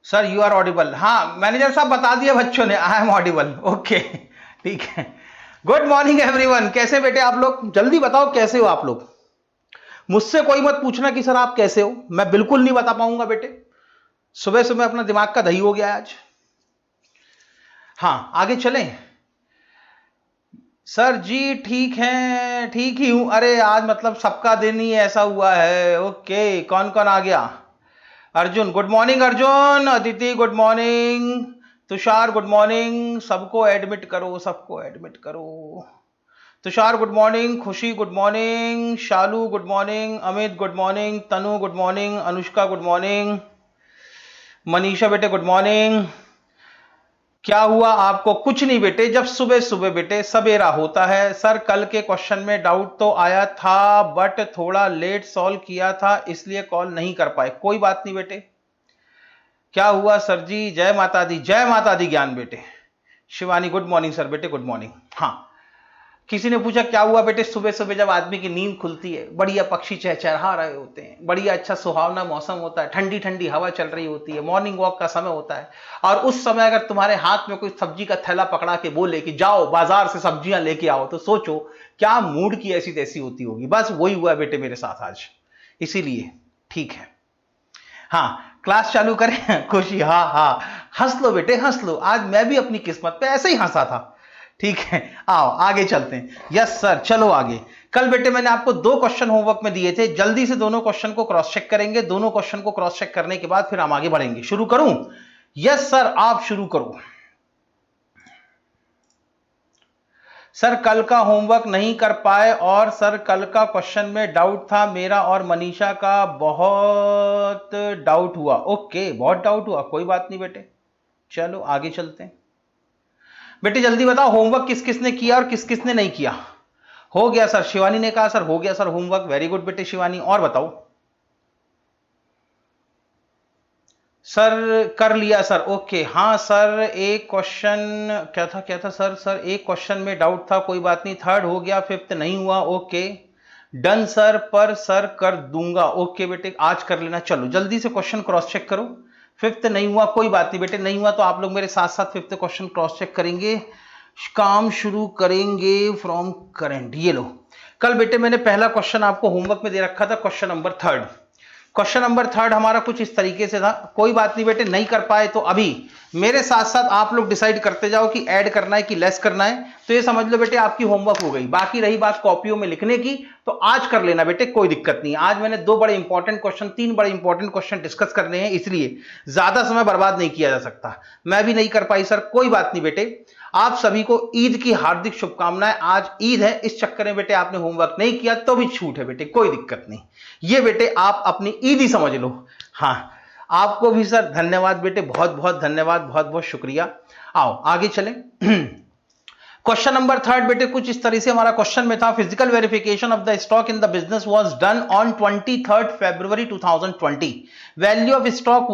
Sir you are audible. हाँ manager साहब बता दिया बच्चों ने, आई एम ऑडिबल। ओके ठीक है। गुड मॉर्निंग एवरीवन, कैसे बेटे आप लोग? जल्दी बताओ कैसे हो आप लोग। मुझसे कोई मत पूछना कि सर आप कैसे हो, मैं बिल्कुल नहीं बता पाऊंगा बेटे। सुबह सुबह अपना दिमाग का दही हो गया आज। हाँ आगे चलें। सर जी ठीक है, ठीक ही हूं। अरे आज मतलब सबका दिन ही ऐसा हुआ है। ओके कौन कौन आ गया? Arjun good morning, Arjun. Aditi good morning, Tushar good morning. सबको एडमिट करो, सबको एडमिट करो। Tushar good morning, Khushi good morning, Shalu good morning, Amit good morning, Tanu good morning, Anushka good morning, Manisha बेटे गुड मॉर्निंग। क्या हुआ आपको? कुछ नहीं बेटे, जब सुबह सुबह बेटे सवेरा होता है। सर कल के क्वेश्चन में डाउट तो आया था बट थोड़ा लेट सॉल्व किया था इसलिए कॉल नहीं कर पाए। कोई बात नहीं बेटे। क्या हुआ सर जी? जय माता दी, जय माता दी ज्ञान बेटे। शिवानी गुड मॉर्निंग सर बेटे, गुड मॉर्निंग। हाँ किसी ने पूछा क्या हुआ बेटे? सुबह सुबह जब आदमी की नींद खुलती है, बढ़िया पक्षी चहचहा रहे होते हैं, बढ़िया अच्छा सुहावना मौसम होता है, ठंडी ठंडी हवा चल रही होती है, मॉर्निंग वॉक का समय होता है, और उस समय अगर तुम्हारे हाथ में कोई सब्जी का थैला पकड़ा के बोले कि जाओ बाजार से सब्जियां लेके आओ, तो सोचो क्या मूड की ऐसी तैसी होती होगी। बस वही हुआ बेटे मेरे साथ आज, इसीलिए ठीक है। हाँ क्लास चालू करें? खुशी हाँ हाँ, हंस लो बेटे हंस लो। आज मैं भी अपनी किस्मत पे ऐसे ही हंसा था। ठीक है आओ आगे चलते हैं। यस सर चलो आगे। कल बेटे मैंने आपको 2 क्वेश्चन होमवर्क में दिए थे, जल्दी से दोनों क्वेश्चन को क्रॉस चेक करेंगे। दोनों क्वेश्चन को क्रॉस चेक करने के बाद फिर हम आगे बढ़ेंगे। शुरू करूं? यस सर आप शुरू करो। सर कल का होमवर्क नहीं कर पाए और सर कल का क्वेश्चन में डाउट था मेरा और मनीषा का, बहुत डाउट हुआ। ओके बहुत डाउट हुआ, कोई बात नहीं बेटे, चलो आगे चलते हैं। बेटे जल्दी बताओ होमवर्क किस किसने किया और किस किसने नहीं किया। हो गया सर, शिवानी ने कहा सर हो गया सर होमवर्क। वेरी गुड बेटे शिवानी। और बताओ? सर कर लिया सर। ओके हाँ सर एक क्वेश्चन क्या था सर? सर एक क्वेश्चन में डाउट था, कोई बात नहीं, थर्ड हो गया, फिफ्थ नहीं हुआ। ओके डन सर, पर सर कर दूंगा। ओके बेटे आज कर लेना। चलो जल्दी से क्वेश्चन क्रॉस चेक करो। फिफ्थ नहीं हुआ, कोई बात नहीं बेटे, नहीं हुआ तो आप लोग मेरे साथ साथ फिफ्थ क्वेश्चन क्रॉस चेक करेंगे। काम शुरू करेंगे फ्रॉम करंट। ये लो, कल बेटे मैंने पहला क्वेश्चन आपको होमवर्क में दे रखा था, question number third. Question number third हमारा कुछ इस तरीके से था। कोई बात नहीं बेटे, नहीं कर पाए तो अभी मेरे साथ साथ आप लोग डिसाइड करते जाओ कि ऐड करना है कि लेस करना है। तो ये समझ लो बेटे आपकी होमवर्क हो गई। बाकी रही बात कॉपियों में लिखने की, तो आज कर लेना बेटे, कोई दिक्कत नहीं। आज मैंने 2 बड़े इंपॉर्टेंट क्वेश्चन, 3 बड़े इंपॉर्टेंट क्वेश्चन डिस्कस करने हैं, इसलिए ज्यादा समय बर्बाद नहीं किया जा सकता। मैं भी नहीं कर पाई सर, कोई बात नहीं बेटे। आप सभी को ईद की हार्दिक शुभकामनाएं। आज ईद है, इस चक्कर में बेटे आपने होमवर्क नहीं किया तो भी छूट है बेटे, कोई दिक्कत नहीं। ये बेटे आप अपनी ईद ही समझ लो। हाँ आपको भी सर धन्यवाद बेटे, बहुत बहुत धन्यवाद, बहुत बहुत शुक्रिया। आओ आगे चलें। क्वेश्चन नंबर थर्ड बेटे कुछ इस तरह से हमारा क्वेश्चन में था। Physical verification of the stock in the business was done on 23 February 2020। Value of stock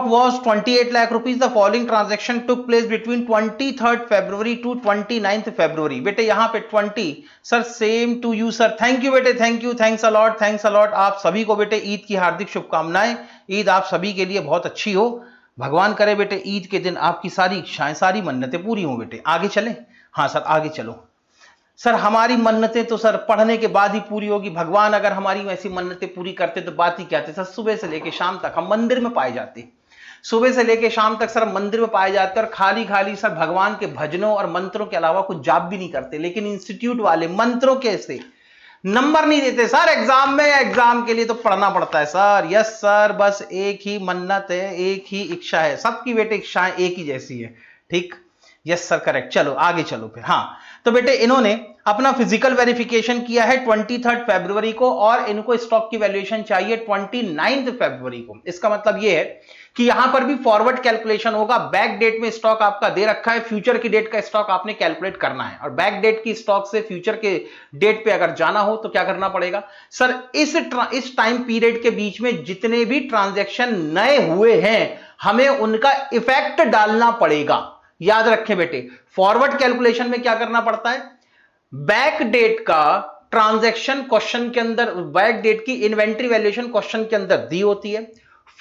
was 28 lakh rupees. The following transaction took place between 23rd February to 29th February. बेटे यहाँ पे 20 sir same to you sir. Thank you बेटे, thank you, thanks a lot, thanks a lot. आप सभी को बेटे ईद की हार्दिक शुभकामनाएं। ईद आप सभी के लिए बहुत अच्छी हो। भगवान करे बेटे ईद के दिन आपकी सारी इच्छाएं, सारी मन्नतें पूरी हो बेटे। आगे चलें? हाँ सर आगे चलो। सर हमारी मन्नतें तो सर पढ़ने के बाद ही पूरी होगी। भगवान अगर हमारी वैसी मन्नतें पूरी करते तो बात ही क्या थी सर। सुबह से लेकर शाम तक हम मंदिर में पाए जाते, सुबह से लेकर शाम तक सर मंदिर में पाए जाते, और खाली खाली सर भगवान के भजनों और मंत्रों के अलावा कुछ जाप भी नहीं करते। लेकिन इंस्टीट्यूट वाले मंत्रों के से नंबर नहीं देते सर एग्जाम में, या एग्जाम के लिए तो पढ़ना पड़ता है सर। यस सर, बस एक ही मन्नत है, एक ही इच्छा है, सबकी बेटे इच्छाएं एक ही जैसी है। ठीक, यस सर करेक्ट। चलो आगे चलो फिर। हाँ तो बेटे इन्होंने अपना फिजिकल वेरिफिकेशन किया है 23 फरवरी को, और इनको स्टॉक की वैल्यूएशन चाहिए 29 फरवरी को। इसका मतलब यह है कि यहां पर भी फॉरवर्ड कैलकुलेशन होगा। बैक डेट में स्टॉक आपका दे रखा है, फ्यूचर की डेट का स्टॉक आपने कैलकुलेट करना है, और बैक डेट की स्टॉक से फ्यूचर के डेट पे अगर जाना हो तो क्या करना पड़ेगा सर? इस टाइम पीरियड के बीच में जितने भी ट्रांजैक्शन नए हुए हैं हमें उनका इफेक्ट डालना पड़ेगा। याद रखें बेटे, फॉरवर्ड कैलकुलेशन में क्या करना पड़ता है? बैक डेट का ट्रांजैक्शन क्वेश्चन के अंदर बैक डेट की इन्वेंट्री वैल्यूएशन क्वेश्चन के अंदर दी होती है,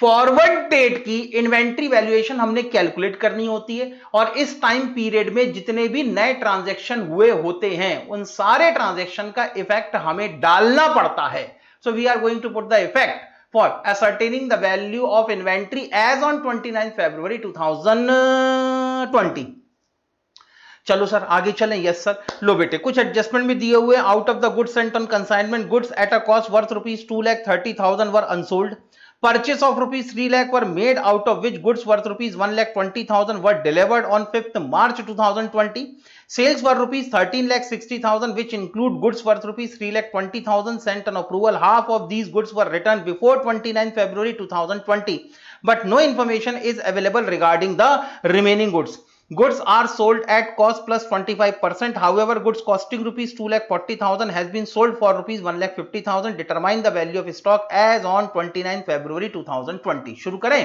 फॉरवर्ड डेट की इन्वेंट्री वैल्यूएशन हमने कैलकुलेट करनी होती है, और इस टाइम पीरियड में जितने भी नए ट्रांजैक्शन हुए होते हैं उन सारे ट्रांजैक्शन का इफेक्ट हमें डालना पड़ता है. So we are going to put the effect for ascertaining the value of inventory as on 29 February 2020. चलो सर आगे चलें. Yes sir. लो बेटे कुछ एडजस्टमेंट भी दिए हुए. Out of the goods sent on consignment, goods at a cost worth ₹2,30,000 were unsold. Purchase of ₹3 lakh were made, out of which goods worth ₹1,20,000 were delivered on 5th March 2020. Sales were ₹13,60,000, which include goods worth ₹3,20,000 sent on approval. Half of these goods were returned before 29 February 2020, but no information is available regarding the remaining goods. Goods are sold at cost plus 25%. However, goods costing ₹2,40,000 has been sold for ₹1,50,000. Determine the value of stock as on 29 February 2020. शुरू करें.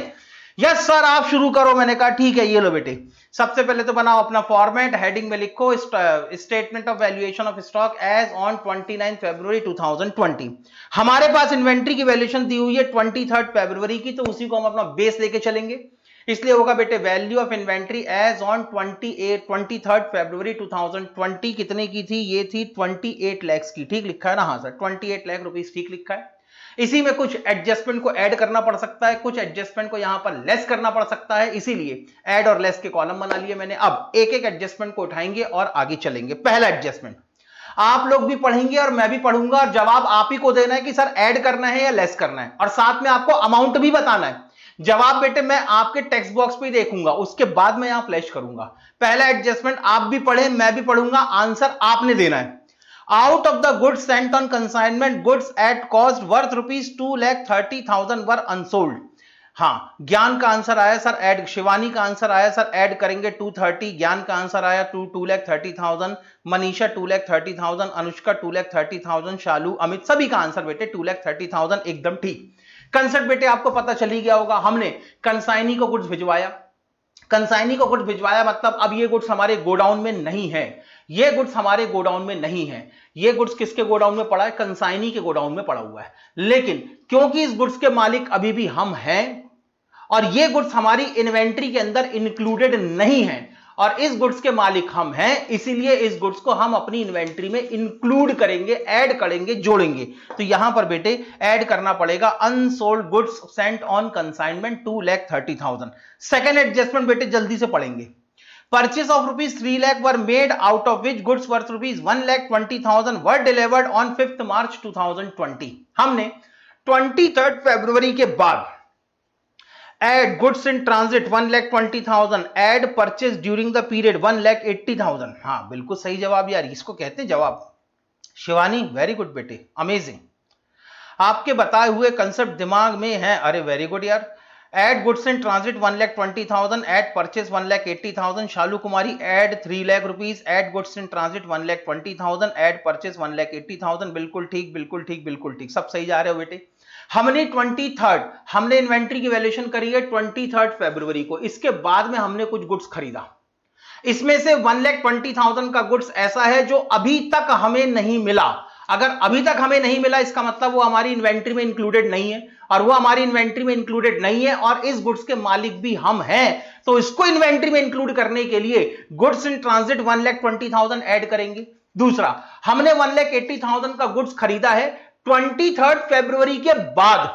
Yes sir आप शुरू करो. मैंने कहा ठीक है. ये लो बेटे सबसे पहले तो बनाओ अपना फॉर्मेट. हेडिंग में लिखो statement of valuation of stock as on 29 February 2020. हमारे पास इन्वेंट्री की वैल्यूएशन दी हुई है 23 फरवरी की, तो उसी को हम अपना बेस लेके चलेंगे. इसलिए होगा बेटे value of inventory as on 23 February 2020 कितने की थी? ये थी 28 लाख की. ठीक लिखा है ना? हाँ सर 28 लाख रुपीस ठीक लिखा है. इसी में कुछ एडजस्टमेंट को ऐड करना पड़ सकता है, कुछ एडजस्टमेंट को यहां पर लेस करना पड़ सकता है, इसीलिए ऐड और लेस के कॉलम बना लिए मैंने. अब एक एक एडजस्टमेंट को उठाएंगे और आगे चलेंगे. पहला एडजस्टमेंट आप लोग भी पढ़ेंगे और मैं भी पढ़ूंगा, और जवाब आप ही को देना है कि सर ऐड करना है या लेस करना है, और साथ में आपको अमाउंट भी बताना है. जवाब बेटे मैं आपके टेक्स्ट बॉक्स पे देखूंगा, उसके बाद मैं यहां फ्लैश करूंगा. पहला एडजस्टमेंट आप भी पढ़े मैं भी पढ़ूंगा, आंसर आपने देना है. Out of the goods sent on consignment, goods at cost worth ₹2,30,000 were unsold. हाँ ज्ञान का आंसर आया सर ऐड. शिवानी का आंसर आया सर ऐड करेंगे 230. ज्ञान का आंसर आया 2,30,000. मनीषा 2,30,000. अनुष्का 2,30,000. शालू अमित सभी का आंसर बेटे 2,30,000 एकदम ठीक. कंसेप्ट बेटे आपको पता चली गया होगा. हमने कंसाइनी को गुड्स भिजवाया. कंसाइनी को गुड्स भिजवाया मतलब अब ये गुड्स हमारे गोडाउन में नहीं है. ये गुड्स हमारे गोडाउन में नहीं है. ये गुड्स किसके गोडाउन में पड़ा है? कंसाइनी के गोडाउन में पड़ा हुआ है. लेकिन क्योंकि इस गुड्स के मालिक अभी भी हम हैं और ये गुड्स हमारी इन्वेंट्री के अंदर इंक्लूडेड नहीं है और इस गुड्स के मालिक हम हैं, इसीलिए इस गुड्स को हम अपनी इन्वेंट्री में इंक्लूड करेंगे, ऐड करेंगे, जोड़ेंगे. तो यहां पर बेटे ऐड करना पड़ेगा unsold goods sent on consignment 2,30,000. Second adjustment बेटे जल्दी से पढ़ेंगे. Purchase of ₹3 lakh were made, out of which goods worth ₹1,20,000 were delivered on 5th March 2020. हमने 23 फरवरी के बाद add goods in transit 1,20,000, add purchase during the period 1,80,000. हाँ बिल्कुल सही जवाब यार, इसको कहते हैं जवाब. शिवानी वेरी गुड बेटे, अमेजिंग. आपके बताए हुए कंसेप्ट दिमाग में है. अरे वेरी गुड यार. Add goods in transit 1,20,000, add purchase 1,80,000. Shalu Kumari add 3 lakh rupees, add goods in transit 1,20,000, add purchase 1,80,000. बिल्कुल ठीक बिल्कुल ठीक बिल्कुल ठीक, सब सही जा रहे हो बेटे. हमने 23 हमने इन्वेंट्री की वैल्यूएशन करी है 23 फरवरी को. इसके बाद में हमने कुछ गुड्स खरीदा. इसमें से 1,20,000 का गुड्स ऐसा है जो अभी तक हमें नहीं मिला. अगर अभी तक हमें नहीं मिला इसका मतलब वो हमारी इन्वेंट्री में इंक्लूडेड नहीं है, और वो हमारी इन्वेंट्री में इंक्लूडेड नहीं है और इस गुड्स के मालिक भी हम हैं, तो इसको इन्वेंट्री में इंक्लूड करने के लिए गुड्स इन ट्रांजिट 1,20,000 ऐड करेंगे. दूसरा हमने 1,80,000 का गुड्स खरीदा है 23 फरवरी के बाद,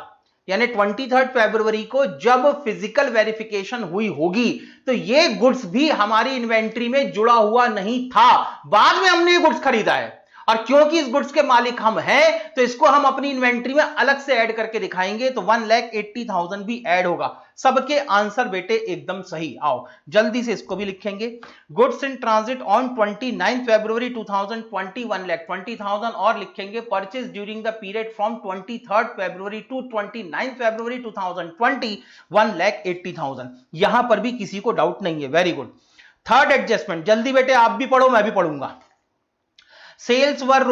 यानी 23 फरवरी को जब फिजिकल वेरिफिकेशन हुई होगी तो ये गुड्स भी हमारी इन्वेंट्री में जुड़ा हुआ नहीं था, बाद में हमने ये गुड्स खरीदा है. और क्योंकि इस गुड्स के मालिक हम हैं तो इसको हम अपनी इन्वेंट्री में अलग से ऐड करके दिखाएंगे, तो 1,80,000 भी ऐड होगा. सबके आंसर बेटे एकदम सही. आओ जल्दी से इसको भी लिखेंगे. Goods in transit on 29 February 2020 1,20,000 और लिखेंगे purchase during the period from 23 February to 29 February 2020 1,80,000. यहां पर भी किसी को डाउट नहीं है. Very good. थर्ड एडजस्टमेंट जल्दी बेटे आप भी पढ़ो मैं भी पढ़ूंगा. सेल्स वर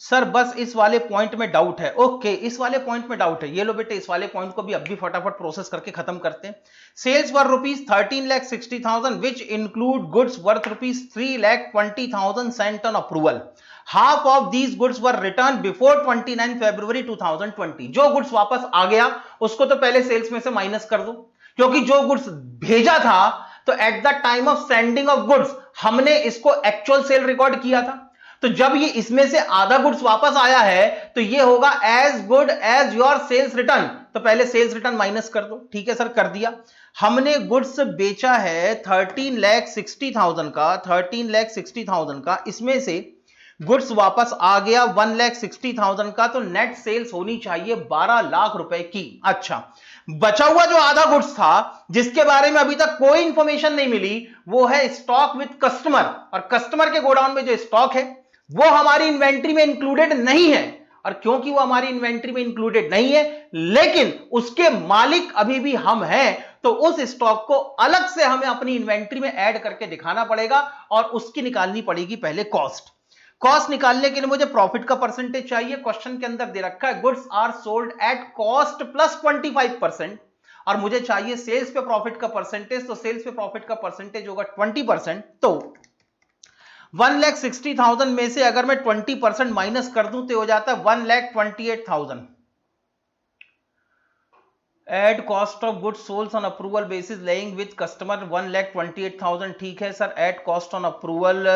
सर बस इस वाले पॉइंट में डाउट है। ओके, इस वाले पॉइंट में डाउट है। ये लो बेटे, इस वाले पॉइंट को भी अभी फटाफट प्रोसेस करके खत्म करते हैं। Sales were rupees 13,60,000 which include goods worth rupees 3,20,000 sent on approval. Half of these goods were return before 29 February 2020। जो गुड्स वापस आ गया उसको तो पहले सेल्स में से माइनस कर दो, क्योंकि जो गुड्स भेजा था तो at the time of sending of goods हमने इसको एक्चुअल सेल रिकॉर्ड किया था। तो जब ये इसमें से आधा गुड्स वापस आया है तो ये होगा as good as your sales return. तो पहले सेल्स रिटर्न माइनस कर दो। ठीक है सर, कर दिया। हमने गुड्स बेचा है 13,60,000 का, 13,60,000 का, इसमें से गुड्स वापस आ गया 1,60,000 का, तो नेट सेल्स होनी चाहिए 12 लाख रुपए की। अच्छा, बचा हुआ जो आधा गुड्स था जिसके बारे में अभी तक कोई इंफॉर्मेशन नहीं मिली, वो है स्टॉक विद कस्टमर। और कस्टमर के गोडाउन में जो स्टॉक है वो हमारी इन्वेंट्री में इंक्लूडेड नहीं है। और क्योंकि वो हमारी इन्वेंट्री में इंक्लूडेड नहीं है लेकिन उसके मालिक अभी भी हम हैं, तो उस स्टॉक को अलग से हमें अपनी इन्वेंट्री में ऐड करके दिखाना पड़ेगा और उसकी निकालनी पड़ेगी पहले कॉस्ट। कॉस्ट निकालने के लिए मुझे प्रॉफिट का परसेंटेज चाहिए। क्वेश्चन के अंदर दे रखा है goods are sold at cost plus 25%, और मुझे चाहिए सेल्स पे प्रॉफिट का परसेंटेज। तो सेल्स पे प्रॉफिट का परसेंटेज होगा 20%। तो 1,60,000 में से अगर मैं 20% माइनस कर दूं तो हो जाता है 1,28,000। Add cost of goods sold on approval basis lying with customer 1,28,000। ठीक है sir, add cost on approval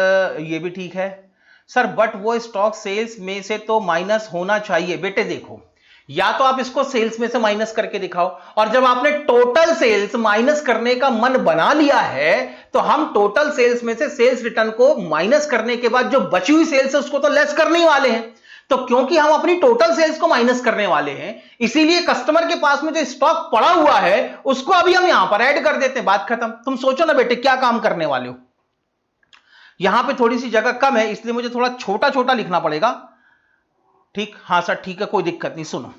ये भी ठीक है सर, बट वो स्टॉक सेल्स में से तो माइनस होना चाहिए। बेटे देखो, या तो आप इसको सेल्स में से माइनस करके दिखाओ, और जब आपने टोटल सेल्स माइनस करने का मन बना लिया है तो हम टोटल सेल्स में से सेल्स रिटर्न को माइनस करने के बाद जो बची हुई सेल्स है उसको तो लेस करने ही वाले हैं। तो क्योंकि हम अपनी टोटल सेल्स को माइनस करने वाले हैं, इसीलिए कस्टमर के पास में जो स्टॉक पड़ा हुआ है उसको अभी हम यहां पर ऐड कर देते हैं। बात खत्म। तुम सोचो ना बेटे क्या काम करने वाले हो। यहां पे थोड़ी सी जगह कम है इसलिए मुझे थोड़ा छोटा छोटा लिखना पड़ेगा। ठीक, हाँ सर ठीक है, कोई दिक्कत नहीं। सुनो,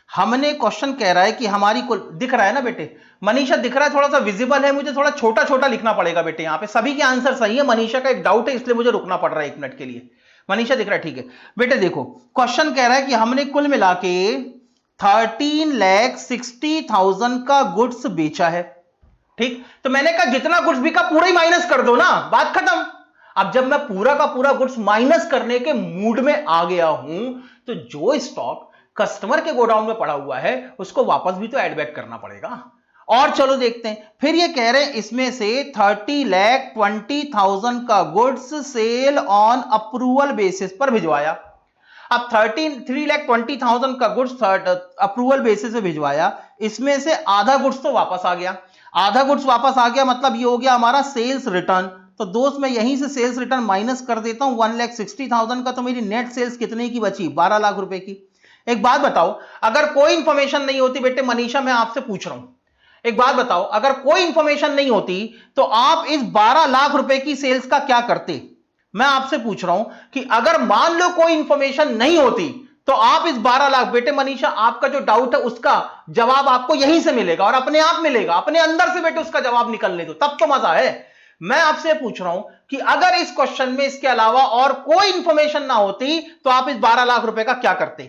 हमने क्वेश्चन कह रहा है कि हमारी कुल दिख रहा है ना बेटे, मनीषा दिख रहा है, थोड़ा सा विजिबल है, मुझे थोड़ा छोटा छोटा लिखना पड़ेगा बेटे। यहां पे सभी के आंसर सही है, मनीषा का एक डाउट है इसलिए मुझे रुकना पड़ रहा है 1 मिनट के लिए। मनीषा दिख रहा है, ठीक है बेटे। देखो क्वेश्चन कह रहा है कि हमने कुल मिला के 13,60,000 का गुड्स बेचा है। ठीक, तो मैंने कहा जितना गुड्स बिका पूरा ही माइनस कर दो ना, बात खत्म। अब जब मैं पूरा का पूरा गुड्स माइनस करने के मूड में आ गया हूं तो जो स्टॉक कस्टमर के गोडाउन में पड़ा हुआ है उसको वापस भी तो एड बैक करना पड़ेगा। और चलो देखते हैं, फिर ये कह रहे हैं इसमें से 30,20,000 का goods sale on approval basis पर भिजवाया। अब 3,20,000 का गुड्स अप्रूवल बेसिस पे भिजवाया, इसमें से आधा गुड्स तो वापस आ गया। आधा गुड्स वापस आ गया मतलब ये हो गया हमारा सेल्स रिटर्न। तो दोस्त मैं यहीं से सेल्स रिटर्न माइनस कर देता हूं 1,60,000 का, तो मेरी नेट सेल्स कितने की बची? 12 लाख रुपए की। एक बात बताओ, अगर कोई इंफॉर्मेशन नहीं होती बेटे, मनीषा मैं आपसे पूछ रहा हूं, एक बात बताओ, अगर कोई इंफॉर्मेशन नहीं होती तो आप इस 12 लाख रुपए की सेल्स का क्या करते? मैं आपसे पूछ रहा हूं कि अगर मान लो कोई इंफॉर्मेशन नहीं होती तो आप इस 12 लाख, बेटे मनीषा आपका जो डाउट है उसका जवाब आपको यहीं से मिलेगा और अपने आप मिलेगा, अपने अंदर से बेटे उसका जवाब निकलने दो, तब तो मजा है। मैं आपसे पूछ रहा हूं कि अगर इस क्वेश्चन में इसके अलावा और कोई इंफॉर्मेशन ना होती तो आप इस 12 लाख रुपए का क्या करते?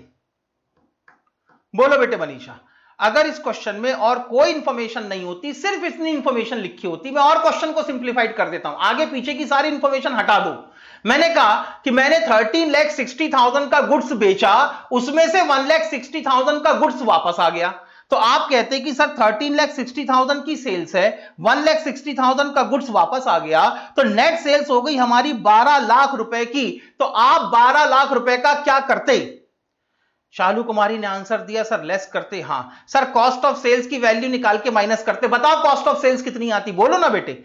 बोलो बेटे मनीषा, अगर इस क्वेश्चन में और कोई इंफॉर्मेशन नहीं होती, सिर्फ इतनी इंफॉर्मेशन लिखी होती, मैं और क्वेश्चन को सिंप्लीफाइड कर देता हूं, आगे पीछे की सारी इंफॉर्मेशन हटा दो। मैंने कहा कि मैंने 13,60,000 का गुड्स बेचा, उसमें से 1,60,000 का गुड्स वापस आ गया। तो आप कहते हैं कि सर 13,60,000 की सेल्स है, 1,60,000 का गुड्स वापस आ गया, तो नेट सेल्स हो गई हमारी 12 लाख रुपए की। तो आप 12 लाख रुपए का क्या करते? शालू कुमारी ने आंसर दिया सर लेस करते। हां सर, कॉस्ट ऑफ सेल्स की वैल्यू निकाल के माइनस करते। बताओ कॉस्ट ऑफ सेल्स कितनी आती? बोलो ना बेटे।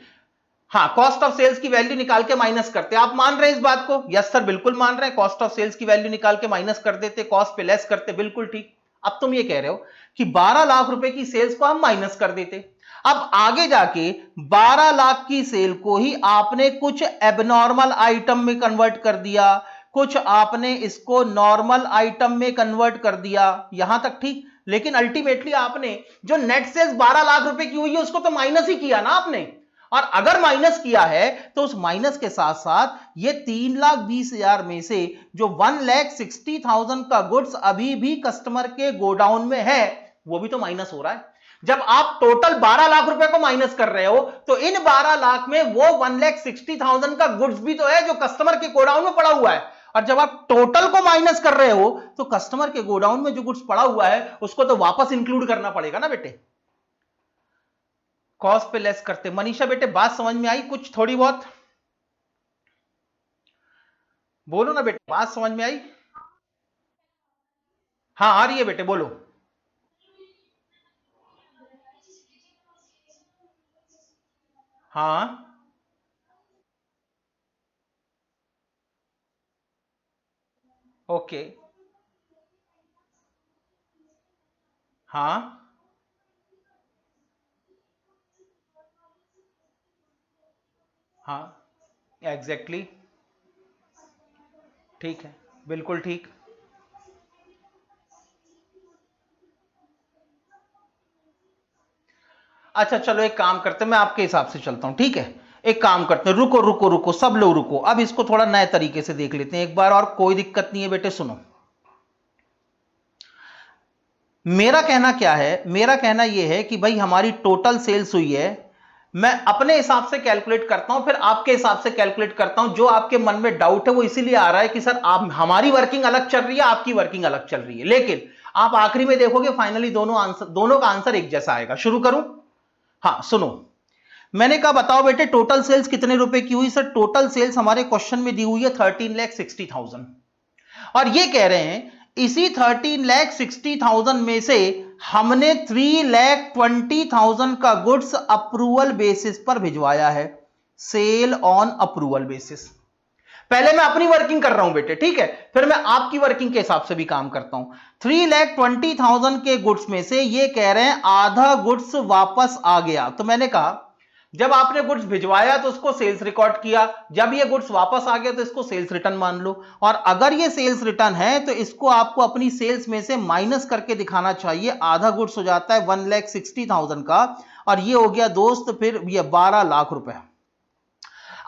हाँ, कॉस्ट ऑफ सेल्स की वैल्यू निकाल के माइनस करते। आप मान रहे हैं इस बात को? यस सर बिल्कुल मान रहे हैं, कॉस्ट ऑफ सेल्स की वैल्यू निकाल के माइनस कर देते, कॉस्ट पे लेस करते, बिल्कुल ठीक। अब तुम ये कह रहे हो कि 12 लाख रुपए की सेल्स को हम माइनस कर देते। अब आगे जाके 12 लाख की सेल को ही आपने कुछ एबनॉर्मल आइटम में कन्वर्ट कर दिया, कुछ आपने इसको नॉर्मल आइटम में कन्वर्ट कर दिया, यहां तक ठीक। लेकिन अल्टीमेटली आपने जो नेट सेल्स 12 लाख रुपए की हुई है उसको तो माइनस ही किया ना आपने। और अगर माइनस किया है तो उस माइनस के साथ साथ ये 3,20,000 में से जो 1,60,000 का गुड्स अभी भी कस्टमर के गोडाउन में है वो भी तो माइनस हो रहा है। जब आप टोटल 12 लाख रुपए को माइनस कर रहे हो तो इन 12 लाख में वो 1,60,000 का गुड्स भी तो है जो कस्टमर के गोडाउन में पड़ा हुआ है। और जब आप टोटल को माइनस कर रहे हो तो कस्टमर के गोडाउन में जो गुड्स पड़ा हुआ है उसको तो वापस इंक्लूड करना पड़ेगा ना बेटे। कॉस्ट पे लेस करते। मनीषा बेटे बात समझ में आई कुछ थोड़ी बहुत? बोलो ना बेटे, बात समझ में आई? हाँ आ रही है बेटे, बोलो। हाँ ओके। हाँ हाँ एग्जैक्टली exactly, ठीक है, बिल्कुल ठीक। अच्छा चलो एक काम करते हैं, मैं आपके हिसाब से चलता हूं, ठीक है। एक काम करते हैं, रुको रुको रुको सब लोग रुको, अब इसको थोड़ा नए तरीके से देख लेते हैं एक बार, और कोई दिक्कत नहीं है बेटे। सुनो, मेरा कहना क्या है, मेरा कहना यह है कि भाई हमारी टोटल सेल्स हुई है, मैं अपने हिसाब से कैलकुलेट करता हूं, फिर आपके हिसाब से कैलकुलेट करता हूं। जो आपके मन में डाउट है वो इसीलिए आ रहा है कि सर आप हमारी वर्किंग अलग चल रही है, आपकी वर्किंग अलग चल रही है, लेकिन आप आखिरी में देखोगे फाइनली दोनों का आंसर एक जैसा आएगा। शुरू करूं? हाँ सुनो, मैंने कहा बताओ बेटे टोटल सेल्स कितने रुपए की हुई? सर टोटल सेल्स हमारे क्वेश्चन में दी हुई है 13,60,000, और ये कह रहे हैं इसी 13,60,000 में से हमने 3,20,000 का गुड्स अप्रूवल बेसिस पर भिजवाया है, सेल ऑन अप्रूवल बेसिस। पहले मैं अपनी वर्किंग कर रहा हूं बेटे, ठीक है, फिर मैं आपकी वर्किंग के हिसाब से भी काम करता हूं। 3,20,000 के गुड्स में से ये कह रहे हैं आधा गुड्स वापस आ गया, तो मैंने कहा जब आपने गुड्स भिजवाया तो उसको सेल्स रिकॉर्ड किया, जब ये गुड्स वापस आ गया तो इसको सेल्स रिटर्न मान लो, और अगर ये सेल्स रिटर्न है तो इसको आपको अपनी सेल्स में से माइनस करके दिखाना चाहिए। आधा गुड्स हो जाता है 1,60,000 का, और ये हो गया दोस्त फिर ये 12 लाख रुपए।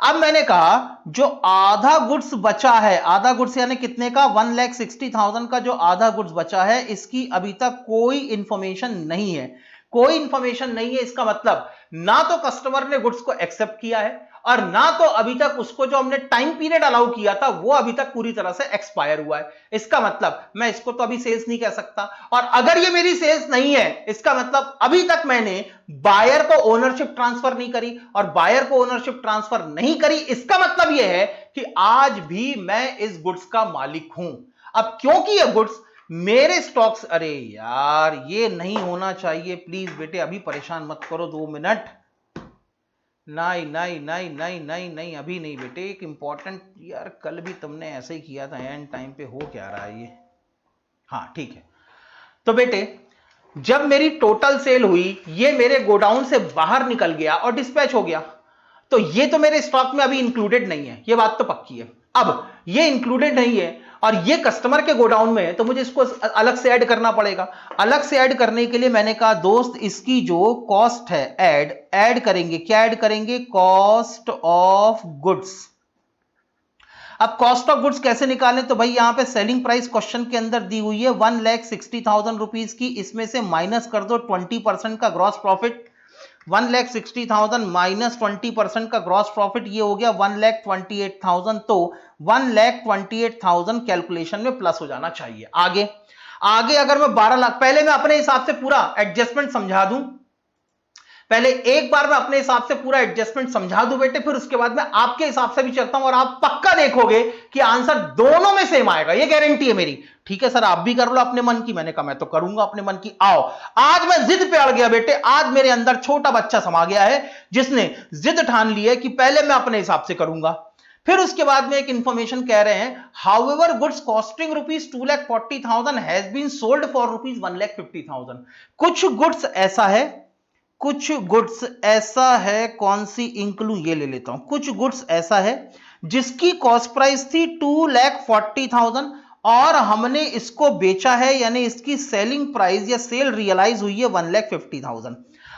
अब मैंने कहा जो आधा गुड्स बचा है, आधा गुड्स यानी कितने का? 1,60,000 का जो आधा गुड्स बचा है, इसकी अभी तक कोई इंफॉर्मेशन नहीं है, कोई इंफॉर्मेशन नहीं है। इसका मतलब ना तो कस्टमर ने गुड्स को एक्सेप्ट किया है, और ना तो अभी तक उसको जो हमने टाइम पीरियड अलाउ किया था वो अभी तक पूरी तरह से एक्सपायर हुआ है। इसका मतलब मैं इसको तो अभी सेल्स नहीं कह सकता, और अगर ये मेरी सेल्स नहीं है इसका मतलब अभी तक मैंने बायर को ओनरशिप ट्रांसफर नहीं करी, और बायर को ओनरशिप ट्रांसफर नहीं करी इसका मतलब यह है कि आज भी मैं इस गुड्स का मालिक हूं। अब क्योंकि ये गुड्स मेरे स्टॉक्स, अरे यार ये नहीं होना चाहिए, प्लीज बेटे अभी परेशान मत करो, 2 मिनट। नहीं नहीं नहीं नहीं नहीं नहीं अभी नहीं बेटे, एक इंपॉर्टेंट, यार कल भी तुमने ऐसे ही किया था, एंड टाइम पे हो क्या रहा है ये। हाँ ठीक है, तो बेटे जब मेरी टोटल सेल हुई, ये मेरे गोडाउन से बाहर निकल गया और डिस्पैच हो गया, तो ये तो मेरे स्टॉक में अभी इंक्लूडेड नहीं है, ये बात तो पक्की है। अब ये इंक्लूडेड नहीं है और ये कस्टमर के गोडाउन में है, तो मुझे इसको अलग से ऐड करना पड़ेगा। अलग से ऐड करने के लिए मैंने कहा दोस्त इसकी जो कॉस्ट है ऐड करेंगे, क्या ऐड करेंगे? Cost of goods. अब कॉस्ट ऑफ गुड्स कैसे निकालें? तो भाई यहां पे सेलिंग प्राइस क्वेश्चन के अंदर दी हुई है 1,60,000 रुपीज की, इसमें से माइनस कर दो 20% का ग्रॉस प्रॉफिट। 1,60,000 माइनस 20% का ग्रॉस प्रॉफिट, ये हो गया 1,28,000। तो 1,28,000 कैलकुलेशन में प्लस हो जाना चाहिए। आगे आगे अगर मैं 12 लाख, पहले मैं अपने हिसाब से पूरा एडजस्टमेंट समझा दूं, पहले एक बार मैं अपने हिसाब से पूरा एडजस्टमेंट समझा दूं बेटे, फिर उसके बाद मैं आपके हिसाब से भी चलता हूं, और आप पक्का देखोगे कि आंसर दोनों में सेम आएगा, ये गारंटी है मेरी। ठीक है सर आप भी कर लो अपने मन की, मैंने कहा मैं तो करूंगा अपने मन की। आओ आज मैं जिद पे अड़ गया बेटे, आज मेरे अंदर छोटा बच्चा समा गया है जिसने जिद ठान ली है कि पहले मैं अपने हिसाब से करूंगा। फिर उसके बाद में एक इंफॉर्मेशन कह रहे हैं however goods costing rupees 2,40,000 has been sold for rupees 1,50,000। कुछ गुड्स ऐसा है, कुछ गुड्स ऐसा है, कौन सी इंक्लूड, ये ले लेता हूं। कुछ गुड्स ऐसा है जिसकी कॉस्ट प्राइस थी 2,40,000 और हमने इसको बेचा है, यानी इसकी सेलिंग प्राइस या सेल रियलाइज हुई है 1,50,000।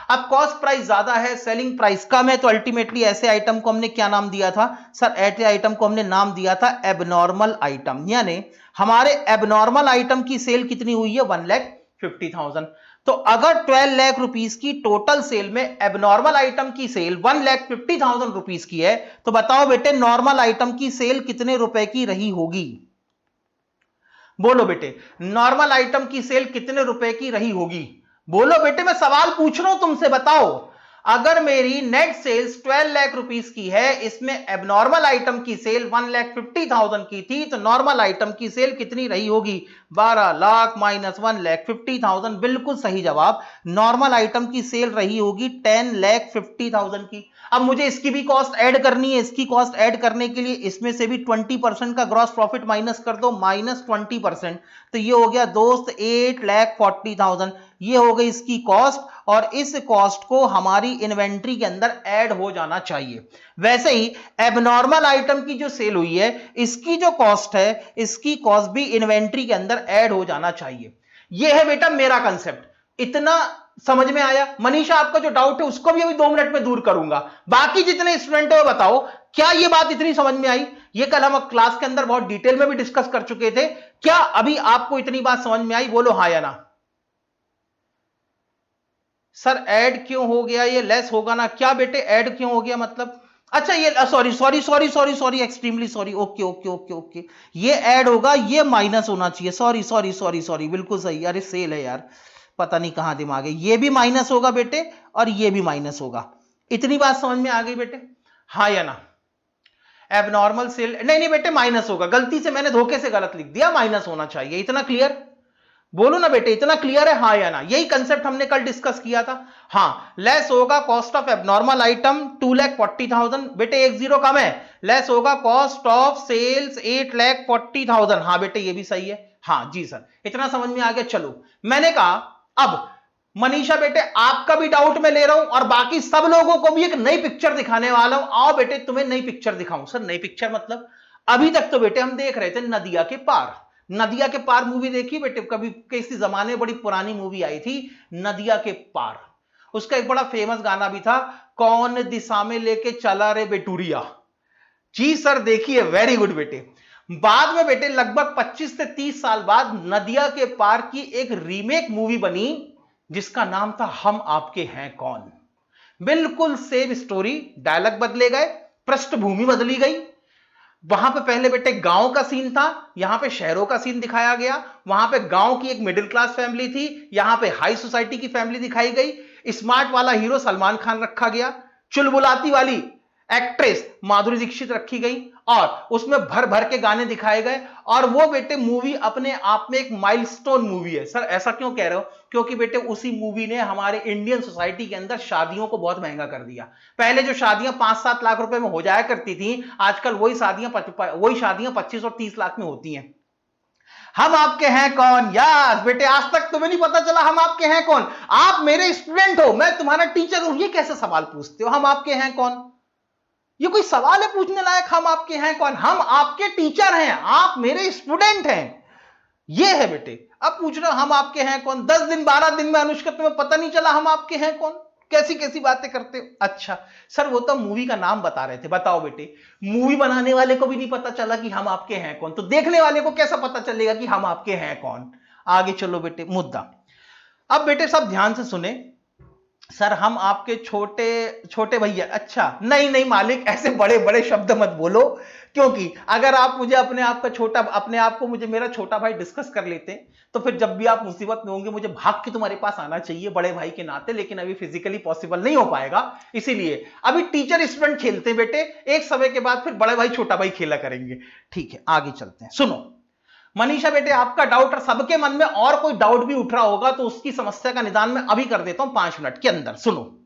अब कॉस्ट प्राइस ज्यादा है, सेलिंग प्राइस कम है, तो अल्टीमेटली ऐसे आइटम को हमने क्या नाम दिया था सर? ऐसे आइटम को हमने नाम दिया था एबनॉर्मल आइटम। यानी हमारे एबनॉर्मल आइटम की सेल कितनी हुई है? 1,50,000। तो अगर 12 लाख रुपीस की टोटल सेल में एबनॉर्मल आइटम की सेल 1,50,000 रुपीस की है, तो बताओ बेटे नॉर्मल आइटम की सेल कितने रुपए की रही होगी? बोलो बेटे, नॉर्मल आइटम की सेल कितने रुपए की रही होगी? बोलो बेटे, मैं सवाल पूछ रहा हूं तुमसे, बताओ। अगर मेरी नेट सेल्स 12 लाख रुपीस की है, इसमें एबनॉर्मल आइटम की सेल 1,50,000 की थी, तो नॉर्मल आइटम की सेल कितनी रही होगी? 12 लाख माइनस 1,50,000। बिल्कुल सही जवाब। नॉर्मल आइटम की सेल रही होगी 10,50,000 की। अब मुझे इसकी भी कॉस्ट ऐड करनी है। इसकी कॉस्ट ऐड करने के लिए इसमें से भी 20% का ग्रॉस प्रॉफिट माइनस कर दो, -20%। तो ये हो गया दोस्त 8,40,000। ये हो गई इसकी कॉस्ट, और इस कॉस्ट को हमारी इन्वेंट्री के अंदर ऐड हो जाना चाहिए। वैसे ही एबनॉर्मल आइटम की जो सेल हुई है, इसकी जो कॉस्ट है, इसकी कॉस्ट भी इन्वेंट्री के अंदर ऐड हो जाना चाहिए। यह है बेटा मेरा कंसेप्ट। इतना समझ में आया? मनीषा, आपका जो डाउट है उसको भी अभी 2 मिनट में दूर करूंगा। बाकी जितने स्टूडेंट है वो बताओ, क्या ये बात इतनी समझ में आई? ये कल हम क्लास के अंदर बहुत डिटेल में भी डिस्कस कर चुके थे। क्या अभी आपको इतनी बात समझ में आई? बोलो हाँ या ना। सर ऐड क्यों हो गया? ये लेस होगा ना? क्या बेटे ऐड क्यों हो गया मतलब? अच्छा, ये sorry extremely sorry. Okay okay okay okay, ये ऐड होगा, ये माइनस होना चाहिए। सॉरी, बिल्कुल सही। अरे सेल है यार, पता नहीं कहां दिमाग है। ये भी माइनस होगा बेटे, और ये भी माइनस होगा। इतनी बात समझ में आ गई बेटे? हाँ या ना? एबनॉर्मल सेल नहीं बेटे, माइनस होगा। गलती से मैंने धोखे से गलत लिख दिया, माइनस होना चाहिए। इतना क्लियर? बोलो ना बेटे, इतना क्लियर है हाँ या ना? यही कंसेप्ट हमने कल डिस्कस किया था। हाँ, लेस होगा कॉस्ट ऑफ एबनॉर्मल आइटम 2,40,000। बेटे 1 0 कम है। लेस होगा कॉस्ट ऑफ सेल्स 8,40,000। हाँ बेटे, ये भी सही है। हाँ जी सर, इतना समझ में आ गया। चलो, मैंने कहा अब मनीषा बेटे आपका भी डाउट मैं ले रहा हूं, और बाकी सब लोगों को भी एक नई पिक्चर दिखाने वाला हूं। आओ बेटे, तुम्हें नई पिक्चर दिखाऊं। सर नई पिक्चर मतलब? अभी तक तो बेटे हम देख रहे थे नदिया के पार। नदिया के पार मूवी देखी बेटे कभी? किसी जमाने में बड़ी पुरानी मूवी आई थी नदिया के पार। उसका एक बड़ा फेमस गाना भी था, कौन दिशा में लेके चला रे बेटूरिया। जी सर देखिए, वेरी गुड बेटे। बाद में बेटे लगभग 25 से 30 साल बाद नदिया के पार की एक रीमेक मूवी बनी, जिसका नाम था हम आपके हैं कौन। बिल्कुल सेम स्टोरी, डायलॉग बदले गए, पृष्ठभूमि बदली गई। वहां पे पहले बेटे गांव का सीन था, यहां पे शहरों का सीन दिखाया गया। वहां पे गांव की एक मिडिल क्लास फैमिली थी, यहां पे हाई सोसाइटी की फैमिली दिखाई गई। स्मार्ट वाला हीरो सलमान खान रखा गया, चुलबुलाती वाली एक्ट्रेस माधुरी दीक्षित रखी गई, और उसमें भर भर के गाने दिखाए गए। और वो बेटे मूवी अपने आप में एक माइलस्टोन मूवी है। सर ऐसा क्यों कह रहे हो? क्योंकि बेटे उसी मूवी ने हमारे इंडियन सोसाइटी के अंदर शादियों को बहुत महंगा कर दिया। पहले जो शादियां 5-7 लाख रुपए में हो जाया करती थी, आजकल वही शादियां 25 और 30 लाख में होती हैं। हम आपके हैं कौन? यार बेटे, आज तक तुम्हें नहीं पता चला हम आपके हैं कौन? आप मेरे स्टूडेंट हो, मैं तुम्हारा टीचर हूं, ये कैसे सवाल पूछते हो हम आपके हैं कौन? ये कोई सवाल है पूछने लायक? हम आपके हैं कौन? हम आपके टीचर हैं, आप मेरे स्टूडेंट हैं। ये है बेटे। अब पूछ रहे हो हम आपके हैं कौन? 10 दिन 12 दिन में अनुष्का तुम्हें पता नहीं चला हम आपके हैं कौन? कैसी कैसी बातें करते हो। अच्छा सर, वो तो मूवी का नाम बता रहे थे। बताओ बेटे, मूवी बनाने वाले को भी नहीं पता चला कि हम आपके हैं कौन, तो देखने वाले को कैसा पता चलेगा कि हम आपके हैं कौन? आगे चलो बेटे, मुद्दा। अब बेटे सब ध्यान से सुने। सर हम आपके छोटे छोटे भैया? अच्छा नहीं मालिक, ऐसे बड़े बड़े शब्द मत बोलो, क्योंकि अगर आप मुझे अपने आप को मुझे मेरा छोटा भाई डिस्कस कर लेते, तो फिर जब भी आप मुसीबत में होंगे मुझे भाग के तुम्हारे पास आना चाहिए बड़े भाई के नाते। लेकिन अभी फिजिकली पॉसिबल नहीं हो पाएगा, इसीलिए अभी टीचर स्टूडेंट खेलते हैं बेटे। एक समय के बाद फिर बड़े भाई छोटा भाई खेला करेंगे। ठीक है, आगे चलते हैं। सुनो मनीषा बेटे, आपका डाउट और सबके मन में और कोई डाउट भी उठ रहा होगा, तो उसकी समस्या का निदान मैं अभी कर देता हूं 5 मिनट के अंदर। सुनो,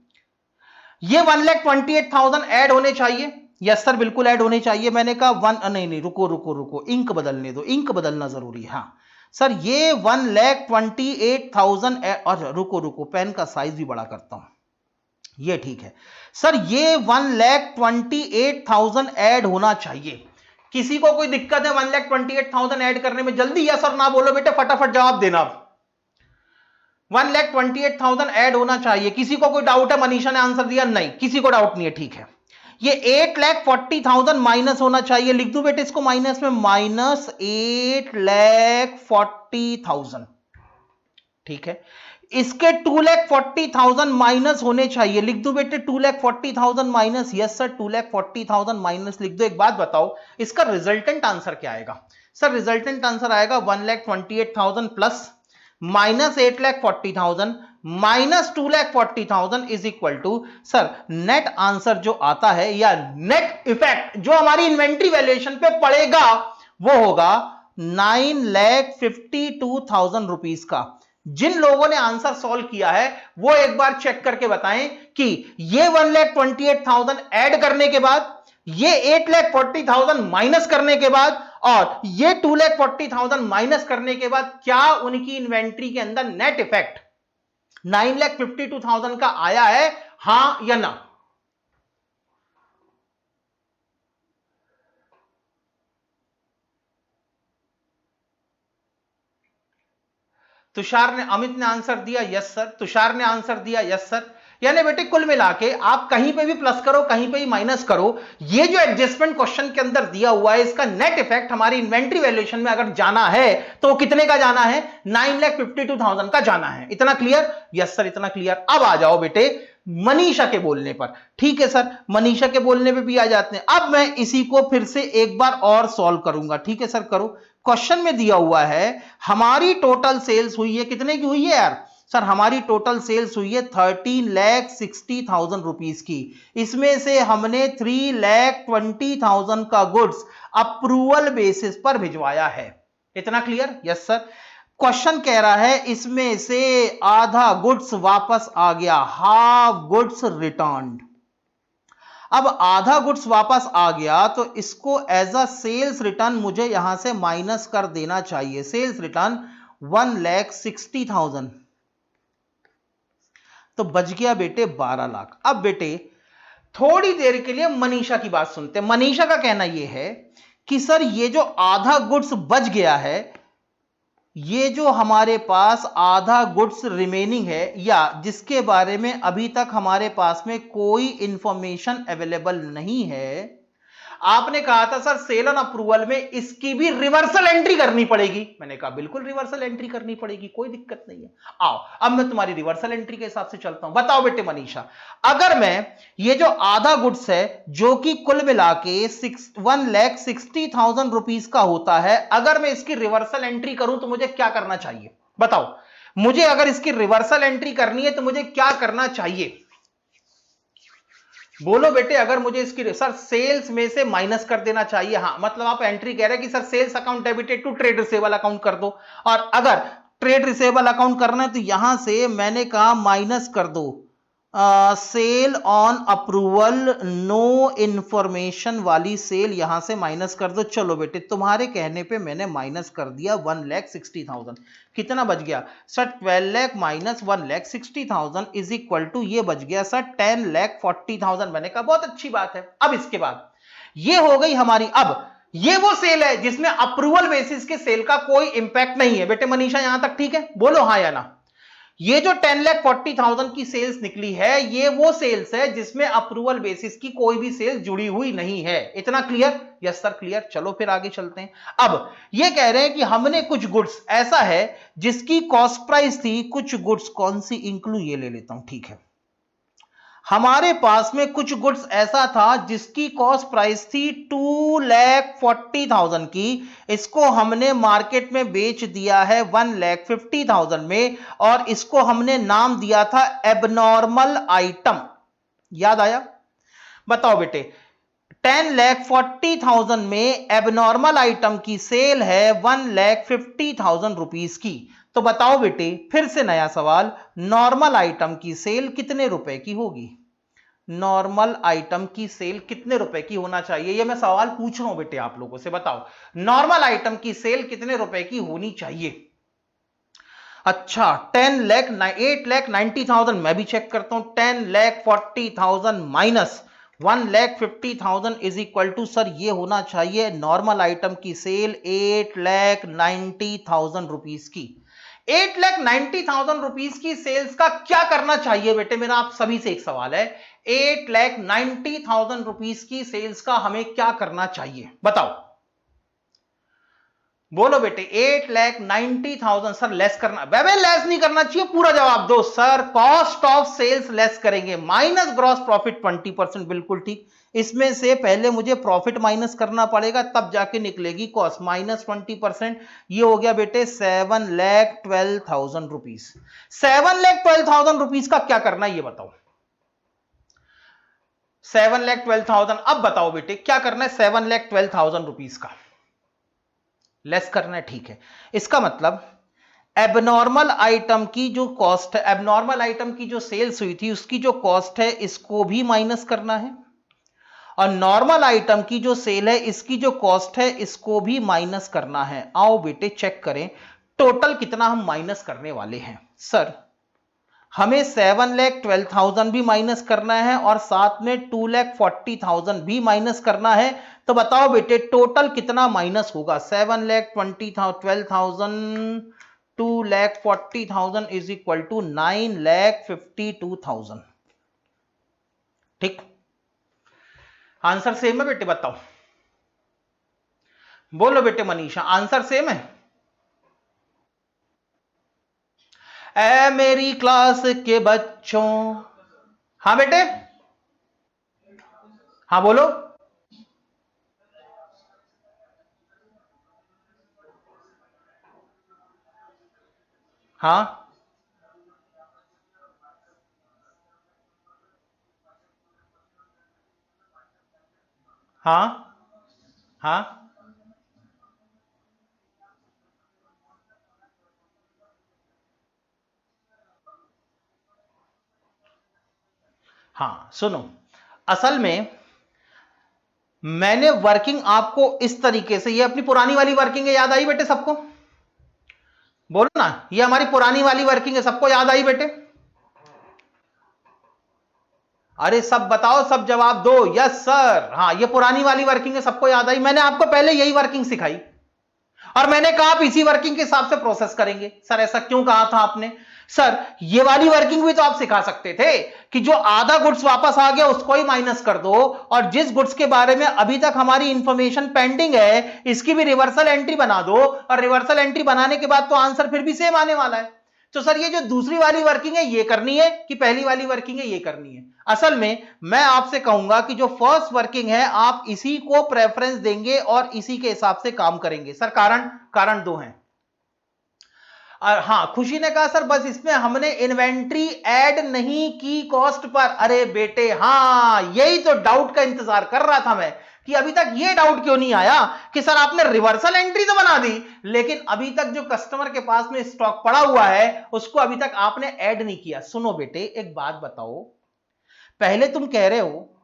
ये 1,28,000 ऐड होने चाहिए। यस सर, बिल्कुल ऐड होने चाहिए। मैंने कहा नहीं, रुको, इंक बदलने दो, इंक बदलना जरूरी है। हाँ सर, ये 1,28,000 और रुको, पेन का साइज भी बड़ा करता हूं, ये ठीक है सर। ये 1,28,000 ऐड होना चाहिए। किसी को कोई दिक्कत है 1,28,000 ऐड करने में? जल्दी यस और ना बोलो बेटे, फटाफट जवाब देना। 1,28,000 ऐड होना चाहिए। किसी को कोई डाउट है? मनीषा ने आंसर दिया नहीं, किसी को डाउट नहीं है, ठीक है। ये 8,40,000 माइनस होना चाहिए, लिख दू बेटे इसको माइनस में, माइनस 8,40,000, ठीक है। इसके 2,40,000 माइनस होने चाहिए, लिख दो बेटे 2,40,000 माइनस, यस सर 2,40,000 माइनस लिख दो। एक बात बताओ, इसका रिजल्टेंट आंसर क्या आएगा? सर रिजल्टेंट आंसर आएगा 1,28,000 plus minus 8,40,000 minus 2,40,000 is equal to, sir net answer जो आता है या नेट इफेक्ट जो हमारी इन्वेंट्री वैल्यूएशन पे पड़ेगा वो होगा 9,52,000 रुपीज का। जिन लोगों ने आंसर सॉल्व किया है वो एक बार चेक करके बताएं कि ये 1,28,000 ऐड करने के बाद, ये 8,40,000 माइनस करने के बाद और ये 2,40,000 माइनस करने के बाद क्या उनकी इन्वेंट्री के अंदर नेट इफेक्ट 9,52,000 का आया है, हां या ना? तुषार ने, अमित ने आंसर दिया यस सर, तुषार ने आंसर दिया यस सर। यानी बेटे कुल मिला के आप कहीं पे भी प्लस करो कहीं पे भी माइनस करो, ये जो एडजस्टमेंट क्वेश्चन के अंदर दिया हुआ है इसका नेट इफेक्ट हमारी इन्वेंट्री वैल्यूएशन में अगर जाना है तो कितने का जाना है? 9,52,000 का जाना है। इतना क्लियर? यस सर इतना क्लियर। अब आ जाओ बेटे मनीषा के बोलने पर, ठीक है सर, मनीषा के बोलने पे भी आ जाते हैं। अब मैं इसी को फिर से एक बार और सॉल्व करूंगा, ठीक है सर करो। क्वेश्चन में दिया हुआ है हमारी टोटल सेल्स हुई है, कितने की हुई है यार? सर हमारी टोटल सेल्स हुई है 13,60,000 रुपीज की। इसमें से हमने 3,20,000 का गुड्स अप्रूवल बेसिस पर भिजवाया है। इतना क्लियर? Yes sir. क्वेश्चन कह रहा है इसमें से आधा गुड्स वापस आ गया, हाफ गुड्स रिटर्न्ड। अब आधा गुड्स वापस आ गया तो इसको एज अ सेल्स रिटर्न मुझे यहां से माइनस कर देना चाहिए। सेल्स रिटर्न 1,60,000 तो बच गया बेटे 12 लाख। अब बेटे थोड़ी देर के लिए मनीषा की बात सुनते हैं। मनीषा का कहना यह है कि सर ये जो आधा गुड्स बच गया है, ये जो हमारे पास आधा गुड्स रिमेनिंग है या जिसके बारे में अभी तक हमारे पास में कोई इंफॉर्मेशन अवेलेबल नहीं है, आपने कहा था सर सेल ऑन अप्रूवल में इसकी भी रिवर्सल एंट्री करनी पड़ेगी। मैंने कहा बिल्कुल रिवर्सल एंट्री करनी पड़ेगी, कोई दिक्कत नहीं है। आओ अब मैं तुम्हारी रिवर्सल एंट्री के हिसाब से चलता हूं। बताओ बेटे मनीषा, अगर मैं ये जो आधा गुड्स है जो कि कुल मिला के 1,60,000 रुपीज का होता है, अगर मैं इसकी रिवर्सल एंट्री करूं तो मुझे क्या करना चाहिए? बताओ मुझे, अगर इसकी रिवर्सल एंट्री करनी है तो मुझे क्या करना चाहिए? बोलो बेटे, अगर मुझे इसकी, सर सेल्स में से माइनस कर देना चाहिए। हाँ मतलब आप एंट्री कह रहे हैं कि sir sales account debited to trade receivable account कर दो, और अगर ट्रेड रिसेबल अकाउंट करना है तो यहां से मैंने कहा माइनस कर दो sale on approval no information वाली सेल यहां से माइनस कर दो। चलो बेटे तुम्हारे कहने पे मैंने माइनस कर दिया 1,60,000। कितना बच गया sir? 12 lakh minus 1,60,000 is equal to ये बच गया सर 10,40,000। मैंने कहा बहुत अच्छी बात है। अब इसके बाद ये हो गई हमारी, अब ये वो सेल है जिसमें अप्रूवल बेसिस के सेल का कोई इंपैक्ट नहीं है। बेटे मनीषा यहां तक ठीक है? बोलो हाँ या ना। ये जो 10,40,000 की सेल्स निकली है ये वो सेल्स है जिसमें अप्रूवल बेसिस की कोई भी सेल्स जुड़ी हुई नहीं है। इतना क्लियर? Yes sir clear. चलो फिर आगे चलते हैं। अब ये कह रहे हैं कि हमने कुछ गुड्स, ऐसा है जिसकी कॉस्ट प्राइस थी, कुछ गुड्स कौन सी इंक्लूड, ये ले लेता हूं, ठीक है। हमारे पास में कुछ गुड्स ऐसा था जिसकी कॉस्ट प्राइस थी 2,40,000 की, इसको हमने मार्केट में बेच दिया है 1,50,000 में, और इसको हमने नाम दिया था एबनॉर्मल आइटम। याद आया? बताओ बेटे 10,40,000 में एबनॉर्मल आइटम की सेल है 1,50,000 रुपीज की। तो बताओ बेटे फिर से नया सवाल, नॉर्मल आइटम की सेल कितने रुपए की होगी? नॉर्मल आइटम की सेल कितने रुपए की होना चाहिए? ये मैं सवाल पूछ रहा हूं बेटे आप लोगों से। बताओ नॉर्मल आइटम की सेल कितने रुपए की होनी चाहिए? अच्छा 8,90,000 मैं भी चेक करता हूं। 10,40,000 minus 1,50,000 is equal to, sir ये होना चाहिए नॉर्मल आइटम की सेल 8,90,000 रुपीज की। 8,90,000 रुपीज की सेल्स का क्या करना चाहिए बेटे? मेरा आप सभी से एक सवाल है, 8,90,000 रुपीज की सेल्स का हमें क्या करना चाहिए? बताओ, बोलो बेटे। 8,90,000 सर लेस करना, बेबे लेस नहीं करना चाहिए, पूरा जवाब दो। Sir cost of sales less करेंगे, माइनस ग्रॉस प्रॉफिट 20%, बिल्कुल ठीक। इसमें से पहले मुझे प्रॉफिट माइनस करना पड़ेगा, तब जाके निकलेगी कॉस्ट, माइनस 20%। ये हो गया बेटे 7,12,000 रुपीज। 7,12,000 रुपीज का क्या करना है ये बताओ। 7,12,000, अब बताओ बेटे क्या करना है 7,12,000 रुपीज का? लेस करना है, ठीक है। इसका मतलब एबनॉर्मल आइटम की जो कॉस्ट है, एबनॉर्मल आइटम की जो सेल्स हुई थी उसकी जो कॉस्ट है इसको भी माइनस करना है, और नॉर्मल आइटम की जो सेल है इसकी जो कॉस्ट है इसको भी माइनस करना है। आओ बेटे चेक करें टोटल कितना हम माइनस करने वाले हैं। सर हमें 7,12,000 भी माइनस करना है और साथ में 2,40,000 भी माइनस करना है। तो बताओ बेटे टोटल कितना माइनस होगा? 7,12,000 2,40,000 इज इक्वल टू 9,52,000। ठीक, आंसर सेम है बेटे? बताओ, बोलो बेटे मनीषा, आंसर सेम है? ऐ मेरी क्लास के बच्चों, हाँ बेटे, हाँ बोलो। हाँ हाँ हाँ हाँ, सुनो, असल में मैंने वर्किंग आपको इस तरीके से, ये अपनी पुरानी वाली वर्किंग है, याद आई बेटे सबको? बोलो ना, ये हमारी पुरानी वाली वर्किंग है, सबको याद आई बेटे? अरे सब बताओ, सब जवाब दो, यस सर। हाँ ये पुरानी वाली वर्किंग है, सबको याद आई। मैंने आपको पहले यही वर्किंग सिखाई और मैंने कहा आप इसी वर्किंग के हिसाब से प्रोसेस करेंगे। सर ऐसा क्यों कहा था आपने? सर ये वाली वर्किंग भी तो आप सिखा सकते थे कि जो आधा गुड्स वापस आ गया उसको ही माइनस कर दो, और जिस गुड्स के बारे में अभी तक हमारी इंफॉर्मेशन पेंडिंग है इसकी भी रिवर्सल एंट्री बना दो, और रिवर्सल एंट्री बनाने के बाद तो आंसर फिर भी सेम आने वाला है। तो सर ये जो दूसरी वाली वर्किंग है ये करनी है कि पहली वाली वर्किंग है ये करनी है? असल में मैं आपसे कहूंगा कि जो फर्स्ट वर्किंग है आप इसी को प्रेफरेंस देंगे और इसी के हिसाब से काम करेंगे। सर कारण दो हैं। हाँ खुशी ने कहा सर बस इसमें हमने इन्वेंट्री ऐड नहीं की कॉस्ट पर। अरे बेटे हाँ, यही तो डाउट का इंतजार कर रहा था मैं कि अभी तक ये डाउट क्यों नहीं आया कि सर आपने रिवर्सल एंट्री तो बना दी लेकिन अभी तक जो कस्टमर के पास में स्टॉक पड़ा हुआ है उसको अभी तक आपने ऐड नहीं किया। सुनो बेटे एक बात बताओ, पहले तुम कह रहे हो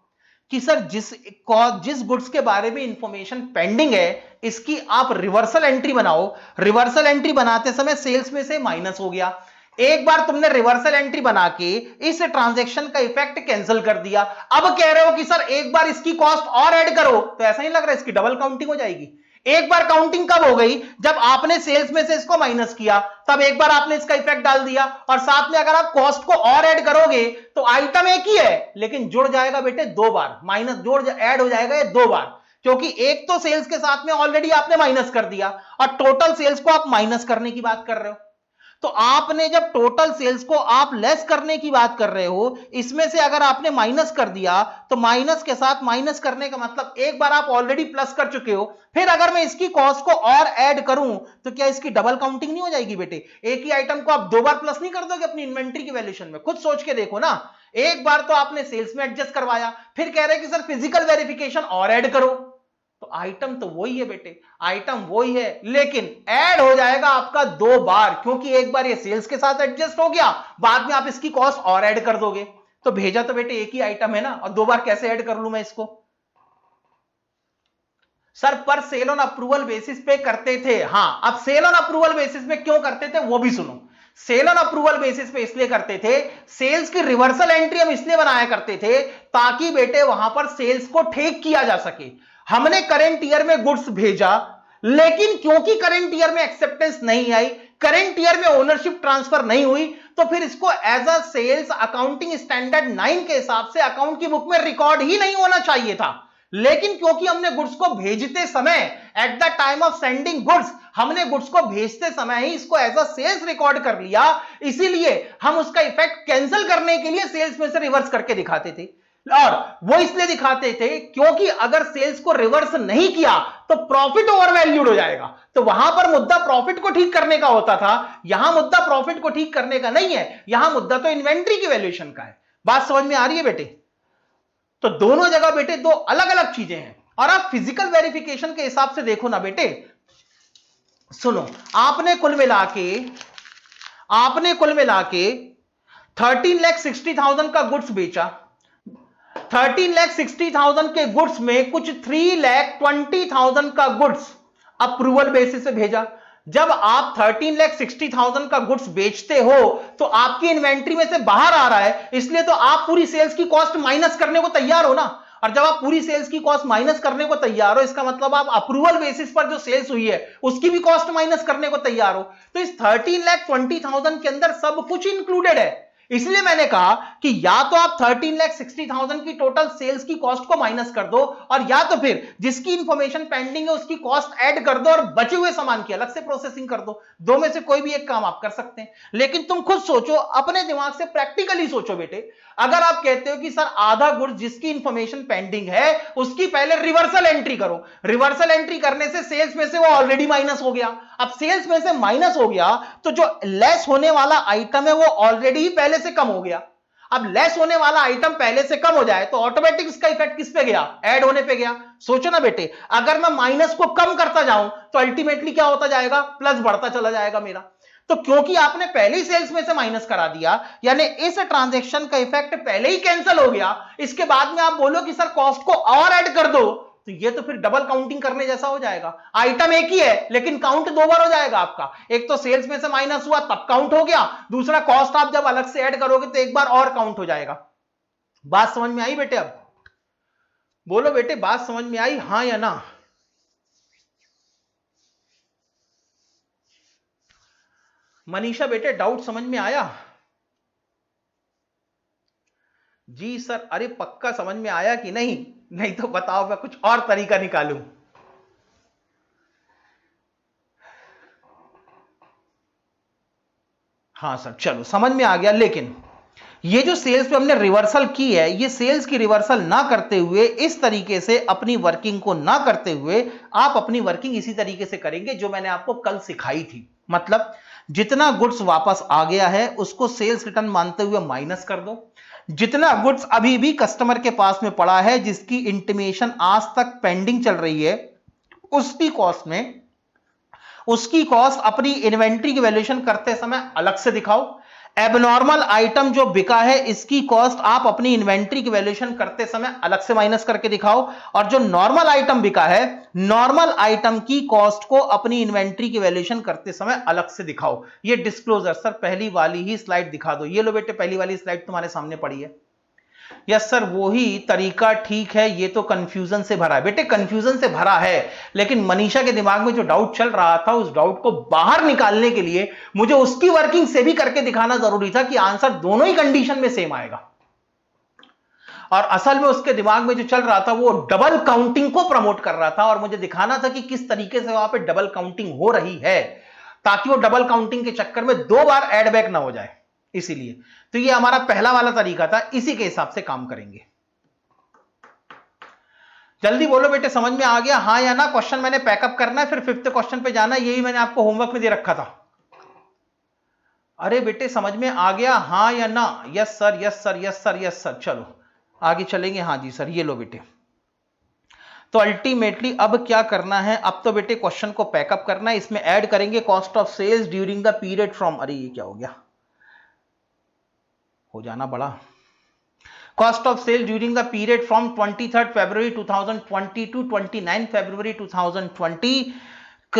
कि सर जिस गुड्स के बारे में इंफॉर्मेशन पेंडिंग है इसकी आप रिवर्सल एंट्री बनाओ। रिवर्सल एंट्री बनाते समय सेल्स में से माइनस हो गया, एक बार तुमने रिवर्सल एंट्री बना के इस ट्रांजैक्शन का इफेक्ट कैंसिल कर दिया, अब कह रहे हो कि सर एक बार इसकी कॉस्ट और ऐड करो, तो ऐसा नहीं लग रहा है इसकी डबल काउंटिंग हो जाएगी? एक बार काउंटिंग कब हो गई? जब आपने सेल्स में से इसको माइनस किया, तब एक बार आपने इसका इफेक्ट डाल दिया, और साथ में अगर आप कॉस्ट को और ऐड करोगे तो आइटम एक ही है लेकिन जुड़ जाएगा बेटे दो बार, माइनस जोड़ ऐड हो जाएगा ये दो बार, क्योंकि एक तो सेल्स के साथ में ऑलरेडी आपने माइनस कर दिया और टोटल सेल्स को आप माइनस करने की बात कर रहे हो। तो आपने जब टोटल सेल्स को आप लेस करने की बात कर रहे हो, इसमें से अगर आपने माइनस कर दिया तो माइनस के साथ माइनस करने का मतलब एक बार आप ऑलरेडी प्लस कर चुके हो, फिर अगर मैं इसकी कॉस्ट को और ऐड करूं तो क्या इसकी डबल काउंटिंग नहीं हो जाएगी बेटे? एक ही आइटम को आप दो बार प्लस नहीं कर दोगे अपनी इन्वेंट्री की वैल्यूएशन में? खुद सोच के देखो ना, एक बार तो आपने सेल्स में एडजस्ट करवाया, फिर कह रहे कि सर फिजिकल वेरिफिकेशन और ऐड करो, तो आइटम तो वही है बेटे, आइटम वही है लेकिन ऐड हो जाएगा आपका दो बार, क्योंकि एक बार ये सेल्स के साथ एडजस्ट हो गया, बाद में आप इसकी कॉस्ट और ऐड कर दोगे। तो भेजा तो बेटे एक ही आइटम है ना, और दो बार कैसे ऐड कर लूं मैं इसको? सर पर सेल ऑन अप्रूवल बेसिस पे करते थे। हां अब सेल ऑन अप्रूवल बेसिस पे क्यों करते थे वो भी सुनो। सेल ऑन अप्रूवल बेसिस पे इसलिए करते थे, सेल्स की रिवर्सल एंट्री हम इसलिए बनाया करते थे ताकि बेटे वहां पर सेल्स को ठीक किया जा सके। हमने करंट ईयर में गुड्स भेजा लेकिन क्योंकि करंट ईयर में एक्सेप्टेंस नहीं आई, करंट ईयर में ओनरशिप ट्रांसफर नहीं हुई, तो फिर इसको as a sales accounting standard 9 के हिसाब से अकाउंट की बुक में रिकॉर्ड ही नहीं होना चाहिए था। लेकिन क्योंकि हमने गुड्स को भेजते समय, at the time of sending goods, हमने गुड्स को भेजते समय ही इसको एज अ सेल्स रिकॉर्ड कर लिया, इसीलिए हम उसका इफेक्ट कैंसिल करने के लिए सेल्स में से रिवर्स करके दिखाते थे। और वो इसलिए दिखाते थे क्योंकि अगर सेल्स को रिवर्स नहीं किया तो प्रॉफिट ओवर वैल्यूड हो जाएगा। तो वहां पर मुद्दा प्रॉफिट को ठीक करने का होता था, यहां मुद्दा प्रॉफिट को ठीक करने का नहीं है, यहां मुद्दा तो इन्वेंट्री की वैल्यूएशन का है। बात समझ में आ रही है बेटे? तो दोनों जगह बेटे दो अलग अलग चीजें हैं। और आप फिजिकल वेरिफिकेशन के हिसाब से देखो ना बेटे, सुनो, आपने कुल मिला के 13,60,000 का गुड्स बेचा। 13,60,000 के गुड्स में कुछ 3,20,000 का गुड्स अप्रूवल बेसिस पे भेजा। जब आप 13,60,000 का गुड्स बेचते हो तो आपकी इन्वेंट्री में से बाहर आ रहा है, इसलिए तो आप पूरी सेल्स की कॉस्ट माइनस करने को तैयार हो ना। और जब आप पूरी सेल्स की कॉस्ट माइनस करने को तैयार हो, इसका मतलब आप अप्रूवल बेसिस पर जो सेल्स हुई है उसकी भी कॉस्ट माइनस करने को तैयार हो। तो इस 13,20,000 के अंदर सब कुछ इंक्लूडेड है। इसलिए मैंने कहा कि या तो आप 13,60,000 की टोटल सेल्स की कॉस्ट को माइनस कर दो, और या तो फिर जिसकी इंफॉर्मेशन पेंडिंग है उसकी कॉस्ट ऐड कर दो और बचे हुए सामान की अलग से प्रोसेसिंग कर दो। दो में से कोई भी एक काम आप कर सकते हैं। लेकिन तुम खुद सोचो, अपने दिमाग से प्रैक्टिकली सोचो बेटे। अगर आप कहते हो कि सर आधा गुड्स जिसकी इंफॉर्मेशन पेंडिंग है उसकी पहले रिवर्सल एंट्री करो, रिवर्सल एंट्री करने से सेल्स में से वो ऑलरेडी माइनस हो गया। अब सेल्स में से माइनस हो गया तो जो लेस होने वाला आइटम है वो ऑलरेडी ही पहले से कम हो गया। अब लेस होने वाला आइटम पहले से कम हो जाए तो ऑटोमेटिक इसका इफेक्ट किस पे गया? ऐड होने पे गया। सोचो ना बेटे, अगर मैं माइनस को कम करता जाऊं तो अल्टीमेटली क्या होता जाएगा? प्लस बढ़ता चला जाएगा मेरा। तो क्योंकि आपने पहले ही सेल्स में से माइनस करा दिया, यानी इस ट्रांजैक्शन का इफेक्ट पहले ही कैंसिल हो गया, इसके बाद में आप बोलो कि सर कॉस्ट को और ऐड कर दो, तो ये तो फिर डबल काउंटिंग करने जैसा हो जाएगा। आइटम एक ही है लेकिन काउंट दो बार हो जाएगा आपका। एक तो सेल्स में से माइनस हुआ तब काउंट हो गया, दूसरा कॉस्ट आप जब अलग से ऐड करोगे तो एक बार और काउंट हो जाएगा। बात समझ में आई बेटे? अब बोलो बेटे, बात समझ में आई, हां या ना? मनीषा बेटे, डाउट समझ में आया? जी सर। अरे पक्का समझ में आया कि नहीं? नहीं तो बताओ, मैं कुछ और तरीका निकालूं। हाँ सर, चलो समझ में आ गया। लेकिन ये जो सेल्स पे हमने रिवर्सल की है, ये सेल्स की रिवर्सल ना करते हुए, इस तरीके से अपनी वर्किंग को ना करते हुए, आप अपनी वर्किंग इसी तरीके से करेंगे जो मैंने आपको कल सिखाई थी। मतलब जितना गुड्स वापस आ गया है उसको सेल्स रिटर्न मानते हुए माइनस कर दो, जितना गुड्स अभी भी कस्टमर के पास में पड़ा है जिसकी इंटीमेशन आज तक पेंडिंग चल रही है, उसकी कॉस्ट अपनी इन्वेंट्री की वैल्यूएशन करते समय अलग से दिखाओ। एबनॉर्मल आइटम जो बिका है इसकी कॉस्ट आप अपनी इन्वेंट्री की वैल्यूएशन करते समय अलग से माइनस करके दिखाओ, और जो नॉर्मल आइटम बिका है, नॉर्मल आइटम की कॉस्ट को अपनी इन्वेंट्री की वैल्यूएशन करते समय अलग से दिखाओ। ये डिस्क्लोजर सर पहली वाली ही स्लाइड दिखा दो। ये लो बेटे, पहली वाली स्लाइड तुम्हारे सामने पड़ी है। यस सर, वही तरीका ठीक है, ये तो कंफ्यूजन से भरा है। बेटे कंफ्यूजन से भरा है, लेकिन मनीषा के दिमाग में जो डाउट चल रहा था उस डाउट को बाहर निकालने के लिए मुझे उसकी वर्किंग से भी करके दिखाना जरूरी था कि आंसर दोनों ही कंडीशन में सेम आएगा। और असल में उसके दिमाग में जो चल रहा था वो डबल काउंटिंग को प्रमोट कर रहा था, और मुझे दिखाना था कि किस तरीके से वहां पे डबल काउंटिंग हो रही है, ताकि वो डबल काउंटिंग के चक्कर में दो बार एड बैक ना हो जाए। इसीलिए तो ये हमारा पहला वाला तरीका था, इसी के हिसाब से काम करेंगे। जल्दी बोलो बेटे, समझ में आ गया हां या ना? क्वेश्चन मैंने पैकअप करना है, फिर फिफ्थ क्वेश्चन पे जाना है, यही मैंने आपको होमवर्क में दे रखा था। अरे बेटे समझ में आ गया हां या ना? Yes sir, yes sir, yes sir, yes sir. चलो आगे चलेंगे। हाँ जी सर, ये लो बेटे। तो अल्टीमेटली अब क्या करना है? अब तो बेटे क्वेश्चन को पैकअप करना है। इसमें ऐड करेंगे cost of sales during the period from, अरे ये क्या हो गया, हो जाना बड़ा। Cost of sale during the period from 23 February 2020 to 29 February 2020,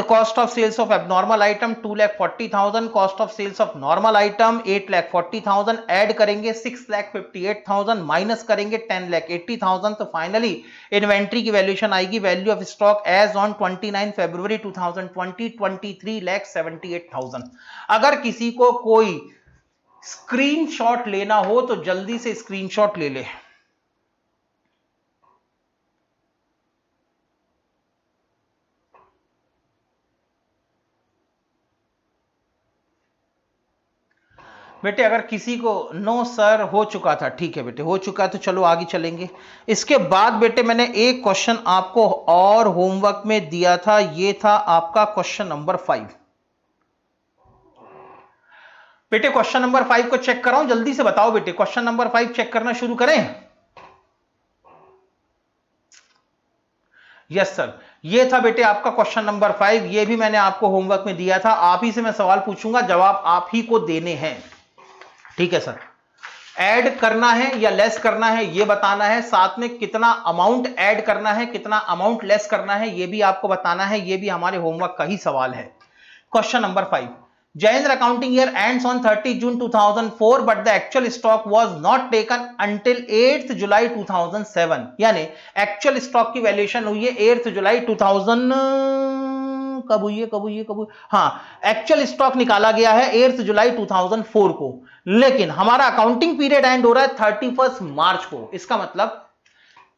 cost of sales of abnormal item 2,40,000, cost of sales of normal item 8,40,000, add करेंगे 6,58,000, माइनस करेंगे 10,80,000, तो फाइनली इन्वेंट्री की वैल्यूएशन आएगी, value of stock as on 29 February 2020 23,78,000। अगर किसी को कोई screenshot लेना हो तो जल्दी से स्क्रीनशॉट ले ले। बेटे अगर किसी को नो सर हो चुका था, ठीक है बेटे हो चुका तो चलो आगे चलेंगे। इसके बाद बेटे मैंने एक क्वेश्चन आपको और होमवर्क में दिया था, ये था आपका क्वेश्चन नंबर 5। बेटे क्वेश्चन नंबर 5 को चेक कराऊं, जल्दी से बताओ बेटे, क्वेश्चन नंबर 5 चेक करना शुरू करें। यस सर, ये था बेटे आपका क्वेश्चन नंबर 5, ये भी मैंने आपको होमवर्क में दिया था। आप ही से मैं सवाल पूछूंगा, जवाब आप ही को देने हैं, ठीक है सर। ऐड करना है या लेस करना है ये बताना है, साथ में कितना अमाउंट ऐड करना है कितना अमाउंट लेस करना है ये भी आपको बताना है, ये भी हमारे होमवर्क का ही सवाल है। Question number 5, Jayendra's accounting year ends on 30 June 2004 but the actual stock was not taken until 8th July 2007, यानी एक्चुअल स्टॉक की वैल्यूएशन हुई है 8th जुलाई 2000, कब हुई है, हाँ एक्चुअल स्टॉक निकाला गया है 8th जुलाई 2004 को, लेकिन हमारा अकाउंटिंग पीरियड एंड हो रहा है 31 मार्च को। इसका मतलब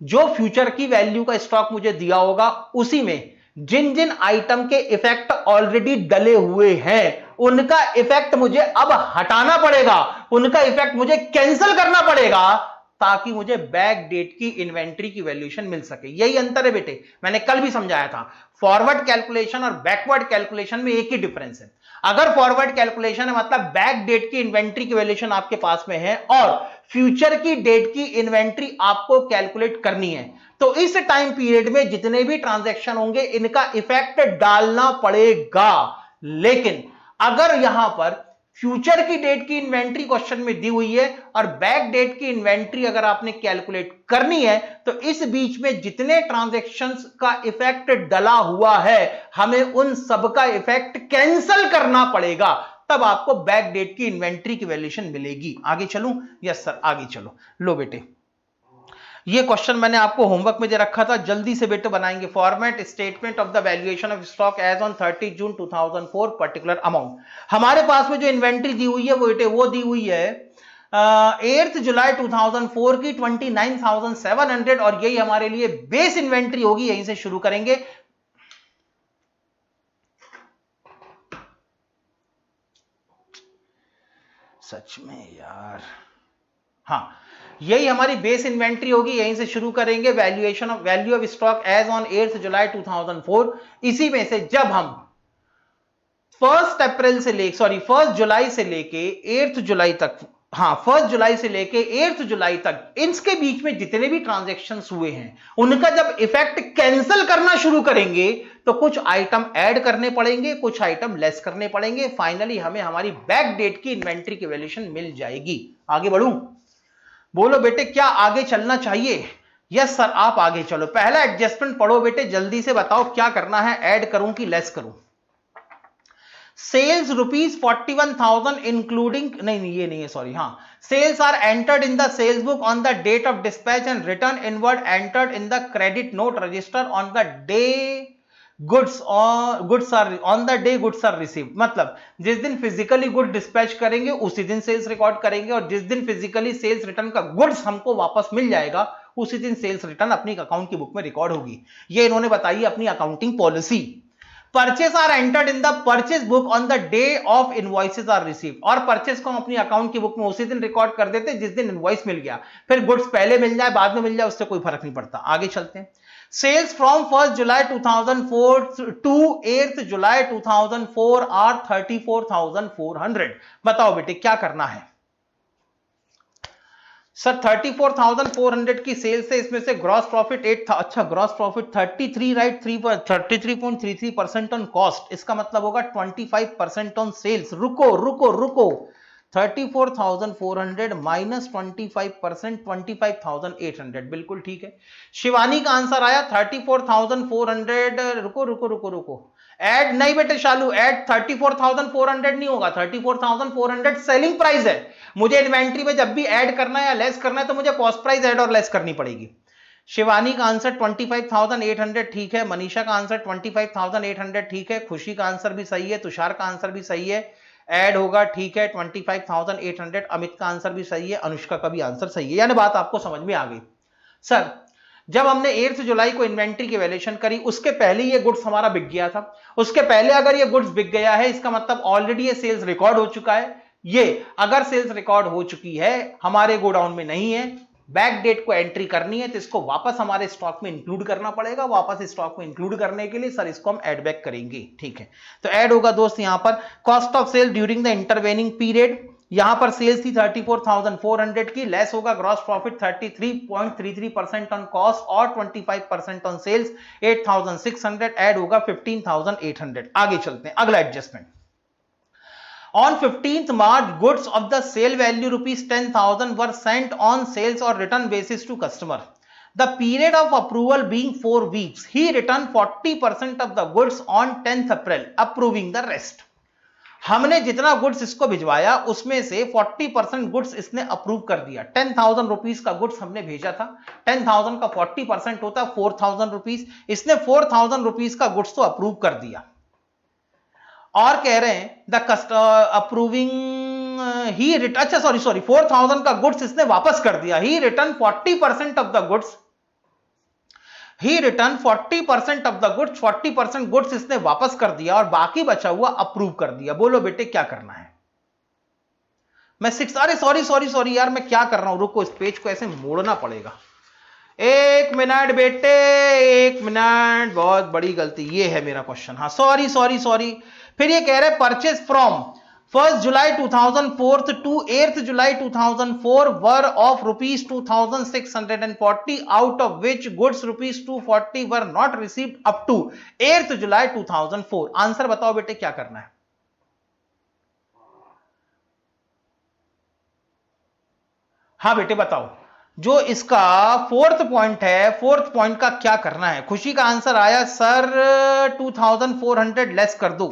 जो फ्यूचर की वैल्यू का स्टॉक मुझे दिया होगा उसी में जिन जिन आइटम के इफेक्ट ऑलरेडी डले हुए हैं उनका इफेक्ट मुझे अब हटाना पड़ेगा, उनका इफेक्ट मुझे कैंसिल करना पड़ेगा, ताकि मुझे बैक डेट की इन्वेंट्री की वैल्यूएशन मिल सके। यही अंतर है बेटे, मैंने कल भी समझाया था, फॉरवर्ड कैलकुलेशन और बैकवर्ड कैलकुलेशन में एक ही डिफरेंस है। अगर फॉरवर्ड कैलकुलेशन है मतलब बैक डेट की इन्वेंट्री की वैल्यूएशन आपके पास में है और फ्यूचर की डेट की इन्वेंट्री आपको कैलकुलेट करनी है, तो इस टाइम पीरियड में जितने भी ट्रांजैक्शन होंगे इनका इफेक्ट डालना पड़ेगा। लेकिन अगर यहां पर फ्यूचर की डेट की इन्वेंट्री क्वेश्चन में दी हुई है और बैक डेट की इन्वेंट्री अगर आपने कैलकुलेट करनी है, तो इस बीच में जितने ट्रांजैक्शंस का इफेक्ट डला हुआ है हमें उन सब का इफेक्ट कैंसिल करना पड़ेगा, तब आपको बैक डेट की इन्वेंट्री की वैल्यूएशन मिलेगी। आगे चलूं? यस सर आगे चलो। लो बेटे ये क्वेश्चन मैंने आपको होमवर्क में दे रखा था, जल्दी से बेटे बनाएंगे। Format statement of the valuation of stock as on 30 June 2004 particular amount. हमारे पास में जो इन्वेंट्री दी हुई है वो बेटे वो दी हुई है 8 जुलाई 2004 की 29,700 और यही हमारे लिए बेस इन्वेंट्री होगी। यहीं से शुरू करेंगे। सच में यार, हाँ यही हमारी बेस इन्वेंट्री होगी, यहीं से शुरू करेंगे। Valuation of value of stock as on 8 July 2004। इसी में से जब हम 1 जुलाई से लेके 8 जुलाई तक, हाँ 1 जुलाई से लेके 8 जुलाई तक इनके बीच में जितने भी ट्रांजैक्शंस हुए हैं उनका जब इफेक्ट कैंसिल करना शुरू करेंगे तो कुछ आइटम ऐड करने पड़ेंगे, कुछ आइटम लेस करने पड़ेंगे। फाइनली हमें हमारी बैक डेट की इन्वेंट्री की वैल्यूएशन मिल जाएगी। आगे बढ़ूं? बोलो बेटे क्या आगे चलना चाहिए? यस सर आप आगे चलो। पहला एडजस्टमेंट पढ़ो बेटे, जल्दी से बताओ क्या करना है, ऐड करूं कि लेस करूं? सेल्स ₹41,000 इंक्लूडिंग, नहीं ये नहीं है, सॉरी, हाँ sales are entered in the sales book on the date of dispatch and return inward entered in the credit note register on the day goods are received. मतलब जिस दिन physically good dispatch करेंगे उसी दिन sales record करेंगे और जिस दिन फिजिकली सेल्स रिटर्न का गुड्स हमको वापस मिल जाएगा उसी दिन सेल्स रिटर्न अपनी अकाउंट की बुक में रिकॉर्ड होगी। ये इन्होंने बताई अपनी accounting policy. Purchase are entered in the purchase book on the day of invoices are received, और परचेस को हम अपनी अकाउंट की बुक में उसी दिन रिकॉर्ड कर देते जिस दिन इनवॉइस मिल गया। फिर गुड्स पहले मिल जाए बाद में मिल जाए उससे कोई फर्क नहीं पड़ता। आगे चलते हैं। Sales from 1 July 2004 to 8 July 2004 are 34,400। बताओ बेटे क्या करना है? सर 34,400 की सेल्स है, इसमें से ग्रॉस प्रॉफिट 8 था, अच्छा gross profit 33, right, 33.33% on cost, इसका मतलब होगा 25% ऑन सेल्स। रुको 34,400 माइनस 25% 25,800, बिल्कुल ठीक है। शिवानी का आंसर आया 34,400। रुको ऐड नहीं बेटे शालू, ऐड 34,400 नहीं होगा, 34,400 सेलिंग प्राइस है। मुझे इन्वेंट्री में जब भी ऐड करना है या लेस करना है तो मुझे कॉस्ट प्राइस ऐड और लेस करनी पड़ेगी। शिवानी का आंसर 25,800 ठीक है, मनीषा का आंसर 25,800 ठीक है, खुशी का आंसर भी सही है, तुषार का आंसर भी सही है, ऐड होगा ठीक है 25,800, अमित का आंसर भी सही है, अनुष्का का भी आंसर सही है, यानी बात आपको समझ में आ गई। सर जब हमने 8 जुलाई को इन्वेंट्री की वैल्यूएशन करी उसके पहले ये गुड्स हमारा बिक गया था, उसके पहले अगर ये गुड्स बिक गया है इसका मतलब ऑलरेडी ये सेल्स रिकॉर्ड हो चुका है। ये अगर सेल्स रिकॉर्ड हो चुकी है, हमारे गोडाउन में नहीं है, बैक डेट को एंट्री करनी है तो इसको वापस हमारे स्टॉक में इंक्लूड करना पड़ेगा। वापस स्टॉक में इंक्लूड करने के लिए सर इसको हम ऐड बैक करेंगे, ठीक है। तो ऐड होगा दोस्त यहां पर cost of sale during the intervening period, यहां पर सेल्स थी 34,400 की, लेस होगा ग्रॉस प्रॉफिट 33.33% ऑन कॉस्ट और 25% ऑन सेल्स 8,600, ऐड होगा 15,800। आगे चलते हैं, अगला adjustment. On 15th March, goods of the sale value rupees 10,000 were sent on sales or return basis to customer. The period of approval being 4 weeks, he returned 40% of the goods on 10th April, approving the rest. हमने जितना goods इसको भिजवाया उसमें से 40% goods इसने approve कर दिया। 10,000 rupees का गुड्स हमने भेजा था, 10,000 का 40% होता है 4,000 रुपीज, इसने 4,000 रुपीज का गुड्स तो अप्रूव कर दिया। और कह रहे हैं द अप्रूविंग ही रिटर्न, अच्छा सॉरी 4,000 का गुड्स इसने वापस कर दिया। He return 40% of the goods, he return 40% of the goods, 40% goods इसने वापस कर दिया और बाकी बचा हुआ अप्रूव कर दिया। बोलो बेटे क्या करना है? मैं अरे सॉरी यार, मैं क्या कर रहा हूं, रुको इस पेज को ऐसे मोड़ना पड़ेगा। एक मिनट बेटे, एक मिनट, बहुत बड़ी गलती, ये है मेरा क्वेश्चन। हाँ सॉरी। फिर ये कह रहे purchase from 1st July 2004 to 8th July 2004 were of rupees 2,640, out of which goods rupees 240 were not received up to 8th July 2004। Answer बताओ बेटे क्या करना है? हाँ बेटे बताओ, जो इसका फोर्थ पॉइंट है, फोर्थ पॉइंट का क्या करना है? खुशी का आंसर आया सर 2,400 लेस कर दो।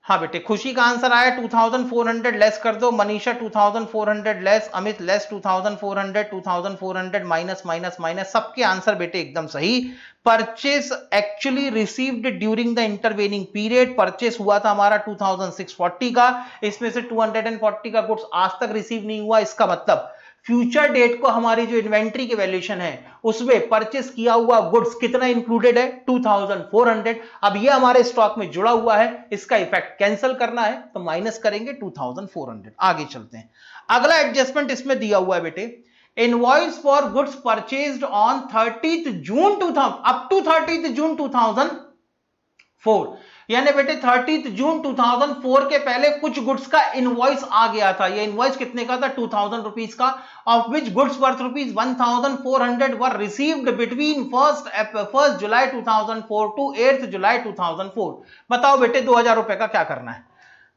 हाँ बेटे, खुशी का आंसर आया 2,400 लेस कर दो, Manisha 2,400 less, Amit less 2,400, 2,400 minus minus minus, सबके आंसर बेटे एकदम सही। Purchase actually received during the intervening period, purchase हुआ था हमारा 2,640 का, इसमें से 240 का गुड्स आज तक रिसीव नहीं हुआ। इसका मतलब फ्यूचर डेट को हमारी जो इन्वेंट्री की वैल्यूएशन है उसमें परचेस किया हुआ गुड्स कितना इंक्लूडेड है? 2,400। अब ये हमारे स्टॉक में जुड़ा हुआ है, इसका इफेक्ट कैंसिल करना है तो माइनस करेंगे 2,400। आगे चलते हैं, अगला एडजस्टमेंट इसमें दिया हुआ है बेटे, invoice for goods purchased on 30th June 2000 up to 30th June 2004, यानी बेटे 30th June 2004 के पहले कुछ गुड्स का इनवॉइस आ गया था। ये इनवॉइस कितने का था? 2,000 रुपीज का, of which goods worth rupees 1,400 were received between 1st July 2004 to 8th July 2004। बताओ बेटे 2,000 रुपए का क्या करना है?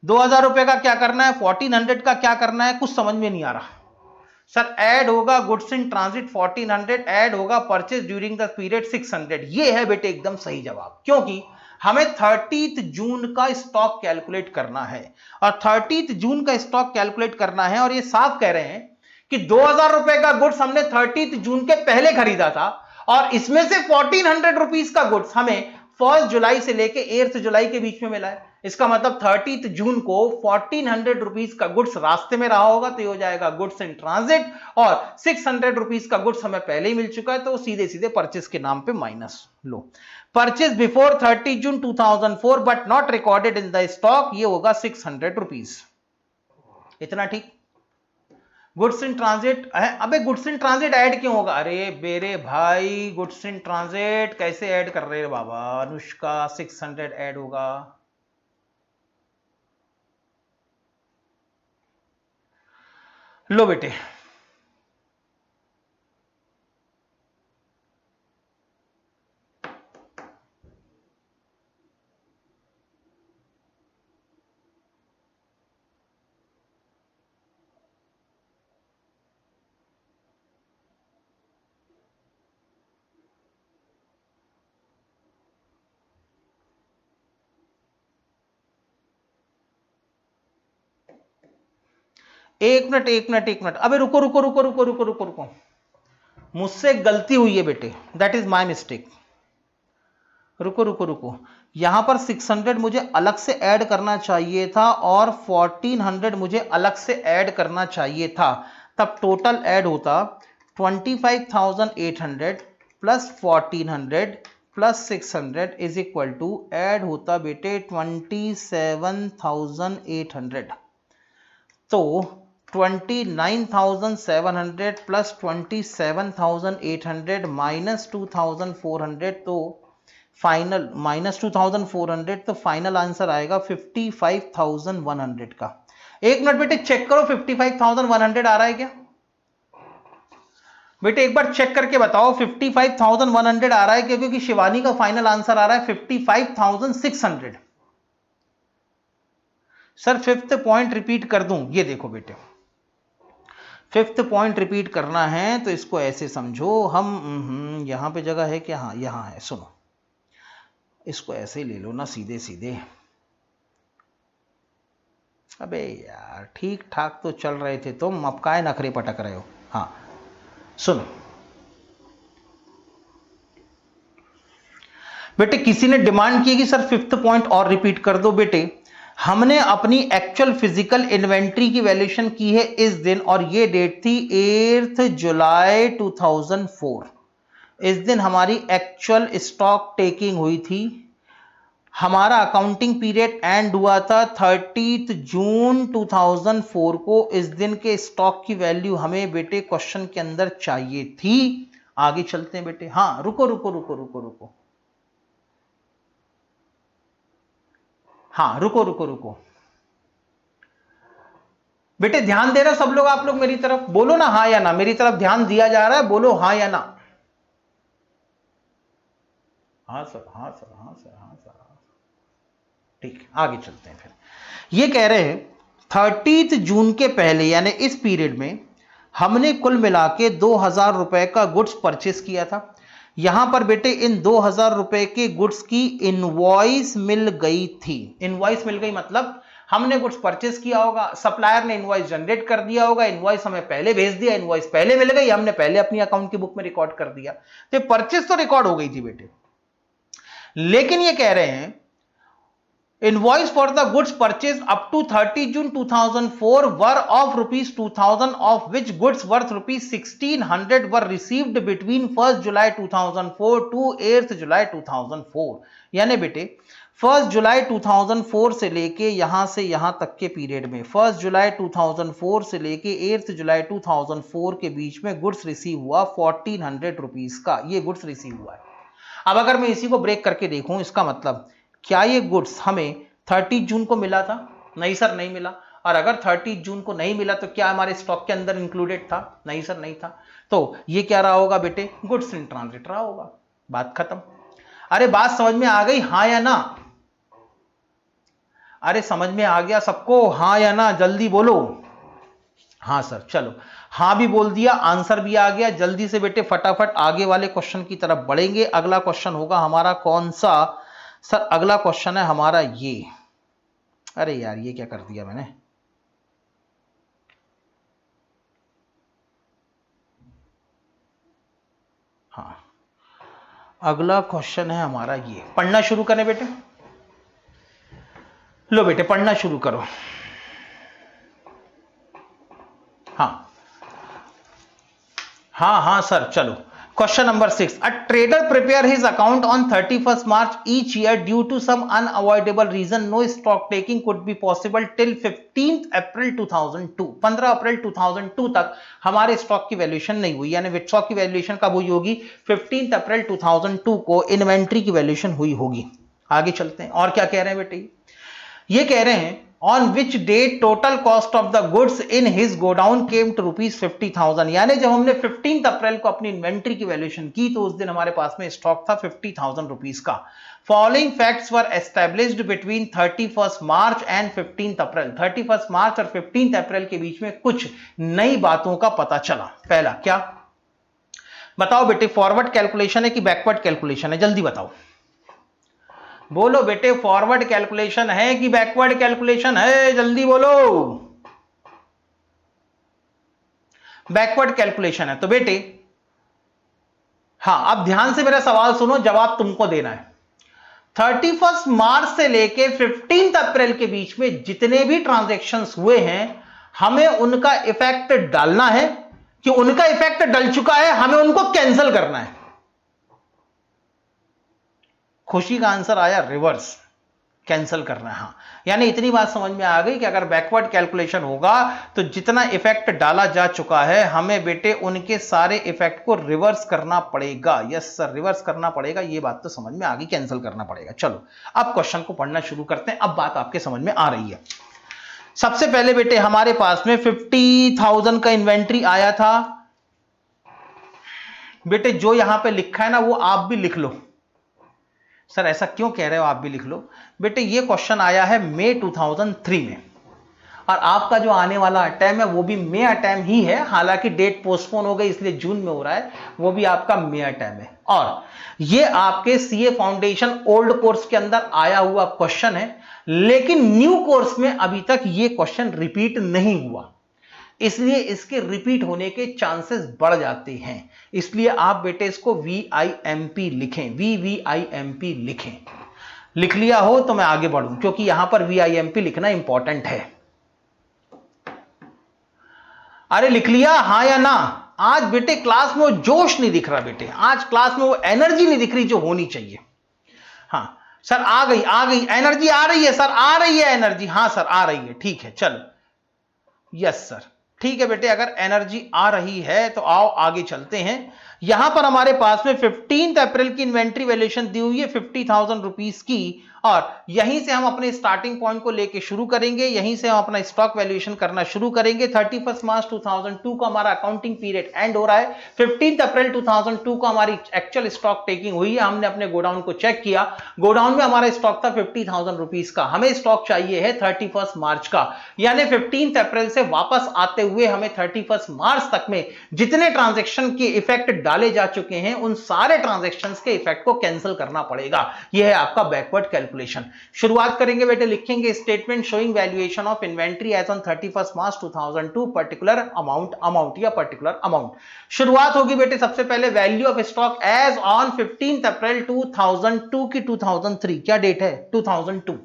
2,000 रुपए का क्या करना है? 1,400 का क्या करना है? कुछ समझ में नहीं आ रहा सर। ऐड होगा गुड्स इन ट्रांजिट 1,400, ऐड होगा परचेज ड्यूरिंग द पीरियड 600। ये है बेटे एकदम सही जवाब, क्योंकि हमें 30th जून का स्टॉक कैलकुलेट करना है और 30th जून का स्टॉक कैलकुलेट करना है, और ये साफ कह रहे हैं कि 2,000 रुपए का गुड्स हमने 30th जून के पहले खरीदा था और इसमें से 1,400 रुपीज का गुड्स हमें 1st जुलाई से लेके 8th जुलाई के बीच में मिला है। इसका मतलब 30th जून को 1,400 रुपीज का गुड्स रास्ते में रहा होगा, तो ये हो जाएगा गुड्स इन ट्रांजिट, और 600 रुपीज का गुड्स हमें पहले ही मिल चुका है, तो सीधे सीधे परचेस के नाम पे minus low. Purchase before 30 June 2004 but not recorded in the stock, ये होगा 600 रुपीज। इतना ठीक? गुड्स इन ट्रांजिट है, अबे गुड्स इन ट्रांजिट ऐड क्यों होगा? अरे मेरे भाई, गुड्स इन ट्रांजिट कैसे ऐड कर रहे हैं बाबा? अनुष्का 600 ऐड होगा। लो बेटे, एक मिनट एक मिनट एक मिनट, अबे रुको रुको रुको रुको रुको रुको रुको, मुझसे गलती हुई है बेटे, दैट इज माय मिस्टेक। रुको रुको रुको, यहां पर 600 मुझे अलग से ऐड करना चाहिए था और 1400 मुझे अलग से ऐड करना चाहिए था, तब टोटल ऐड होता 25,800 plus 1400 plus 600 is equal to add होता बेटे 27,800। तो 29,700 प्लस 27,800 माइनस 2,400, तो फाइनल माइनस 2,400, तो फाइनल आंसर आएगा 55,100 का। एक मिनट बेटे चेक करो 55,100 आ रहा है क्या बेटे, एक बार चेक करके बताओ 55,100 आ रहा है क्या, क्योंकि शिवानी का फाइनल आंसर आ रहा है 55,600। सर फिफ्थ पॉइंट रिपीट कर दूं, ये देखो बेटे फिफ्थ पॉइंट रिपीट करना है तो इसको ऐसे समझो, हम यहां पे जगह है क्या, हाँ यहां है, सुनो इसको ऐसे ही ले लो ना सीधे सीधे। अबे यार ठीक ठाक तो चल रहे थे तुम, अब काहे नखरे पटक रहे हो। हाँ सुनो बेटे, किसी ने डिमांड की कि सर फिफ्थ पॉइंट और रिपीट कर दो। बेटे हमने अपनी एक्चुअल फिजिकल इन्वेंट्री की वैल्यूएशन की है इस दिन, और ये डेट थी 8 जुलाई 2004। इस दिन हमारी एक्चुअल स्टॉक टेकिंग हुई थी। हमारा अकाउंटिंग पीरियड एंड हुआ था 30 जून 2004 को। इस दिन के स्टॉक की वैल्यू हमें बेटे क्वेश्चन के अंदर चाहिए थी। आगे चलते हैं बेटे। हाँ रुको रुको रुको रुको रुको, हाँ रुको रुको रुको बेटे, ध्यान दे रहे हो सब लोग, आप लोग मेरी तरफ बोलो ना हाँ या ना, मेरी तरफ ध्यान दिया जा रहा है, बोलो हाँ या ना। हाँ सर हाँ सर हाँ सर हाँ सर, ठीक है आगे चलते हैं। फिर ये कह रहे हैं 30 जून के पहले यानी इस पीरियड में हमने कुल मिला के 2,000 रुपए का गुड्स परचेस किया था। यहां पर बेटे इन 2,000 रुपए के गुड्स की इनवॉइस मिल गई थी। इनवॉइस मिल गई मतलब हमने गुड्स परचेस किया होगा, सप्लायर ने इनवॉइस जनरेट कर दिया होगा, इनवॉइस हमें पहले भेज दिया, इनवॉइस पहले मिल गई, हमने पहले अपनी अकाउंट की बुक में रिकॉर्ड कर दिया, तो परचेस तो रिकॉर्ड हो गई थी बेटे। लेकिन ये कह रहे हैं invoice for the goods purchased up to 30 June 2004 were of rupees 2,000, of which goods worth rupees 1,600 were received between 1st July 2004 to 8th July 2004। यानी बेटे 1st जुलाई 2004 से लेके यहां से यहां तक के पीरियड में 1st जुलाई 2004 से लेके 8th जुलाई 2004 के बीच में गुड्स रिसीव हुआ 1,400 रुपीज का, ये गुड्स रिसीव हुआ है। अब अगर मैं इसी को ब्रेक करके देखूं, इसका मतलब क्या ये गुड्स हमें 30 जून को मिला था? नहीं सर नहीं मिला। और अगर 30 जून को नहीं मिला तो क्या हमारे स्टॉक के अंदर इंक्लूडेड था? नहीं सर नहीं था। तो ये क्या रहा होगा बेटे? गुड्स इन ट्रांजिट रहा होगा। बात खत्म। अरे बात समझ में आ गई हाँ या ना? अरे समझ में आ गया सबको हाँ या ना? जल्दी बोलो। हाँ सर, चलो हाँ भी बोल दिया, आंसर भी आ गया। जल्दी से बेटे फटाफट आगे वाले क्वेश्चन की तरफ बढ़ेंगे। अगला क्वेश्चन होगा हमारा कौन सा? सर अगला क्वेश्चन है हमारा ये। अरे यार ये क्या कर दिया मैंने? हाँ अगला क्वेश्चन है हमारा ये। पढ़ना शुरू करें बेटे? लो बेटे पढ़ना शुरू करो। हाँ हाँ हाँ सर चलो। Question number 6. A trader prepare his account on 31st March each year. Due to some unavoidable reason, no stock taking could be possible till 15th April 2002. 15 April 2002 तक हमारे स्टॉक की वैल्यूएशन नहीं हुई। यानी स्टॉक की valuation कब हुई होगी? 15th अप्रैल 2002 को इन्वेंट्री की वैल्यूएशन हुई होगी। आगे चलते हैं। और क्या कह रहे हैं बेटे? ये कह रहे हैं on which date total cost of the goods in his godown came to rupees 50,000। यानी जब हमने 15 अप्रैल को अपनी इन्वेंट्री की वैल्यूएशन की तो उस दिन हमारे पास में स्टॉक था 50,000 रुपीस का। Following facts were established between 31st March and 15th April. 31st मार्च और 15th अप्रैल के बीच में कुछ नई बातों का पता चला। पहला क्या बताओ बेटे? फॉरवर्ड कैलकुलेशन है कि बैकवर्ड कैलकुलेशन है? जल्दी बताओ। बोलो बेटे, फॉरवर्ड कैलकुलेशन है कि बैकवर्ड कैलकुलेशन है? जल्दी बोलो। बैकवर्ड कैलकुलेशन है। तो बेटे हाँ, अब ध्यान से मेरा सवाल सुनो, जवाब तुमको देना है। 31 मार्च से लेके 15 अप्रैल के बीच में जितने भी ट्रांजैक्शंस हुए हैं, हमें उनका इफेक्ट डालना है कि उनका इफेक्ट डल चुका है, हमें उनको कैंसिल करना है। खुशी का आंसर आया रिवर्स, कैंसिल करना है। हाँ, यानी इतनी बात समझ में आ गई कि अगर बैकवर्ड कैलकुलेशन होगा तो जितना इफेक्ट डाला जा चुका है, हमें बेटे उनके सारे इफेक्ट को रिवर्स करना पड़ेगा। यस सर, रिवर्स करना पड़ेगा। ये बात तो समझ में आ गई, कैंसिल करना पड़ेगा। चलो अब क्वेश्चन को पढ़ना शुरू करते हैं। अब बात आपके समझ में आ रही है। सबसे पहले बेटे हमारे पास में 50,000 का इन्वेंट्री आया था। बेटे जो यहां पे लिखा है ना, वो आप भी लिख लो। सर ऐसा क्यों कह रहे हो, आप भी लिख लो। बेटे ये क्वेश्चन आया है मई 2003 में, और आपका जो आने वाला अटैम्प्ट है वो भी मई अटैम्प्ट ही है। हालांकि डेट पोस्टपोन हो गई इसलिए जून में हो रहा है, वो भी आपका मई अटैम्प्ट है। और ये आपके सीए फाउंडेशन ओल्ड कोर्स के अंदर आया हुआ क्वेश्चन है, लेकिन न्यू कोर्स में अभी तक ये क्वेश्चन रिपीट नहीं हुआ, इसलिए इसके रिपीट होने के चांसेस बढ़ जाते हैं। इसलिए आप बेटे इसको VIMP लिखें, VVIMP लिखें। लिख लिया हो तो मैं आगे बढ़ूं, क्योंकि यहां पर VIMP लिखना इंपॉर्टेंट है। अरे लिख लिया, हां या ना? आज बेटे क्लास में वो जोश नहीं दिख रहा बेटे, आज क्लास में वो एनर्जी नहीं दिख रही जो होनी चाहिए। हाँ सर, आ गई एनर्जी, आ रही है सर, आ रही है एनर्जी। हाँ सर आ रही है, ठीक है चलो। यस सर ठीक है बेटे, अगर एनर्जी आ रही है तो आओ आगे चलते हैं। यहां पर हमारे पास में 15 अप्रैल की इन्वेंट्री वैल्यूएशन दी हुई है 50,000 रुपीस की, और यहीं से हम अपने स्टार्टिंग पॉइंट को लेके शुरू करेंगे, यहीं से हम अपना स्टॉक वैल्यूएशन करना शुरू करेंगे। 31 मार्च 2002 को हमारा अकाउंटिंग पीरियड एंड हो रहा है। 15 अप्रैल 2002 को हमारी एक्चुअल स्टॉक टेकिंग हुई है। हमने अपने गोडाउन को चेक किया, गोडाउन में हमारा स्टॉक था 50,000 रुपीस का। हमें स्टॉक चाहिए है 31 मार्च का, यानी 15 अप्रैल से वापस आते हुए हमें 31 मार्च तक में जितने ट्रांजेक्शन के इफेक्ट डाले जा चुके हैं, उन सारे ट्रांजेक्शन के इफेक्ट को कैंसिल करना पड़ेगा। यह है आपका बैकवर्ड कैलकुलेशन। शुरुआत करेंगे बेटे, लिखेंगे statement showing valuation of inventory as on 31 March 2002 particular amount या पर्टिकुलर अमाउंट। शुरुआत होगी बेटे सबसे पहले value of stock as on 15 April 2002 की 2003 क्या डेट है 2002।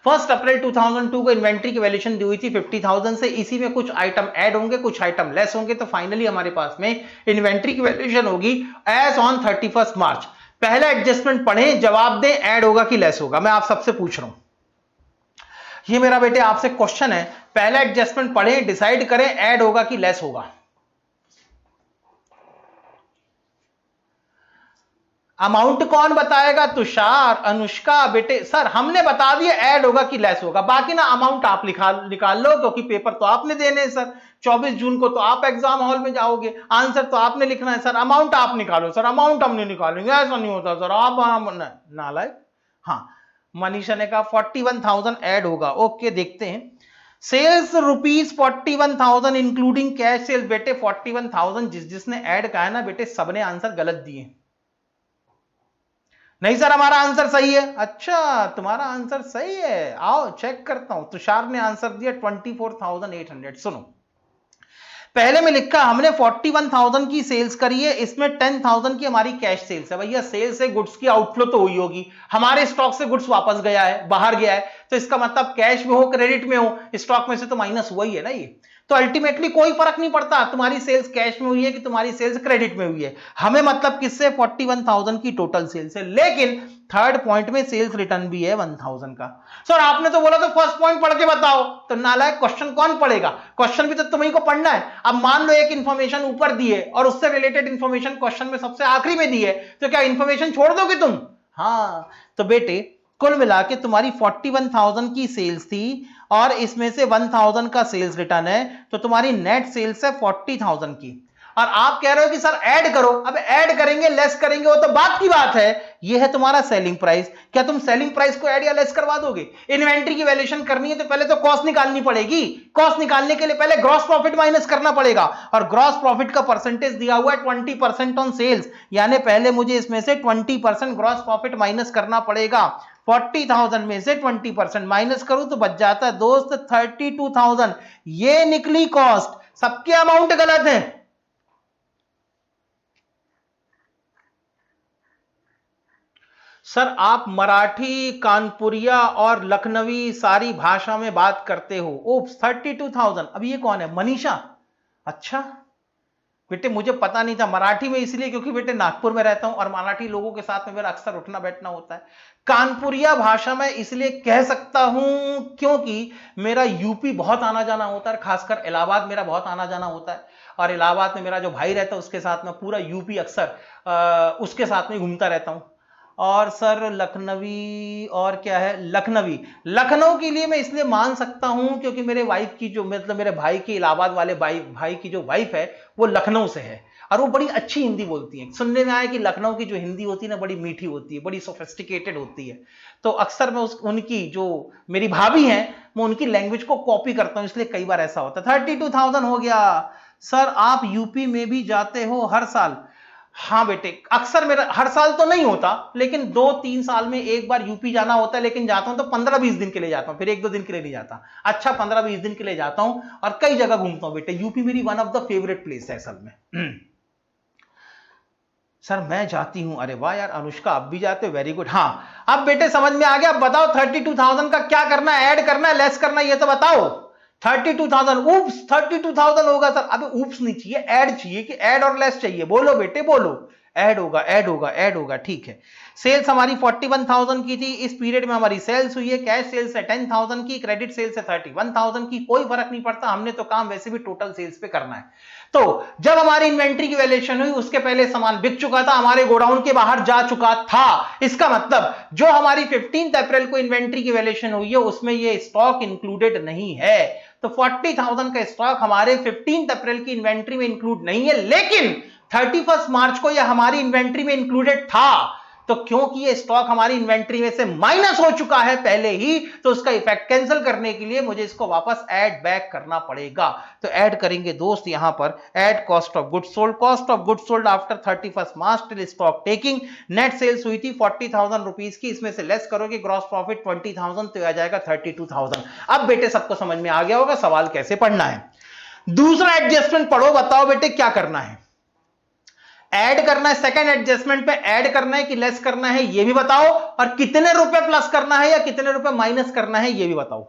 1 अप्रैल 2002 को इन्वेंट्री की वैल्यूएशन दी हुई थी 50,000 से। इसी में कुछ आइटम ऐड होंगे, कुछ आइटम लेस होंगे, तो फाइनली हमारे पास में इन्वेंट्री की वैल्यूएशन होगी एज ऑन 31 मार्च। पहला एडजस्टमेंट पढ़ें, जवाब दें, ऐड होगा कि लेस होगा। मैं आप सबसे पूछ रहा हूं, ये मेरा बेटे आपसे क्वेश्चन है। पहला एडजस्टमेंट पढ़ें, डिसाइड करें ऐड होगा कि लेस होगा। अमाउंट कौन बताएगा? तुषार, अनुष्का। बेटे सर हमने बता दिया ऐड होगा कि लेस होगा, बाकी ना अमाउंट आप निकाल लो, क्योंकि पेपर तो आपने देने हैं सर। 24 जून को तो आप एग्जाम हॉल में जाओगे, आंसर तो आपने लिखना है सर। अमाउंट आप निकालो सर, अमाउंट हम नहीं निकालेंगे, ऐसा नहीं होता सर। आप नालायक। हाँ, मनीषा ने कहा 41,000 ऐड होगा। ओके देखते हैं। Sales rupees 41,000 including cash sales. बेटे 41,000 जिसने ऐड कहा है ना बेटे, सबने आंसर गलत दिए। नहीं सर हमारा आंसर सही है। अच्छा तुम्हारा आंसर सही है, आओ चेक करता हूं। तुषार ने आंसर दिया 24,800। सुनो, पहले में लिखा हमने 41,000 की सेल्स करी है, इसमें 10,000 की हमारी कैश सेल्स है। भैया सेल्स से गुड्स की आउटफ्लो तो हुई होगी, हमारे स्टॉक से गुड्स वापस गया है, बाहर गया है, तो इसका मतलब कैश में हो क्रेडिट में हो, स्टॉक में से तो माइनस हुआ ही है ना ये। तो अल्टीमेटली कोई फर्क नहीं पड़ता तुम्हारी सेल्स कैश में हुई है कि तुम्हारी सेल्स क्रेडिट में हुई है। हमें मतलब किससे? 41,000 की टोटल सेल्स है। लेकिन थर्ड पॉइंट में सेल्स रिटर्न भी है 1,000 का। सर आपने तो बोला तो फर्स्ट पॉइंट पढ़ के बताओ। तो नालायक क्वेश्चन कौन पढ़ेगा? क्वेश्चन भी तो तुम्हीं को पढ़ना है। अब मान लो एक इंफॉर्मेशन ऊपर दी है और उससे रिलेटेड इंफॉर्मेशन क्वेश्चन में सबसे आखिरी में दी है, तो क्या इंफॉर्मेशन छोड़ दोगे तुम? हाँ, तो बेटे कुल मिला के तुम्हारी 41,000 की सेल्स थी और इसमें से 1,000 का सेल्स रिटर्न है, तो तुम्हारी नेट सेल्स है 40,000 की। और आप कह रहे हो कि सर ऐड करो। अब ऐड करेंगे लेस करेंगे वो तो बात की बात है। ये है तुम्हारा सेलिंग प्राइस। क्या तुम सेलिंग प्राइस को ऐड या लेस करवा दोगे? इन्वेंट्री की वैल्यूएशन करनी है तो पहले तो कॉस्ट निकालनी पड़ेगी। कॉस्ट निकालने के लिए पहले ग्रॉस प्रॉफिट माइनस करना पड़ेगा, और ग्रॉस प्रॉफिट का परसेंटेज दिया हुआ है 20% ऑन सेल्स, यानी पहले मुझे इसमें से 20% ग्रॉस प्रॉफिट माइनस करना पड़ेगा। 40,000 में से 20% माइनस करूं तो बच जाता है दोस्त 32,000। ये निकली कॉस्ट। सबके अमाउंट गलत है। सर आप मराठी, कानपुरिया और लखनवी सारी भाषा में बात करते हो। ओप्स 32,000। अब ये कौन है? मनीषा। अच्छा बेटे मुझे पता नहीं था। मराठी में इसलिए क्योंकि बेटे नागपुर में रहता हूं और मराठी लोगों के साथ में मेरा अक्सर उठना बैठना होता है। कानपुरिया भाषा में इसलिए कह सकता हूं क्योंकि मेरा यूपी बहुत आना जाना होता है, खासकर इलाहाबाद मेरा बहुत आना जाना होता है। और इलाहाबाद में मेरा जो भाई रहता है उसके साथ में पूरा यूपी अक्सर उसके साथ में घूमता रहता हूं। और सर लखनवी और क्या है? लखनवी। लखनऊ के लिए मैं इसलिए मान सकता हूं क्योंकि मेरे वाइफ की जो मतलब मेरे भाई की इलाहाबाद वाले भाई की जो वाइफ है वो लखनऊ से है और वो बड़ी अच्छी हिंदी बोलती है। सुनने में आया कि लखनऊ की जो हिंदी होती है ना बड़ी मीठी होती है, बड़ी सोफिस्टिकेटेड होती है। तो अक्सर मैं उनकी जो मेरी भाभी हैं मैं उनकी लैंग्वेज को कॉपी करता हूं, इसलिए कई बार ऐसा होता है। 32,000 हो गया। सर आप यूपी में भी जाते हो हर साल? हाँ बेटे अक्सर मेरा हर साल तो नहीं होता लेकिन 2-3 साल में एक बार यूपी जाना होता है, लेकिन जाता हूं तो 15-20 दिन के लिए जाता हूं, फिर 1-2 दिन के लिए नहीं जाता। अच्छा 15-20 दिन के लिए जाता हूं और कई जगह घूमता हूं बेटे। यूपी मेरी one of the favourite place है असल में। सर मैं जाती हूं। अरे वाह यार अनुष्का आप भी जाते हो, वेरी गुड। हाँ अब बेटे समझ में आ गया। अब बताओ 32,000 का क्या करना है? ऐड करना है, लेस करना है, ये तो बताओ। 32,000 ऊप्स 32,000 होगा सर। अबे ऊप्स नहीं चाहिए, ऐड चाहिए। कि ऐड और लेस चाहिए? बोलो बेटे बोलो। ऐड होगा ऐड होगा ऐड होगा। ठीक है। सेल्स हमारी 41,000 की थी। इस पीरियड में हमारी सेल्स हुई है। कैश सेल्स है 10,000 की, क्रेडिट सेल्स है 31,000 की। कोई फर्क नहीं पड़ता, हमने तो काम वैसे भी टोटल सेल्स पे करना है। तो जब हमारी इन्वेंट्री की वैल्यूएशन हुई उसके पहले सामान बिक चुका था, हमारे गोडाउन के बाहर जा चुका था। इसका मतलब जो हमारी 15 अप्रैल को इन्वेंट्री की वैल्यूएशन हुई है उसमें ये स्टॉक इंक्लूडेड नहीं है। तो 40,000 का स्टॉक हमारे 15 अप्रैल की इन्वेंट्री में इंक्लूड नहीं है, लेकिन 31 मार्च को यह हमारी इन्वेंट्री में इंक्लूडेड था। तो क्योंकि ये स्टॉक हमारी इन्वेंट्री में से माइनस हो चुका है पहले ही, तो उसका इफेक्ट कैंसिल करने के लिए मुझे इसको वापस ऐड बैक करना पड़ेगा। तो ऐड करेंगे दोस्त यहां पर, add cost of goods sold. Cost of goods sold after 31 March till stock taking. Net sales हुई थी 40,000 रुपीज की, इसमें से लेस करोगे ग्रॉस प्रॉफिट 20,000 तो आ जाएगा 32,000। अब बेटे सबको समझ में आ गया होगा सवाल कैसे पढ़ना है। दूसरा एडजस्टमेंट पढ़ो, बताओ बेटे क्या करना है? ऐड करना है, सेकंड एडजस्टमेंट पे ऐड करना है कि लेस करना है ये भी बताओ, और कितने रुपए प्लस करना है या कितने रुपए माइनस करना है ये भी बताओ।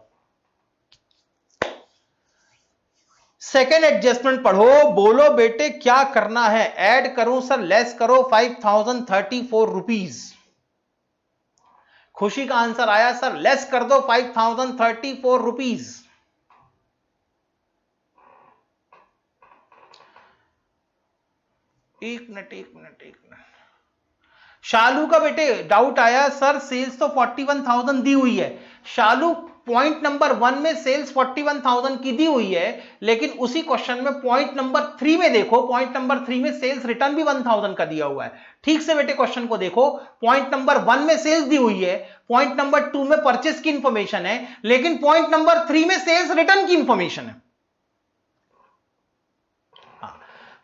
सेकंड एडजस्टमेंट पढ़ो, बोलो बेटे क्या करना है? ऐड करूं सर लेस करो? 5,034 रुपीज। खुशी का आंसर आया सर लेस कर दो 5,034 रुपीज। एक मिनट। शालू का बेटे डाउट आया सर सेल्स तो 41,000 दी हुई है। शालू पॉइंट नंबर 1 में सेल्स 41,000 की दी हुई है, लेकिन उसी क्वेश्चन में पॉइंट नंबर 3 में देखो, पॉइंट नंबर 3 में सेल्स रिटर्न भी 1,000 का दिया हुआ है। ठीक से बेटे क्वेश्चन को देखो, पॉइंट नंबर 1 में सेल्स दी हुई है, पॉइंट नंबर 2 में परचेस की इंफॉर्मेशन है, लेकिन पॉइंट नंबर 3 में सेल्स रिटर्न की इंफॉर्मेशन है।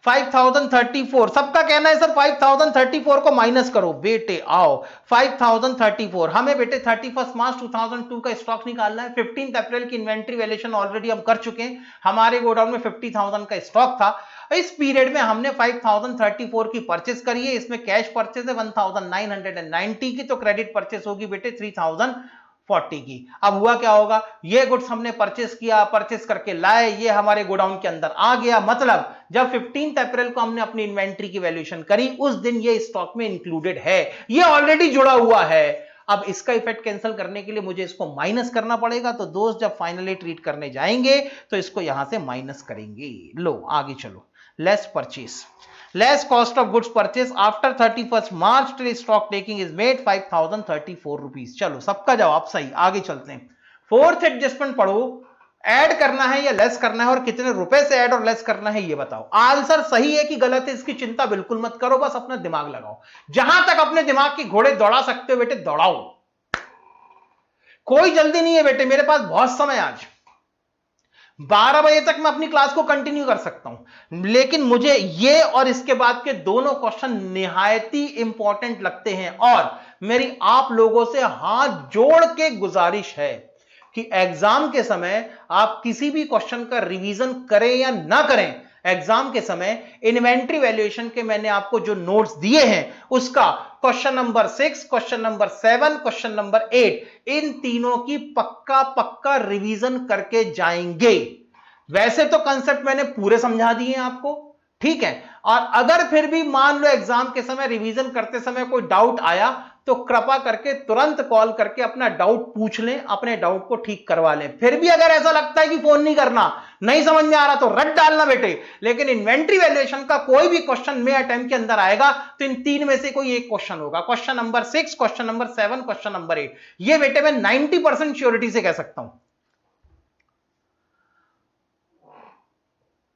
5,034 सबका कहना है सर 5,034 को माइनस करो। बेटे आओ 5,034 हमें बेटे 31 मार्च 2002 का स्टॉक निकालना है। 15 अप्रैल की इन्वेंट्री वैल्यूएशन ऑलरेडी हम कर चुके हैं। हमारे गोडाउन में 50,000 का स्टॉक था। इस पीरियड में हमने 5,034 की परचेस करी है। इसमें कैश परचेस है 1,990 की, तो क्रेडिट परचेस होगी बेटे 3,040 की। अब हुआ क्या होगा, ये गुड्स हमने परचेस किया, परचेस करके लाए, ये हमारे गोडाउन के अंदर आ गया। मतलब जब 15 अप्रैल को हमने अपनी इन्वेंट्री की वैल्यूएशन करी उस दिन ये स्टॉक में इंक्लूडेड है, ये ऑलरेडी जुड़ा हुआ है। अब इसका इफेक्ट कैंसिल करने के लिए मुझे इसको माइनस करना पड़ेगा। तो दोस्त जब फाइनली ट्रीट करने जाएंगे तो इसको यहां से माइनस करेंगे। लो आगे चलो, less purchase, less cost of goods purchase after 31 March till stock taking is made 5,034 rupees. चलो सबका जवाब सही, आगे चलते हैं। फोर्थ एडजस्टमेंट पढ़ो, ऐड करना है या लेस करना है और कितने रुपए से ऐड और लेस करना है ये बताओ। आंसर सही है कि गलत है इसकी चिंता बिल्कुल मत करो, बस अपना दिमाग लगाओ। जहां तक अपने दिमाग के घोड़े दौड़ा सकते हो बेटे दौड़ाओ, कोई जल्दी नहीं है बेटे, मेरे पास बहुत समय। आज 12 बजे तक मैं अपनी क्लास को कंटिन्यू कर सकता हूं, लेकिन मुझे ये और इसके बाद के दोनों क्वेश्चन निहायत ही इंपॉर्टेंट लगते हैं। और मेरी आप लोगों से हाथ जोड़ के गुजारिश है कि एग्जाम के समय आप किसी भी क्वेश्चन का रिवीजन करें या ना करें, एग्जाम के समय इन्वेंट्री वैल्यूएशन के मैंने आपको जो नोट्स दिए हैं उसका question number 6, question number 7, question number 8, इन तीनों की पक्का पक्का रिवीजन करके जाएंगे। वैसे तो कंसेप्ट मैंने पूरे समझा दिए हैं आपको, ठीक है। और अगर फिर भी मान लो एग्जाम के समय रिवीजन करते समय कोई डाउट आया तो कृपा करके तुरंत कॉल करके अपना डाउट पूछ लें, अपने डाउट को ठीक करवा लें। फिर भी अगर ऐसा लगता है कि फोन नहीं करना, नहीं समझ में आ रहा, तो रट डालना बेटे। लेकिन इन्वेंट्री वैल्यूएशन का कोई भी क्वेश्चन मे अटेम्प्ट के अंदर आएगा तो इन तीन में से कोई एक क्वेश्चन होगा, question number 6, question number 7, question number 8। ये बेटे मैं 90% श्योरिटी से कह सकता हूं।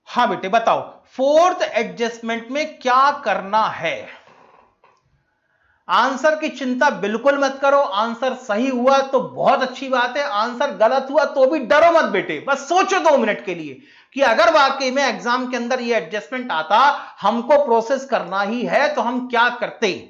हाँ बेटे बताओ, फोर्थ एडजस्टमेंट में क्या करना है? आंसर की चिंता बिल्कुल मत करो, आंसर सही हुआ तो बहुत अच्छी बात है, आंसर गलत हुआ तो भी डरो मत बेटे। बस सोचो 2 मिनट के लिए कि अगर वाकई में एग्जाम के अंदर ये एडजस्टमेंट आता, हमको प्रोसेस करना ही है, तो हम क्या करते?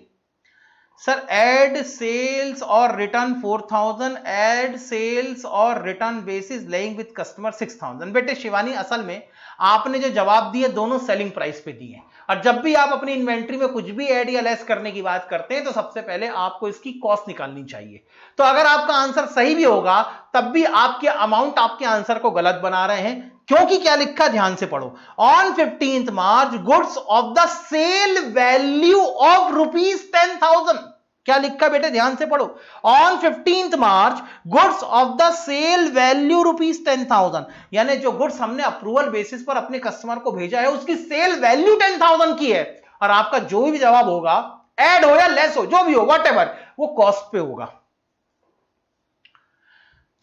सर एड सेल्स और रिटर्न 4000, एड सेल्स और return basis lying with customer 6000। बेटे शिवानी, असल में आपने जो जवाब दिए दोनों सेलिंग प्राइस पे दिए, और जब भी आप अपनी इन्वेंट्री में कुछ भी ऐड या लेस करने की बात करते हैं तो सबसे पहले आपको इसकी कॉस्ट निकालनी चाहिए। तो अगर आपका आंसर सही भी होगा तब भी आपके अमाउंट आपके आंसर को गलत बना रहे हैं, क्योंकि क्या लिखा ध्यान से पढ़ो। On 15th March goods of the sale value of ₹10,000। क्या लिखा बेटे, ध्यान से पढ़ो। On 15th March goods of the sale value ₹10,000, यानी जो गुड्स हमने अप्रूवल बेसिस पर अपने कस्टमर को भेजा है उसकी सेल वैल्यू 10,000 की है। और आपका जो भी जवाब होगा, ऐड हो या लेस हो, जो भी हो व्हाटएवर, वो कॉस्ट पे होगा।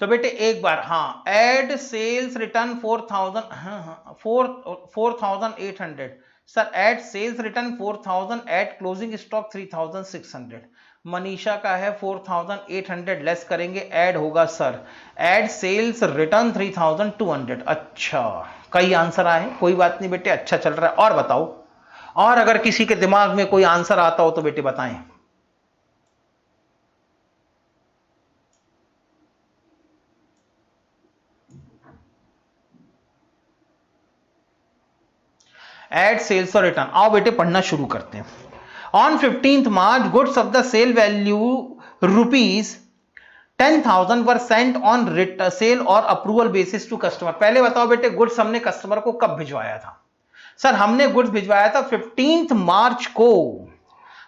तो बेटे एक बार, हाँ, एड सेल्स रिटर्न 4,000, हाँ 4,800। Sir add sales return 4,000, add closing stock 3,600। Manisha का है 4,800, लेस करेंगे ऐड होगा सर एड सेल्स रिटर्न 3,200। अच्छा, कई आंसर आए, कोई बात नहीं बेटे, अच्छा चल रहा है। और बताओ, और अगर किसी के दिमाग में कोई आंसर आता हो तो बेटे बताएं। एड सेल्स और रिटर्न, आओ बेटे पढ़ना शुरू करते हैं। On 15th March goods of the sale value ₹10,000 were sent on sale और अप्रूवल बेसिस टू कस्टमर। पहले बताओ बेटे, गुड्स हमने कस्टमर को कब भिजवाया था? सर हमने गुड्स भिजवाया था 15th मार्च को।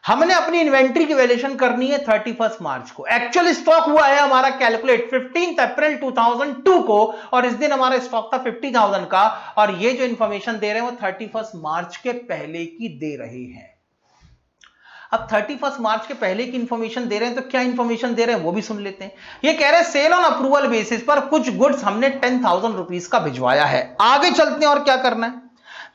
हमने अपनी इन्वेंट्री की वैल्यूएशन करनी है 31st मार्च को। एक्चुअल स्टॉक हुआ है हमारा कैलकुलेट 15 अप्रैल 2002 को, और इस दिन हमारा स्टॉक था 50,000 का, और ये जो इंफॉर्मेशन दे रहे हैं वो 31st मार्च के पहले की दे रहे हैं। अब 31st मार्च के पहले की इंफॉर्मेशन दे रहे हैं तो क्या इंफॉर्मेशन दे रहे हैं वो भी सुन लेते हैं। ये कह रहे हैं सेल ऑन अप्रूवल बेसिस पर कुछ गुड्स हमने 10,000 रुपीस का भिजवाया है। आगे चलते हैं और क्या करना है।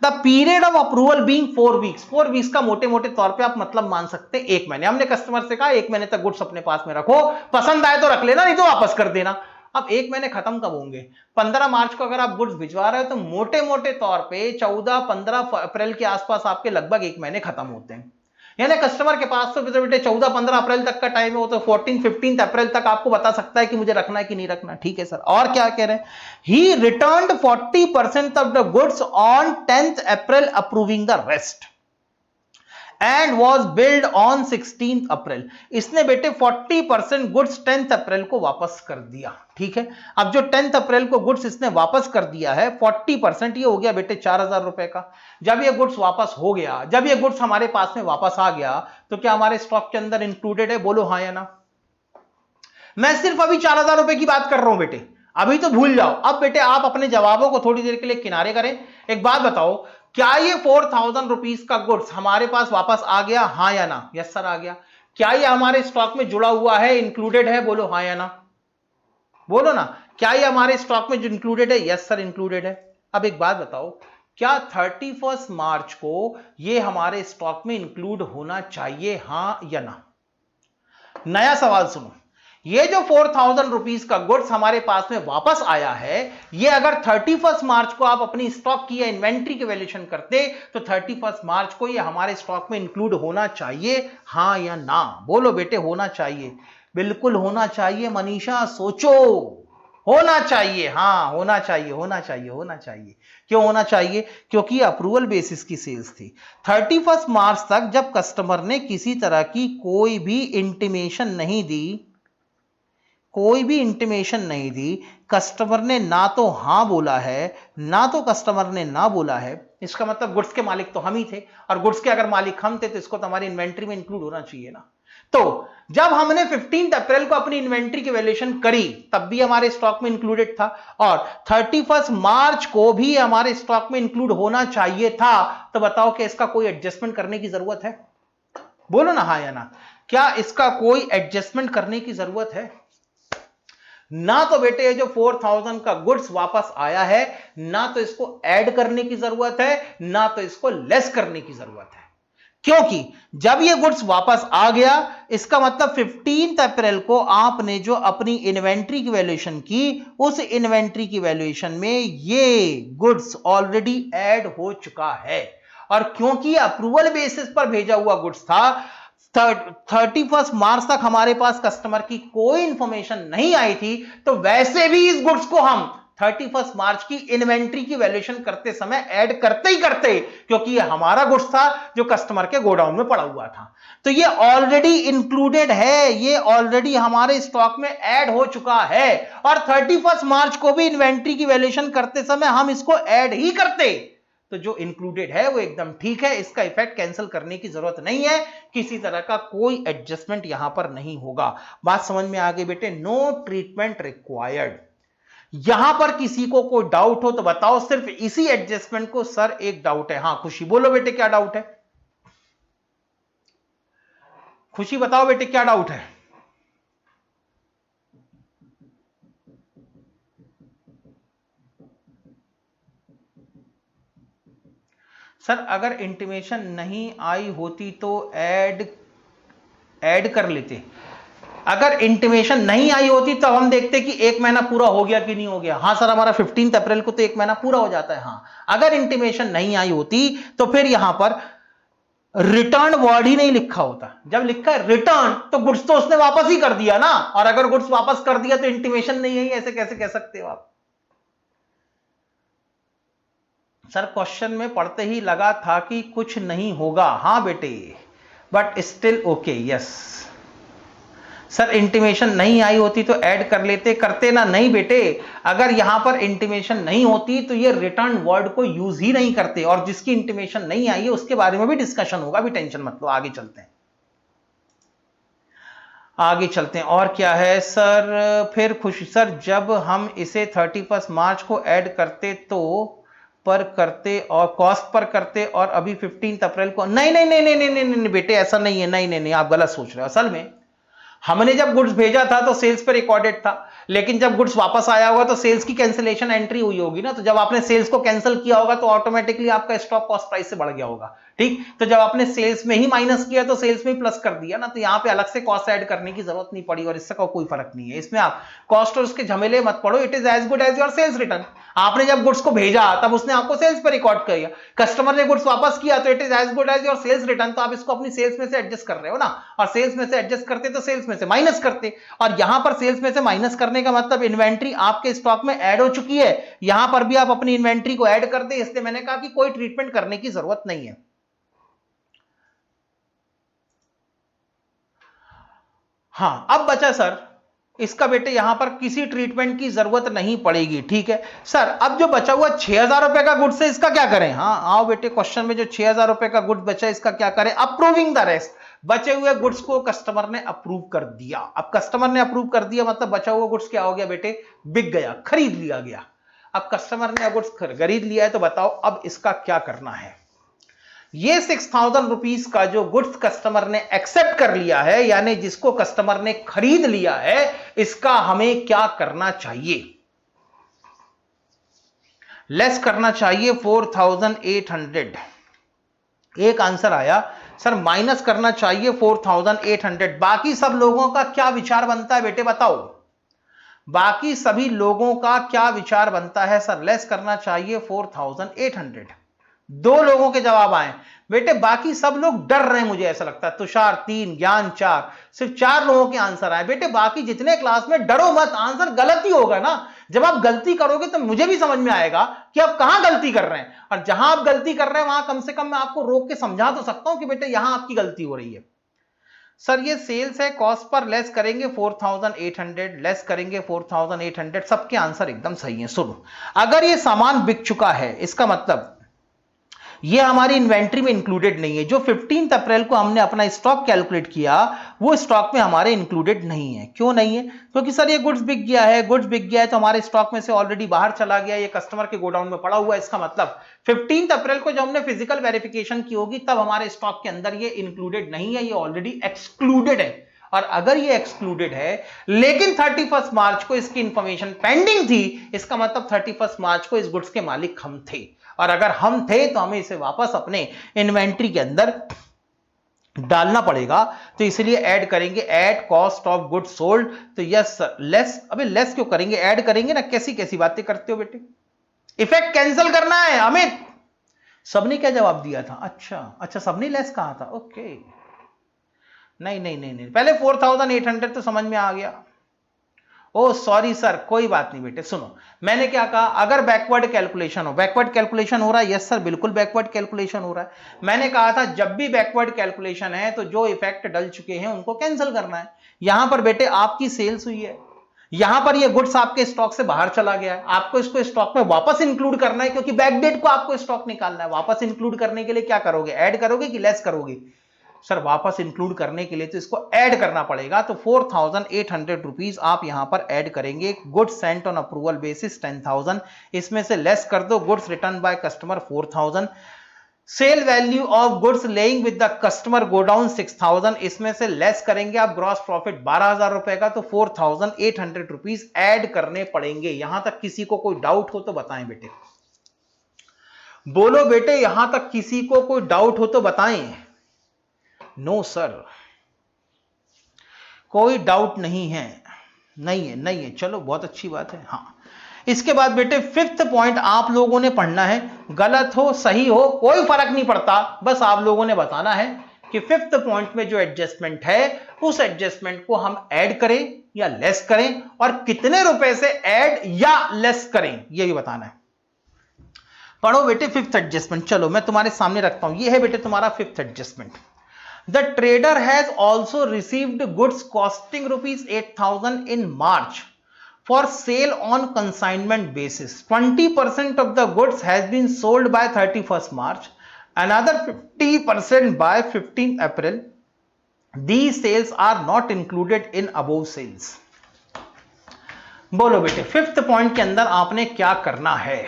The period of approval being 4 weeks. 4 weeks का मोटे मोटे तौर पे आप मतलब मान सकते हैं 1 महीने। हमने कस्टमर से कहा 1 महीने तक गुड्स अपने पास में रखो, पसंद आए तो रख लेना, नहीं तो वापस कर देना। अब 1 महीने खत्म कब होंगे? 15 मार्च को अगर आप गुड्स भिजवा रहे हो तो मोटे मोटे तौर पे 14-15 अप्रैल के आसपास आपके लगभग 1 महीने खत्म होते हैं। यानी कस्टमर के पास तो बेटे 14-15 अप्रैल तक का टाइम है, वो तो 14-15 अप्रैल तक आपको बता सकता है कि मुझे रखना है कि नहीं रखना। ठीक है सर, और क्या कह रहे हैं? ही returned 40% of the goods on 10th April approving the rest and was build on 16th अप्रैल। इसने बेटे 40% गुड्स 10th अप्रैल को वापस कर दिया। ठीक है, अब जो 10th अप्रैल को गुड्स इसने वापस कर दिया है 40%, ये हो गया बेटे 4,000 रुपए का। जब ये गुड्स वापस हो गया, जब ये गुड्स हमारे पास में वापस आ गया, तो क्या हमारे स्टॉक के अंदर इंक्लूडेड है? बोलो हाँ या ना। मैं सिर्फ अभी 4,000 रुपए की बात कर रहा हूं बेटे, अभी तो भूल जाओ। अब बेटे आप अपने जवाबों को थोड़ी देर के लिए किनारे करें। एक बात बताओ, क्या ये 4,000 रुपीज का गुड्स हमारे पास वापस आ गया? हाँ या ना? यस सर आ गया। क्या ये हमारे स्टॉक में जुड़ा हुआ है, इंक्लूडेड है? बोलो हाँ या ना, बोलो ना। क्या ये हमारे स्टॉक में जो इंक्लूडेड है? यस सर इंक्लूडेड है। अब एक बात बताओ, क्या 31st मार्च को ये हमारे स्टॉक में इंक्लूड होना चाहिए, हाँ या ना? नया सवाल सुनो, ये जो 4,000 रुपीज का गुड्स हमारे पास में वापस आया है, ये अगर 31st मार्च को आप अपनी स्टॉक की या इन्वेंट्री की वैल्यूएशन करते तो 31st मार्च को ये हमारे स्टॉक में इंक्लूड होना चाहिए, हाँ या ना? बोलो बेटे होना चाहिए, बिल्कुल होना चाहिए। मनीषा सोचो, होना चाहिए, हाँ होना चाहिए, होना चाहिए, होना चाहिए। क्यों होना चाहिए? क्योंकि अप्रूवल बेसिस की सेल्स थी। 31 मार्च तक जब कस्टमर ने किसी तरह की कोई भी इंटीमेशन नहीं दी, कोई भी इंटीमेशन नहीं दी, कस्टमर ने ना तो हां बोला है, ना तो कस्टमर ने ना बोला है, इसका मतलब गुड्स के मालिक तो हम ही थे, और गुड्स के अगर मालिक हम थे तो इसको तो हमारी इन्वेंट्री में इंक्लूड होना चाहिए ना। तो जब हमने 15 अप्रैल को अपनी इन्वेंट्री की वैल्यूएशन करी तब भी हमारे स्टॉक में इंक्लूडेड था, और 31 मार्च को भी हमारे स्टॉक में इंक्लूड होना चाहिए था। तो बताओ कि इसका कोई एडजस्टमेंट करने की जरूरत है? बोलो ना हाँ या ना, क्या इसका कोई एडजस्टमेंट करने की जरूरत है? ना तो बेटे ये जो 4000 का गुड्स वापस आया है, ना तो इसको ऐड करने की जरूरत है, ना तो इसको लेस करने की जरूरत है। क्योंकि जब ये गुड्स वापस आ गया, इसका मतलब 15 अप्रैल को आपने जो अपनी इन्वेंट्री की वैल्यूएशन की, उस इन्वेंट्री की वैल्यूएशन में ये गुड्स ऑलरेडी ऐड हो चुका है। और क्योंकि अप्रूवल बेसिस पर भेजा हुआ गुड्स था, 31 मार्च तक हमारे पास कस्टमर की कोई इंफॉर्मेशन नहीं आई थी, तो वैसे भी इस गुड्स को हम 31 मार्च की इन्वेंट्री की वैल्यूएशन करते समय ऐड करते ही करते, क्योंकि ये हमारा गुड्स था जो कस्टमर के गोडाउन में पड़ा हुआ था। तो ये ऑलरेडी इंक्लूडेड है, ये ऑलरेडी हमारे स्टॉक में ऐड हो चुका है, और 31 मार्च को भी इन्वेंट्री की वैल्यूएशन करते समय हम इसको ऐड ही करते। तो जो इंक्लूडेड है वो एकदम ठीक है, इसका इफेक्ट कैंसिल करने की जरूरत नहीं है, किसी तरह का कोई एडजस्टमेंट यहां पर नहीं होगा। बात समझ में आ गई बेटे? No treatment required. यहां पर किसी को कोई डाउट हो तो बताओ, सिर्फ इसी एडजस्टमेंट को सर एक डाउट है। हां खुशी बोलो बेटे क्या डाउट है? खुशी बताओ बेटे क्या डाउट है? सर अगर इंटीमेशन नहीं आई होती तो ऐड कर लेते। अगर इंटीमेशन नहीं आई होती तो हम देखते कि एक महीना पूरा हो गया कि नहीं हो गया। हां सर हमारा 15 अप्रैल को तो एक महीना पूरा हो जाता है। हां अगर इंटीमेशन नहीं आई होती तो फिर यहां पर रिटर्न वर्ड ही नहीं लिखा होता। जब लिखा है रिटर्न तो गुड्स तो उसने वापस ही कर दिया ना, और अगर गुड्स वापस कर दिया तो इंटीमेशन नहीं आई, ऐसे कैसे कह सकते हो आप? सर क्वेश्चन में पढ़ते ही लगा था कि कुछ नहीं होगा। हां बेटे but still okay yes. Sir intimation नहीं आई होती तो ऐड कर लेते, करते ना? नहीं बेटे, अगर यहां पर इंटीमेशन नहीं होती तो ये रिटर्न वर्ड को यूज ही नहीं करते, और जिसकी इंटीमेशन नहीं आई है उसके बारे में भी डिस्कशन होगा, भी टेंशन मत लो। आगे चलते हैं, आगे चलते हैं। और क्या है सर? फिर खुशी सर जब हम इसे 31 मार्च को ऐड करते तो पर करते और कॉस्ट पर करते, और अभी 15 अप्रैल को नहीं नहीं नहीं नहीं नहीं नहीं, नहीं बेटे ऐसा नहीं है। नहीं नहीं नहीं आप गलत सोच रहे हो। असल में हमने जब गुड्स भेजा था तो सेल्स पे रिकॉर्डेड था, लेकिन जब गुड्स वापस आया होगा तो सेल्स की कैंसिलेशन एंट्री हुई होगी ना। तो जब आपने सेल्स को कैंसिल किया होगा तो ऑटोमेटिकली आपका स्टॉक कॉस्ट प्राइस से बढ़ गया होगा। ठीक, तो जब आपने सेल्स में ही माइनस किया तो सेल्स में ही प्लस कर दिया ना, तो यहां पे अलग से कॉस्ट ऐड करने की जरूरत नहीं पड़ी, और इससे कोई फर्क नहीं है। इसमें आप कॉस्ट और उसके झमेले मत पड़ो। It is as good as your sales return. आपने जब गुड्स को भेजा तब उसने आपको सेल्स पे रिकॉर्ड किया, कस्टमर ने गुड्स वापस किया तो it is as good as your sales return. तो आप इसको अपनी सेल्स में से एडजस्ट कर रहे हो ना, और सेल्स में से एडजस्ट करते तो सेल्स में से माइनस करते, और यहां पर सेल्स में से माइनस करने का मतलब इन्वेंट्री आपके स्टॉक में ऐड हो चुकी है, यहां पर भी आप अपनी इन्वेंट्री को ऐड कर दे। इसलिए मैंने कहा कि कोई ट्रीटमेंट करने की जरूरत नहीं है। हां अब बचा सर इसका बेटे यहां पर किसी ट्रीटमेंट की जरूरत नहीं पड़ेगी। ठीक है सर, अब जो बचा हुआ 6000 रुपए का गुड्स है इसका क्या करें? हां आओ बेटे, क्वेश्चन में जो 6000 रुपए का गुड्स बचा इसका क्या करें? Approving the rest. बचे हुए गुड्स को कस्टमर ने अप्रूव कर दिया। अब कस्टमर ने अप्रूव कर दिया मतलब बचा हुआ गुड्स क्या हो गया बेटे? बिक गया, खरीद लिया गया। अब कस्टमर ने गुड्स खरीद लिया है तो बताओ अब इसका क्या करना है? ये 6000 रुपीस का जो गुड्स कस्टमर ने एक्सेप्ट कर लिया है, यानी जिसको कस्टमर ने खरीद लिया है, इसका हमें क्या करना चाहिए? लेस करना चाहिए 4800। एक आंसर आया सर माइनस करना चाहिए 4800। बाकी सब लोगों का क्या विचार बनता है बेटे बताओ? बाकी सभी लोगों का क्या विचार बनता है? सर लेस करना चाहिए 4800। दो लोगों के जवाब आए बेटे, बाकी सब लोग डर रहे हैं मुझे ऐसा लगता है। तुषार 3, ज्ञान 4, सिर्फ 4 लोगों के आंसर आए। बेटे बाकी जितने क्लास में डरो मत, आंसर गलत ही होगा ना। जब आप गलती करोगे तो मुझे भी समझ में आएगा कि आप कहां गलती कर रहे हैं, और जहां आप गलती कर रहे हैं वहां कम से कम मैं आपको रोक के समझा तो सकता हूं कि बेटे यहां आपकी गलती हो रही है। सर ये सेल्स है, कॉस्ट पर लेस करेंगे 4800, लेस करेंगे 4800। सबके आंसर एकदम सही है। सुनो, अगर ये सामान बिक चुका है इसका मतलब ये हमारी इन्वेंट्री में इंक्लूडेड नहीं है। जो 15 अप्रैल को हमने अपना स्टॉक कैलकुलेट किया वो स्टॉक में हमारे इंक्लूडेड नहीं है। क्यों नहीं है? क्योंकि सर ये गुड्स बिक गया है, गुड्स बिक गया है तो हमारे स्टॉक में से ऑलरेडी बाहर चला गया, ये कस्टमर के गोडाउन में पड़ा हुआ है। इसका मतलब 15 अप्रैल को जब हमने फिजिकल वेरिफिकेशन की होगी तब हमारे स्टॉक के अंदर ये इंक्लूडेड नहीं है, ये ऑलरेडी एक्सक्लूडेड है। और अगर ये एक्सक्लूडेड है लेकिन 31 मार्च को इसकी इंफॉर्मेशन पेंडिंग थी, इसका मतलब 31 मार्च को इस गुड्स के मालिक हम थे, और अगर हम थे तो हमें इसे वापस अपने इन्वेंट्री के अंदर डालना पड़ेगा। तो इसलिए ऐड करेंगे at cost of goods sold. तो यस लेस, अबे लेस क्यों करेंगे, ऐड करेंगे ना। कैसी कैसी बातें करते हो बेटे, इफेक्ट कैंसिल करना है। अमित सबने क्या जवाब दिया था? अच्छा अच्छा, सबने लेस कहा था। ओके, नहीं नहीं नहीं नहीं, पहले 4800 तो समझ में आ गया। ओ सॉरी सर, कोई बात नहीं बेटे। सुनो, मैंने क्या कहा, अगर बैकवर्ड कैलकुलेशन हो, बैकवर्ड कैलकुलेशन हो रहा है? यस सर, बिल्कुल बैकवर्ड कैलकुलेशन हो रहा है। मैंने कहा था जब भी बैकवर्ड कैलकुलेशन है तो जो इफेक्ट डल चुके हैं उनको कैंसिल करना है। यहां पर बेटे आपकी सेल्स हुई है, यहां पर ये गुड्स आपके स्टॉक से बाहर चला गया है, आपको इसको स्टॉक में वापस इंक्लूड करना है, क्योंकि बैकडेट को आपको स्टॉक निकालना है। वापस इंक्लूड करने के लिए क्या करोगे, ऐड करोगे कि लेस करोगे? सर वापस इंक्लूड करने के लिए तो इसको ऐड करना पड़ेगा। तो 4800 रुपीज आप यहां पर ऐड करेंगे। Goods sent on approval basis 10,000, इसमें से लेस कर दो goods return by customer 4000, sale value of goods lying with the customer godown 6000, इसमें से लेस करेंगे आप ग्रॉस प्रॉफिट 12,000 रुपए का। तो 4800 रुपीज ऐड करने पड़ेंगे। यहां तक किसी को कोई डाउट हो तो बताएं बेटे, बोलो बेटे, यहां तक किसी को कोई डाउट हो तो बताएं। नो सर, कोई डाउट नहीं है, नहीं है, नहीं है। चलो बहुत अच्छी बात है। हाँ, इसके बाद बेटे फिफ्थ पॉइंट आप लोगों ने पढ़ना है। गलत हो सही हो कोई फर्क नहीं पड़ता, बस आप लोगों ने बताना है कि फिफ्थ पॉइंट में जो एडजस्टमेंट है उस एडजस्टमेंट को हम ऐड करें या लेस करें, और कितने रुपए से ऐड या लेस करें यह भी बताना है। पढ़ो बेटे फिफ्थ एडजस्टमेंट। चलो मैं तुम्हारे सामने रखता हूं, यह है बेटे तुम्हारा fifth adjustment. The trader has also received goods costing rupees 8,000 in March for sale on consignment basis. 20% of the goods has been sold by 31st March, another 50% by 15th April. These sales are not included in above sales. बोलो बेटे fifth point के अंदर आपने क्या करना है?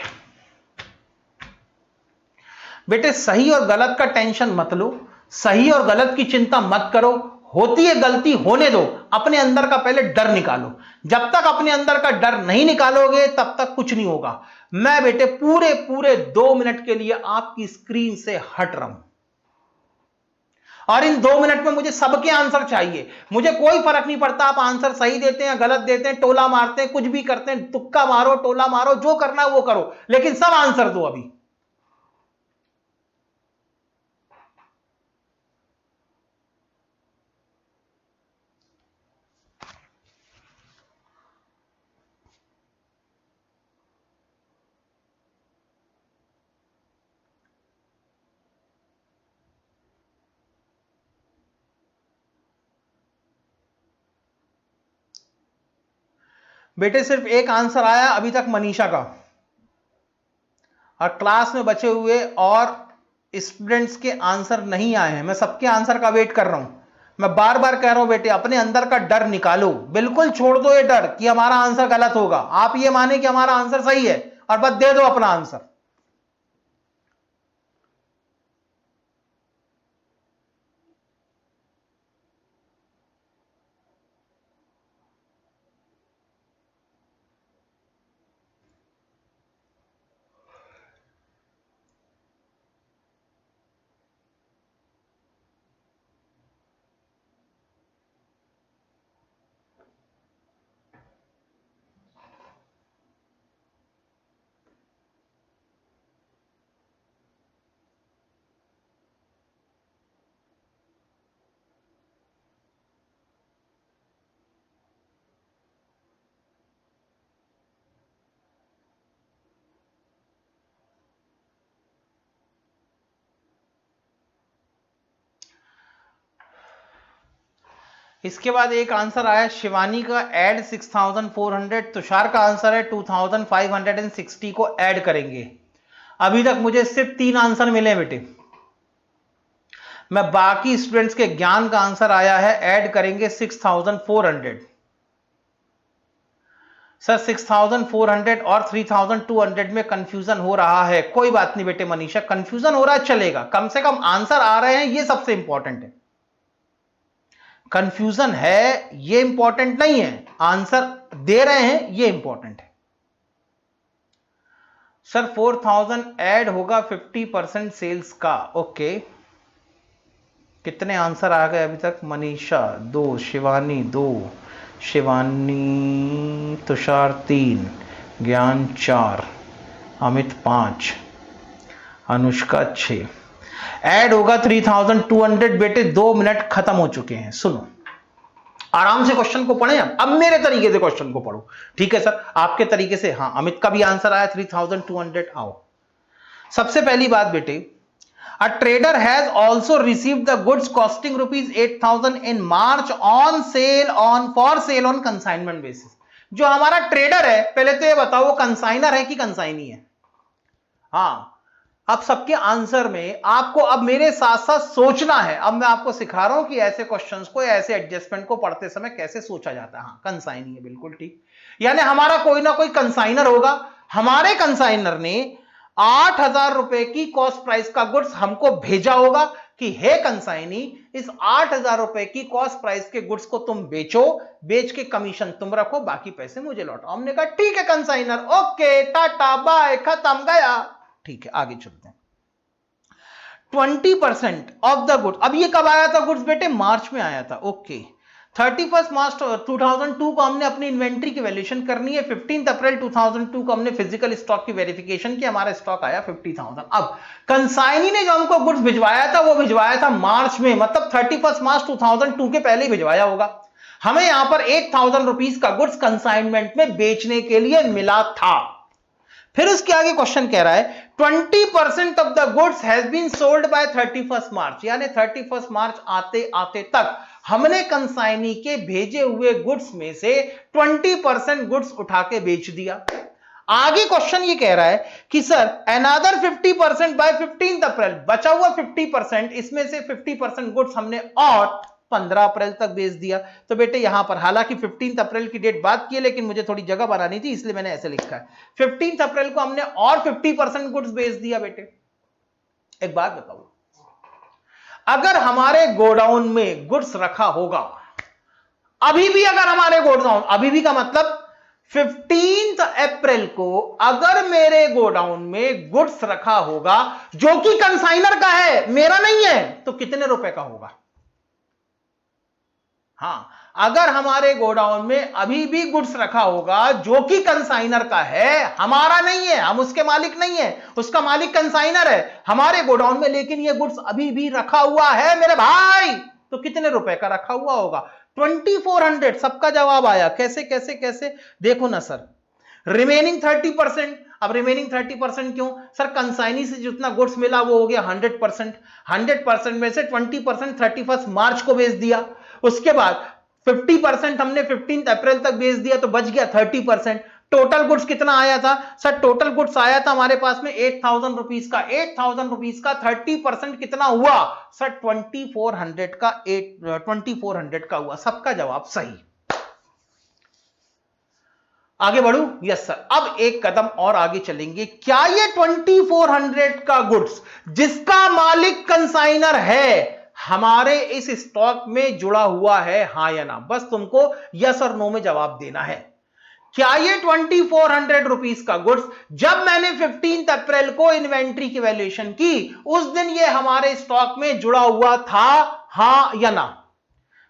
बेटे सही और गलत का टेंशन मत लो, सही और गलत की चिंता मत करो, होती है गलती होने दो, अपने अंदर का पहले डर निकालो। जब तक अपने अंदर का डर नहीं निकालोगे तब तक कुछ नहीं होगा। मैं बेटे पूरे पूरे 2 मिनट के लिए आपकी स्क्रीन से हट रहा हूं, और इन 2 मिनट में मुझे सबके आंसर चाहिए। मुझे कोई फर्क नहीं पड़ता आप आंसर सही देते हैं गलत देते हैं, टोला मारते हैं, कुछ भी करते हैं, तुक्का मारो टोला मारो, जो करना है वो करो, लेकिन सब आंसर दो अभी। बेटे सिर्फ एक आंसर आया अभी तक मनीषा का, और क्लास में बचे हुए और स्टूडेंट्स के आंसर नहीं आए हैं। मैं सबके आंसर का वेट कर रहा हूं। मैं बार बार कह रहा हूं बेटे अपने अंदर का डर निकालो, बिल्कुल छोड़ दो ये डर कि हमारा आंसर गलत होगा। आप ये माने कि हमारा आंसर सही है और बस दे दो अपना आंसर। इसके बाद एक आंसर आया शिवानी का, ऐड 6400। तुषार का आंसर है 2560 को ऐड करेंगे। अभी तक मुझे सिर्फ 3 आंसर मिले बेटे। मैं बाकी स्टूडेंट्स के ज्ञान का आंसर आया है ऐड करेंगे 6400। सर 6400 और 3200 में कंफ्यूजन हो रहा है। कोई बात नहीं बेटे मनीषा, कंफ्यूजन हो रहा है चलेगा, कम से कम आंसर आ रहे हैं, ये सबसे इंपॉर्टेंट है। कंफ्यूजन है ये इंपॉर्टेंट नहीं है, आंसर दे रहे हैं ये इंपॉर्टेंट है। सर 4000 ऐड होगा 50% सेल्स का। ओके, कितने आंसर आ गए अभी तक? मनीषा 2, शिवानी 2, शिवानी तुषार 3, ज्ञान 4, अमित 5, अनुष्का 6। ऐड होगा 3200 बेटे। 2 मिनट खत्म हो चुके हैं। सुनो आराम से क्वेश्चन को पढ़ें। अब मेरे तरीके से क्वेश्चन को पढ़ो, ठीक है सर? आपके तरीके से। हाँ, अमित का भी आंसर आया 3200। आओ, सबसे पहली बात बेटे, a trader has also received the goods costing ₹8000 in march on sale on for sale on consignment basis. जो हमारा ट्रेडर है, पहले तो ये बताओ वो कंसाइनर है कि कंसाइनी है? हाँ, अब सबके आंसर में आपको अब मेरे साथ साथ सोचना है। अब मैं आपको सिखा रहा हूं कि ऐसे क्वेश्चंस को, ऐसे एडजस्टमेंट को पढ़ते समय कैसे सोचा जाता है। हाँ, कंसाइनी है, बिल्कुल ठीक। यानी हमारा कोई ना कोई कंसाइनर होगा। हमारे कंसाइनर ने 8000 रुपए की कॉस्ट प्राइस का गुड्स हमको भेजा होगा कि हे कंसाइनी, इस 8000 रुपए की कॉस्ट प्राइस के गुड्स को तुम बेचो, बेच के कमीशन तुम रखो, बाकी पैसे मुझे लौटाओ। हमने कहा ठीक है कंसाइनर, ओके टाटा बाय, खत्म, गया। ठीक है, आगे चलते हैं। 20% ऑफ द गुड्स। अब ये कब आया था गुड्स बेटे? मार्च में आया था। ओके, 31 मार्च 2002 को हमने अपनी इन्वेंट्री की वैल्यूएशन करनी है। 15 अप्रैल 2002 को हमने फिजिकल स्टॉक की वेरिफिकेशन की, हमारा स्टॉक आया 50,000। अब कंसाइनी ने जो हमको गुड्स भिजवाया था वो भिजवाया था मार्च में, मतलब 31 मार्च 2002 के पहले ही भिजवाया होगा। हमें यहां पर 8000 रुपीज का गुड्स कंसाइनमेंट में बेचने के लिए मिला था। फिर उसके आगे क्वेश्चन कह रहा है 20% of the goods has been sold by 31 March, यानी 31 मार्च आते आते तक हमने कंसाइनी के भेजे हुए गुड्स में से 20% गुड्स उठा के बेच दिया। आगे क्वेश्चन ये कह रहा है कि सर अनदर 50% बाय 15 अप्रैल, बचा हुआ 50%, इसमें से 50% गुड्स हमने और 15 अप्रैल तक बेच दिया। तो बेटे यहां पर हालांकि 15 अप्रैल की डेट बात की है, लेकिन मुझे थोड़ी जगह बनानी थी इसलिए मैंने ऐसे लिखा है। 15 अप्रैल को हमने और 50% गुड्स बेच दिया। बेटे एक बात बताओ, अगर हमारे गोडाउन में गुड्स रखा होगा, अभी भी अगर हमारे गोडाउन, अभी भी का मतलब 15 अप्रैल को अगर मेरे गोडाउन में गुड्स रखा होगा जो कि कंसाइनर का है, मेरा नहीं है, तो कितने रुपए का होगा? हां, अगर हमारे गोडाउन में अभी भी गुड्स रखा होगा जो कि कंसाइनर का है, हमारा नहीं है, हम उसके मालिक नहीं है, उसका मालिक कंसाइनर है हमारे गोडाउन में, लेकिन ये गुड्स अभी भी रखा हुआ है मेरे भाई, तो कितने रुपए का रखा हुआ होगा? 2400। सबका जवाब आया। कैसे कैसे कैसे? देखो ना सर, रिमेनिंग 30%। अब रिमेनिंग 30% क्यों सर? कंसाइनी से जितना गुड्स मिला वो हो गया 100%। 100% में से 20% 31 मार्च को बेच दिया। उसके बाद 50% हमने 15 अप्रैल तक बेच दिया, तो बच गया 30%। टोटल गुड्स कितना आया था सर? टोटल गुड्स आया था हमारे पास में 8000 रुपीज का। 8000 रुपीज का 30% कितना हुआ सर? 2400 का 2400 का हुआ। सबका जवाब सही। आगे बढ़ू? Yes sir. अब एक कदम और आगे चलेंगे। क्या ये 2400 का गुड्स जिसका मालिक कंसाइनर है हमारे इस स्टॉक में जुड़ा हुआ है, हां या ना? बस तुमको यस और नो में जवाब देना है। क्या ये 2400 रुपीज का गुड्स जब मैंने 15 अप्रैल को इन्वेंट्री की वैल्यूएशन की उस दिन ये हमारे स्टॉक में जुड़ा हुआ था, हां या ना?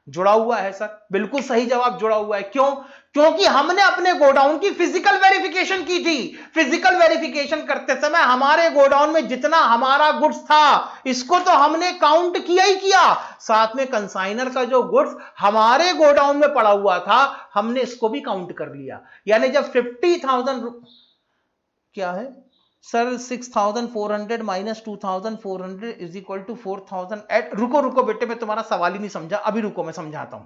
जुड़ा हुआ है सर। बिल्कुल सही जवाब, जुड़ा हुआ है। क्यों? क्योंकि हमने अपने गोडाउन की फिजिकल वेरिफिकेशन की थी। फिजिकल वेरिफिकेशन करते समय हमारे गोडाउन में जितना हमारा गुड्स था इसको तो हमने काउंट किया ही किया, साथ में कंसाइनर का जो गुड्स हमारे गोडाउन में पड़ा हुआ था हमने इसको भी काउंट कर लिया। यानी जब 50,000 क्या है sir? 6400 minus 2400 is equal to 4000 at. रुको रुको बेटे, मैं तुम्हारा सवाल ही नहीं समझा, अभी रुको मैं समझाता हूं।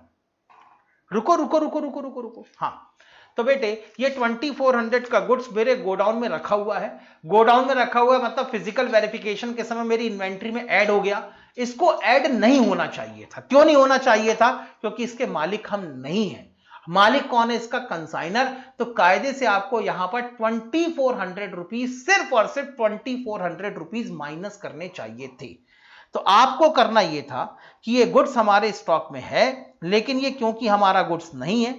रुको रुको रुको रुको रुको रुको, हाँ। तो बेटे ये 2400 का गुड्स मेरे गोडाउन में रखा हुआ है। गोडाउन में रखा हुआ है मतलब फिजिकल वेरिफिकेशन के समय मेरी इन्वेंट्री में ऐड हो गया। इसको ऐड नहीं होना चाहिए था। क्यों नहीं होना चाहिए था? क्योंकि इसके मालिक हम नहीं हैं। मालिक कौन है इसका? कंसाइनर। तो कायदे से आपको यहां पर 2400 रुपीज, सिर्फ और सिर्फ 2400 रुपीज माइनस करने चाहिए थे। तो आपको करना यह था कि ये गुड्स हमारे स्टॉक में है, लेकिन ये क्योंकि हमारा गुड्स नहीं है,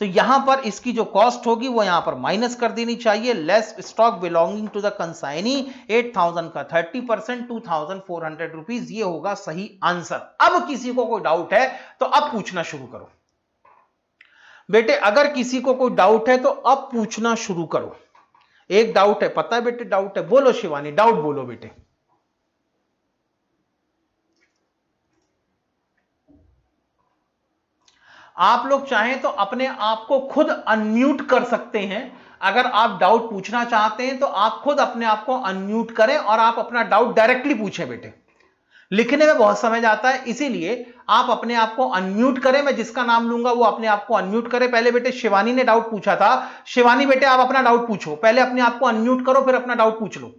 तो यहां पर इसकी जो कॉस्ट होगी वो यहां पर माइनस कर देनी चाहिए। Less stock belonging to the consignee 8000 का 30%, 2400 रुपीज, ये होगा सही आंसर। अब किसी को कोई डाउट है तो अब पूछना शुरू करो बेटे। अगर किसी को कोई डाउट है तो अब पूछना शुरू करो। एक डाउट है, पता है बेटे डाउट है? बोलो शिवानी, डाउट बोलो बेटे। आप लोग चाहें तो अपने आप को खुद अनम्यूट कर सकते हैं। अगर आप डाउट पूछना चाहते हैं तो आप खुद अपने आप को अनम्यूट करें और आप अपना डाउट डायरेक्टली पूछें बेटे। लिखने में बहुत समय जाता है, इसीलिए आप अपने आप को अनम्यूट करें। मैं जिसका नाम लूंगा वो अपने आप को अनम्यूट करे। पहले बेटे शिवानी ने डाउट पूछा था। शिवानी बेटे आप अपना डाउट पूछो, पहले अपने आप को अनम्यूट करो फिर अपना डाउट पूछ लो।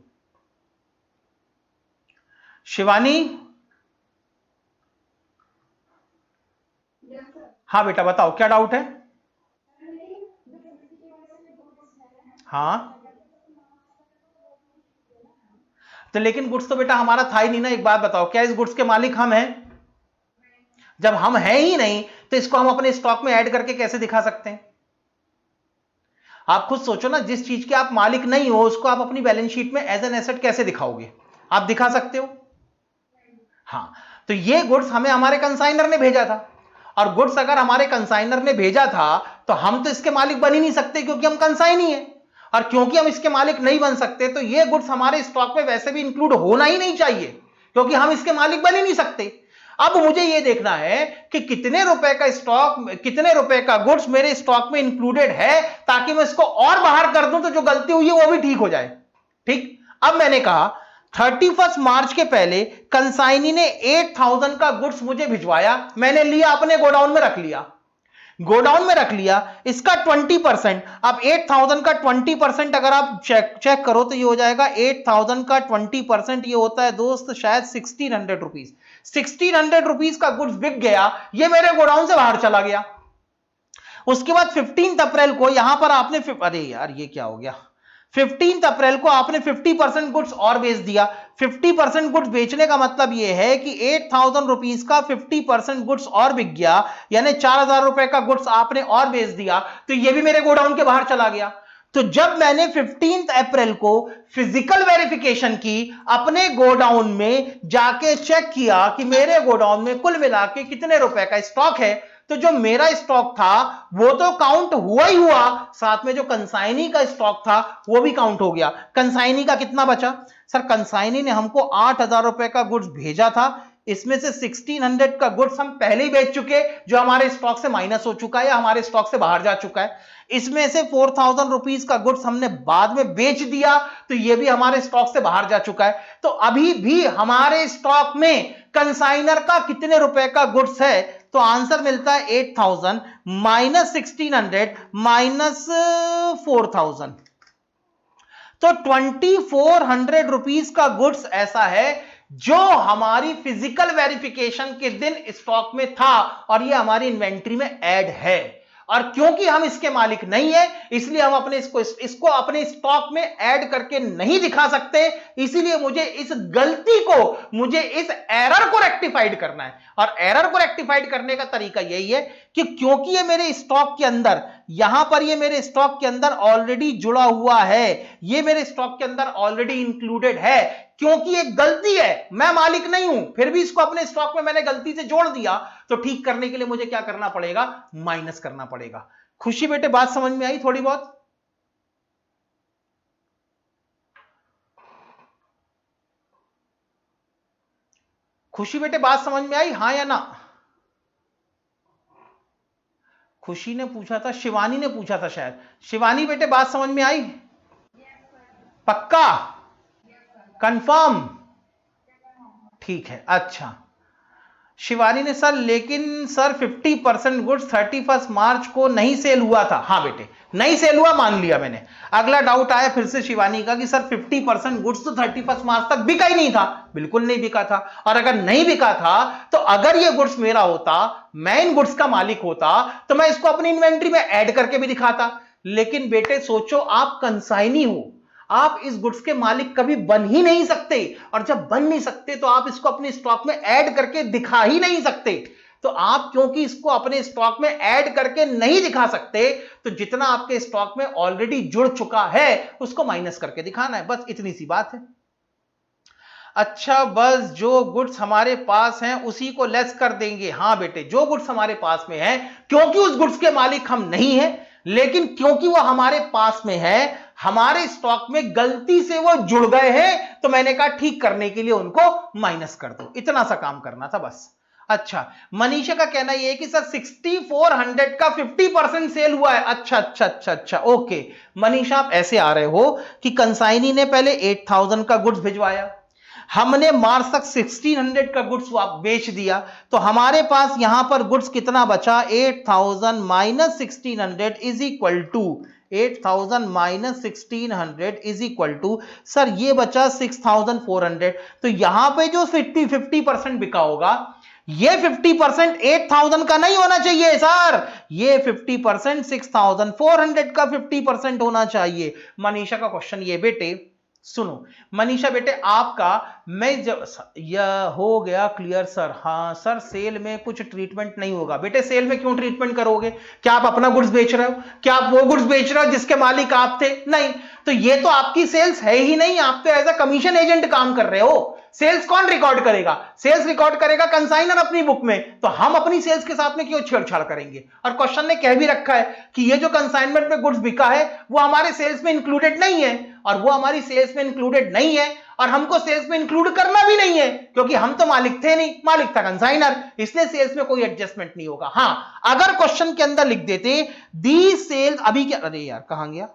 शिवानी, हाँ बेटा बताओ क्या डाउट है? हाँ तो लेकिन गुड्स तो बेटा हमारा था ही नहीं ना। एक बात बताओ, क्या इस गुड्स के मालिक हम हैं? जब हम हैं ही नहीं तो इसको हम अपने स्टॉक में ऐड करके कैसे दिखा सकते हैं? आप खुद सोचो ना, जिस चीज के आप मालिक नहीं हो उसको आप अपनी बैलेंस शीट में एज एन एसेट कैसे दिखाओगे? आप दिखा सकते हो? हाँ, तो ये गुड्स हमें हमारे कंसाइनर ने भेजा था, और गुड्स अगर हमारे कंसाइनर ने भेजा था तो हम तो इसके मालिक बन ही नहीं सकते क्योंकि हम कंसाइनी है। और क्योंकि हम इसके मालिक नहीं बन सकते तो ये गुड्स हमारे स्टॉक में वैसे भी इंक्लूड होना ही नहीं चाहिए, क्योंकि हम इसके मालिक बन ही नहीं सकते। अब मुझे यह देखना है कि कितने रुपए का स्टॉक, कितने रुपए का गुड्स मेरे स्टॉक में इंक्लूडेड है, ताकि मैं इसको और बाहर कर दूं तो जो गलती हुई है वो भी ठीक हो जाए। ठीक, अब मैंने कहा 31 मार्च के पहले कंसाइनी ने 8000 का गुड्स मुझे भिजवाया, मैंने लिया अपने गोडाउन में रख लिया। गोडाउन में रख लिया, इसका 20%। अब 8000 का 20% अगर आप चेक करो तो ये हो जाएगा 8000 का 20%, ये होता है दोस्त शायद 1600 रुपीज। 1600 रुपीज का गुड्स बिक गया, ये मेरे गोडाउन से बाहर चला गया। उसके बाद 15 अप्रैल को यहां पर आपने, अरे यार ये क्या हो गया, 15 अप्रैल को आपने 50% गुड्स और बेच दिया। 50% गुड्स बेचने का मतलब यह है कि 8000 रुपीज का 50% गुड्स और बिक गया, यानी 4000 रुपए का गुड्स आपने और बेच दिया, तो यह भी मेरे गोडाउन के बाहर चला गया। तो जब मैंने 15 अप्रैल को फिजिकल वेरिफिकेशन की, अपने गोडाउन में जाके चेक किया कि मेरे गोडाउन में कुल मिला के कितने रुपए का स्टॉक है, तो जो मेरा स्टॉक था वो तो काउंट हुआ ही हुआ, साथ में जो कंसाइनी का स्टॉक था वो भी काउंट हो गया। कंसाइनी का कितना बचा? सर कंसाइनी ने हमको 8000 रुपए का गुड्स भेजा था, इसमें से 1600 का गुड्स हम पहले ही बेच चुके, जो हमारे स्टॉक से माइनस हो चुका है या हमारे स्टॉक से बाहर जा चुका है। इसमें से 4000 रुपीज का गुड्स हमने बाद में बेच दिया, तो यह भी हमारे स्टॉक से बाहर जा चुका है। तो अभी भी हमारे स्टॉक में कंसाइनर का कितने रुपए का गुड्स है? तो आंसर मिलता है 8000 माइनस 1600 माइनस 4000, तो 2400 रुपीज का गुड्स ऐसा है जो हमारी फिजिकल वेरिफिकेशन के दिन स्टॉक में था और ये हमारी इन्वेंट्री में ऐड है। और क्योंकि हम इसके मालिक नहीं है, इसलिए हम अपने इसको अपने स्टॉक में ऐड करके नहीं दिखा सकते। इसीलिए मुझे इस गलती को, मुझे इस एरर को रेक्टिफाइड करना है। और एरर को रेक्टिफाइड करने का तरीका यही है कि क्योंकि ये मेरे स्टॉक के अंदर, यहां पर ये मेरे स्टॉक के अंदर ऑलरेडी जुड़ा हुआ है, ये मेरे स्टॉक के अंदर ऑलरेडी इंक्लूडेड है, क्योंकि ये गलती है, मैं मालिक नहीं हूं, फिर भी इसको अपने स्टॉक में मैंने गलती से जोड़ दिया, तो ठीक करने के लिए मुझे क्या करना पड़ेगा? माइनस करना पड़ेगा। खुशी बेटे बात समझ में आई थोड़ी बहुत? खुशी बेटे बात समझ में आई, हां या ना? खुशी ने पूछा था, शिवानी ने पूछा था शायद। शिवानी बेटे बात समझ में आई? पक्का? कंफर्म? ठीक है, अच्छा। शिवानी ने सर लेकिन सर 50% गुड्स 31 मार्च को नहीं सेल हुआ था। हाँ बेटे नहीं सेल हुआ, मान लिया मैंने। अगला डाउट आया फिर से शिवानी का कि सर 50% गुड्स तो 31 मार्च तक बिका ही नहीं था। बिल्कुल नहीं बिका था, और अगर नहीं बिका था तो अगर ये गुड्स मेरा होता, मैं इन गुड्स का मालिक होता, तो मैं इसको अपनी इन्वेंट्री में ऐड करके भी दिखाता। लेकिन बेटे सोचो, आप कंसाइनी हो, आप इस गुड्स के मालिक कभी बन ही नहीं सकते, और जब बन नहीं सकते तो आप इसको अपने स्टॉक में ऐड करके दिखा ही नहीं सकते। तो आप क्योंकि इसको अपने स्टॉक में ऐड करके नहीं दिखा सकते, तो जितना आपके स्टॉक में ऑलरेडी जुड़ चुका है उसको माइनस करके दिखाना है, बस इतनी सी बात है। अच्छा, बस जो गुड्स हमारे पास हैं उसी को लेस कर देंगे। हां बेटे, जो गुड्स हमारे पास में है, क्योंकि उस गुड्स के मालिक हम नहीं हैं, लेकिन क्योंकि वो हमारे पास में है, हमारे स्टॉक में गलती से वो जुड़ गए हैं, तो मैंने कहा ठीक करने के लिए उनको माइनस कर दो, इतना सा काम करना था बस। अच्छा, मनीषा का कहना यह है कि सर 6400 का 50% सेल हुआ है। अच्छा अच्छा अच्छा अच्छा, ओके मनीषा, आप ऐसे आ रहे हो कि कंसाइनी ने पहले 8000 का गुड्स भिजवाया, हमने मार्च तक 1600 का गुड्स बेच दिया, तो हमारे पास यहां पर गुड्स कितना बचा, 8000 minus 1600 is equal to 8000 minus 1600 is equal to sir ये बचा 6400। तो यहां पे जो 50% बिका होगा, ये 50% 8000 का नहीं होना चाहिए सर, ये 50% 6400 का 50% होना चाहिए। मनीषा का क्वेश्चन ये बेटे सुनो, मनीषा बेटे आपका, मैं जब यह हो गया क्लियर सर। हाँ सर, सेल में कुछ ट्रीटमेंट नहीं होगा। बेटे सेल में क्यों ट्रीटमेंट करोगे? क्या आप अपना गुड्स बेच रहे हो? क्या आप वो गुड्स बेच रहे हो जिसके मालिक आप थे? नहीं, तो ये तो आपकी सेल्स है ही नहीं, आप तो एज अ कमीशन एजेंट काम कर रहे हो। सेल्स कौन रिकॉर्ड करेगा? सेल्स रिकॉर्ड करेगा कंसाइनर अपनी बुक में, तो हम अपनी सेल्स के साथ में क्यों छेड़छाड़ करेंगे? और क्वेश्चन ने कह भी रखा है कि ये जो कंसाइनमेंट में गुड्स बिका है वो हमारे सेल्स में इंक्लूडेड नहीं है, और वो हमारी सेल्स में इंक्लूडेड नहीं है और हमको सेल्स में इंक्लूड करना भी नहीं है, क्योंकि हम तो मालिक थे नहीं, मालिक था कंसाइनर, इसलिए सेल्स में कोई एडजस्टमेंट नहीं होगा। हां, अगर क्वेश्चन के अंदर लिख देते दी सेल्स, अभी क्या, अरे यार कहां गया,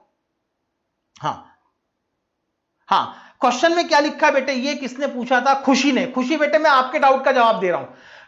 हां हां, क्वेश्चन में क्या लिखा है बेटे, ये किसने पूछा था? खुशी ने। खुशी बेटे मैं आपके डाउट का जवाब दे रहा हूं।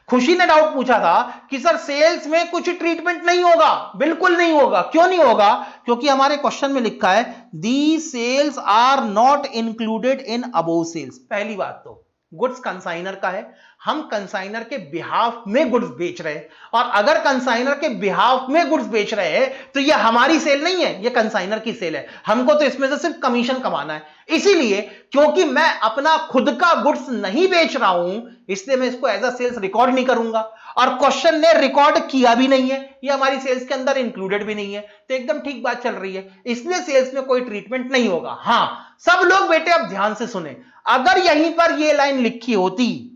खुशी ने डाउट पूछा था कि सर सेल्स में कुछ ट्रीटमेंट नहीं होगा। बिल्कुल नहीं होगा। क्यों नहीं होगा? क्योंकि हमारे क्वेश्चन में लिखा है the sales are not included in above sales. पहली बात तो गुड्स कंसाइनर का है, हम कंसाइनर के बिहाफ में गुड्स बेच रहे हैं, और अगर कंसाइनर के बिहाफ में गुड्स बेच रहे हैं तो ये हमारी सेल नहीं है, ये कंसाइनर की सेल है, हमको तो इसमें से सिर्फ कमीशन कमाना है। इसीलिए क्योंकि मैं अपना खुद का गुड्स नहीं बेच रहा हूं, इसलिए मैं इसको एज अ सेल्स रिकॉर्ड नहीं करूंगा, और क्वेश्चन ने रिकॉर्ड किया भी नहीं है, ये हमारी सेल्स के अंदर इंक्लूडेड भी नहीं है, तो एकदम ठीक बात चल रही है, इसलिए सेल्स में कोई ट्रीटमेंट नहीं होगा। हां, सब लोग बेटे अब ध्यान से सुने, अगर यहीं पर ये लाइन लिखी होती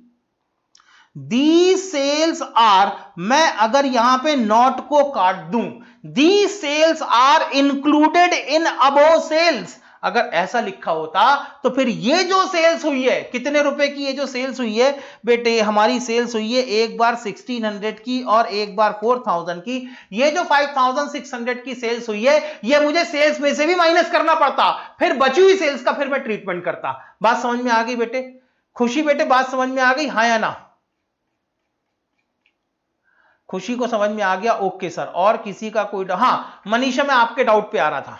दी सेल्स आर, मैं अगर यहां पे नॉट को काट दूं, the sales are included in above sales, अगर ऐसा लिखा होता तो फिर ये जो सेल्स हुई है, कितने रुपए की ये जो सेल्स हुई है बेटे, हमारी सेल्स हुई है एक बार 1600 की और एक बार 4000 की, ये जो 5600 की सेल्स हुई है, ये मुझे सेल्स में से भी माइनस करना पड़ता, फिर बची हुई सेल्स का फिर मैं ट्रीटमेंट करता। बात समझ में आ गई बेटे? खुशी बेटे बात समझ में आ गई, हाँ या ना? खुशी को समझ में आ गया, ओके सर। और किसी का कोई हाँ, मनीषा मैं आपके डाउट पे आ रहा था।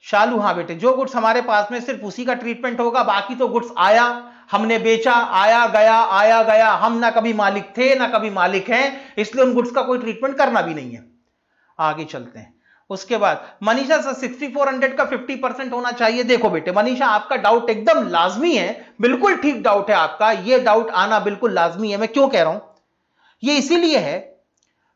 शालू, हाँ बेटे, जो गुड्स हमारे पास में सिर्फ उसी का ट्रीटमेंट होगा, बाकी तो गुड्स आया हमने बेचा, आया गया, हम ना कभी मालिक थे ना कभी मालिक हैं, इसलिए उन गुड्स का कोई ट्रीटमेंट करना भी नहीं है। आगे चलते हैं। उसके बाद मनीषा सर 6400 का 50% होना चाहिए। देखो बेटे मनीषा, आपका डाउट एकदम लाजमी है, बिल्कुल ठीक डाउट है आपका, यह डाउट आना बिल्कुल लाजमी है। मैं क्यों कह रहा हूं? यह इसीलिए है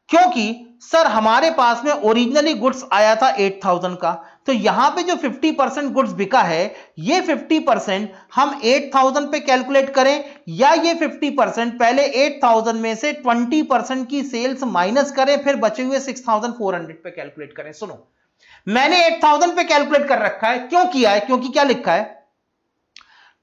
क्योंकि सर हमारे पास में ओरिजिनली गुड्स आया था 8000 का, तो यहां पे जो 50% गुड्स बिका है, ये 50% हम 8000 पे कैलकुलेट करें, या ये 50% पहले 8000 में से 20% की सेल्स माइनस करें, फिर बचे हुए 6400 पे कैलकुलेट करें। सुनो, मैंने 8000 पे कैलकुलेट कर रखा है। क्यों किया है? क्योंकि क्या लिखा है,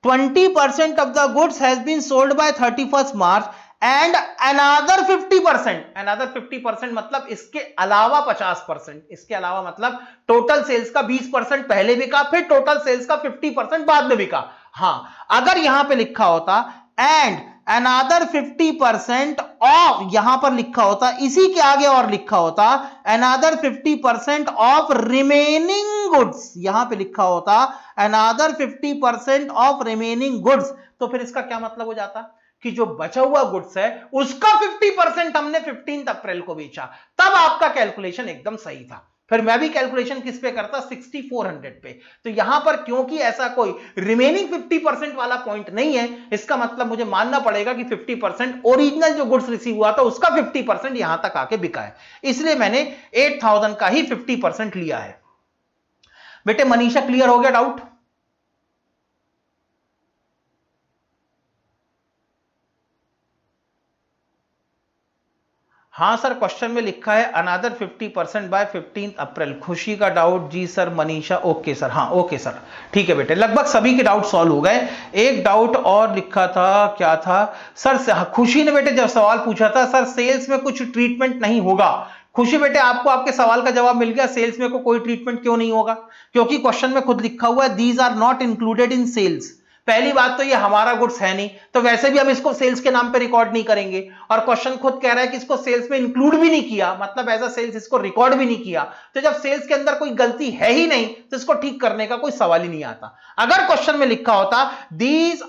20% of the goods has been sold by 31 March and another 50% मतलब इसके अलावा 50%, इसके अलावा मतलब टोटल सेल्स का 20% पहले बिका, फिर टोटल सेल्स का 50% बाद में बिका, हाँ, अगर यहां पे लिखा होता एंड अनदर 50% ऑफ, यहां पर लिखा होता, इसी के आगे और लिखा होता अनदर 50% ऑफ रिमेनिंग गुड्स, यहां पे लिखा होता अनदर 50% ऑफ रिमेनिंग गुड्स, तो फिर इसका क्या मतलब हो जाता कि जो बचा हुआ गुड्स है उसका 50% हमने 15 अप्रैल को बेचा, तब आपका कैलकुलेशन एकदम सही था। फिर मैं भी कैलकुलेशन किस पे करता, 6400 पे। तो यहां पर क्योंकि ऐसा कोई रिमेनिंग 50% वाला पॉइंट नहीं है, इसका मतलब मुझे मानना पड़ेगा कि 50% ओरिजिनल जो गुड्स रिसीव हुआ था उसका 50% यहां तक आके बिका है, इसलिए मैंने 8000 का ही 50% लिया है। बेटे मनीषा, क्लियर हो गया डाउट? हाँ सर, क्वेश्चन में लिखा है अनदर 50% बाय 15 अप्रैल। खुशी का डाउट, जी सर। मनीषा, ओके सर, हाँ ओके सर, ठीक है बेटे, लगभग सभी के डाउट सॉल्व हो गए। एक डाउट और लिखा था, क्या था सर? खुशी ने बेटे जब सवाल पूछा था, सर सेल्स में कुछ ट्रीटमेंट नहीं होगा। खुशी बेटे, आपको आपके सवाल का जवाब मिल गया, सेल्स में कोई ट्रीटमेंट क्यों नहीं होगा? क्योंकि क्वेश्चन में खुद लिखा हुआ है these are not included in sales. पहली बात तो ये हमारा गुड्स है नहीं, तो वैसे भी हम इसको सेल्स के नाम पे रिकॉर्ड नहीं करेंगे, और क्वेश्चन खुद कह रहा है कि इसको सेल्स में इंक्लूड भी नहीं किया, मतलब एज अ सेल्स इसको रिकॉर्ड भी नहीं किया। तो जब सेल्स के अंदर कोई गलती है ही नहीं तो इसको ठीक करने का कोई सवाल ही नहीं आता। अगर क्वेश्चन में लिखा होता these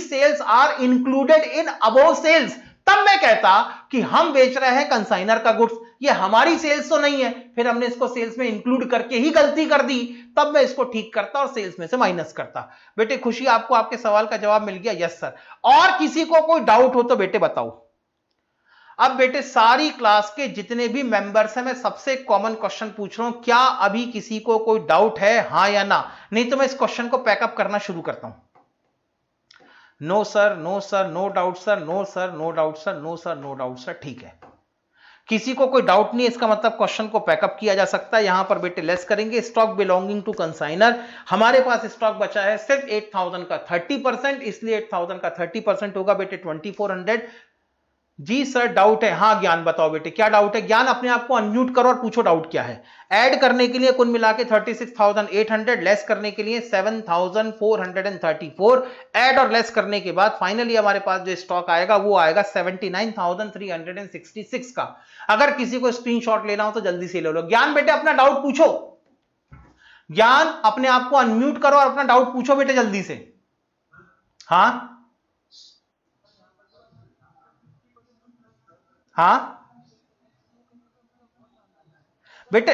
sales are included in above sales, तब मैं कहता कि हम बेच रहे हैं कंसाइनर का गुड्स, ये हमारी सेल्स तो नहीं है, फिर हमने इसको सेल्स में इंक्लूड करके ही गलती कर दी, तब मैं इसको ठीक करता और सेल्स में से माइनस करता। बेटे खुशी, आपको आपके सवाल का जवाब मिल गया? Yes sir. और किसी को कोई डाउट हो तो बेटे बताओ। अब बेटे सारी क्लास के जितने भी मेंबर्स हैं, मैं सबसे कॉमन क्वेश्चन पूछ रहा हूं, क्या अभी किसी को कोई डाउट है, हां या ना? नहीं तो मैं इस क्वेश्चन को पैकअप करना शुरू करता हूं। No sir, no sir, no doubt sir, no sir, no doubt sir, no sir, no doubt sir, ठीक है। किसी को कोई डाउट नहीं है, इसका मतलब क्वेश्चन को पैकअप किया जा सकता है। यहां पर बेटे लेस करेंगे, स्टॉक बिलोंगिंग टू कंसाइनर, हमारे पास स्टॉक बचा है सिर्फ 8000 का 30%, इसलिए 8000 का 30% होगा बेटे 2400। जी सर डाउट है, हाँ ज्ञान बताओ बेटे क्या डाउट है? ज्ञान अपने आप को अनम्यूट करो और पूछो डाउट क्या है। ऐड करने के लिए कुल मिला के 36,800, लेस करने के लिए 7,434, ऐड और लेस करने के बाद फाइनली हमारे पास जो स्टॉक आएगा वो आएगा 79,366 का। अगर किसी को स्क्रीनशॉट लेना हो तो जल्दी से ले लो। ज्ञान बेटे अपना डाउट पूछो, ज्ञान अपने आप को अनम्यूट करो और अपना डाउट पूछो बेटे जल्दी से। हाँ हाँ बेटे,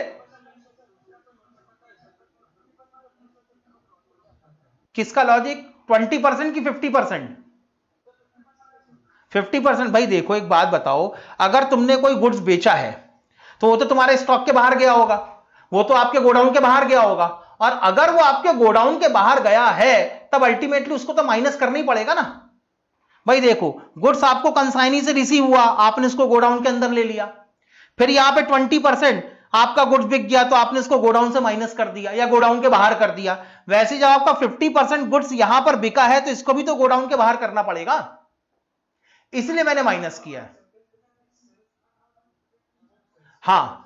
किसका लॉजिक? 20% की 50%? 50%। भाई देखो एक बात बताओ, अगर तुमने कोई गुड्स बेचा है तो वो तो तुम्हारे स्टॉक के बाहर गया होगा, वो तो आपके गोडाउन के बाहर गया होगा, और अगर वो आपके गोडाउन के बाहर गया है तब अल्टीमेटली उसको तो माइनस करना ही पड़ेगा ना। भाई देखो, गुड्स आपको कंसाइनी से रिसीव हुआ, आपने इसको गोडाउन के अंदर ले लिया, फिर यहां पे 20% आपका गुड्स बिक गया तो आपने इसको गोडाउन से माइनस कर दिया या गोडाउन के बाहर कर दिया। वैसे जब आपका 50% गुड्स यहां पर बिका है तो इसको भी तो गोडाउन के बाहर करना पड़ेगा, इसलिए मैंने माइनस किया है। हाँ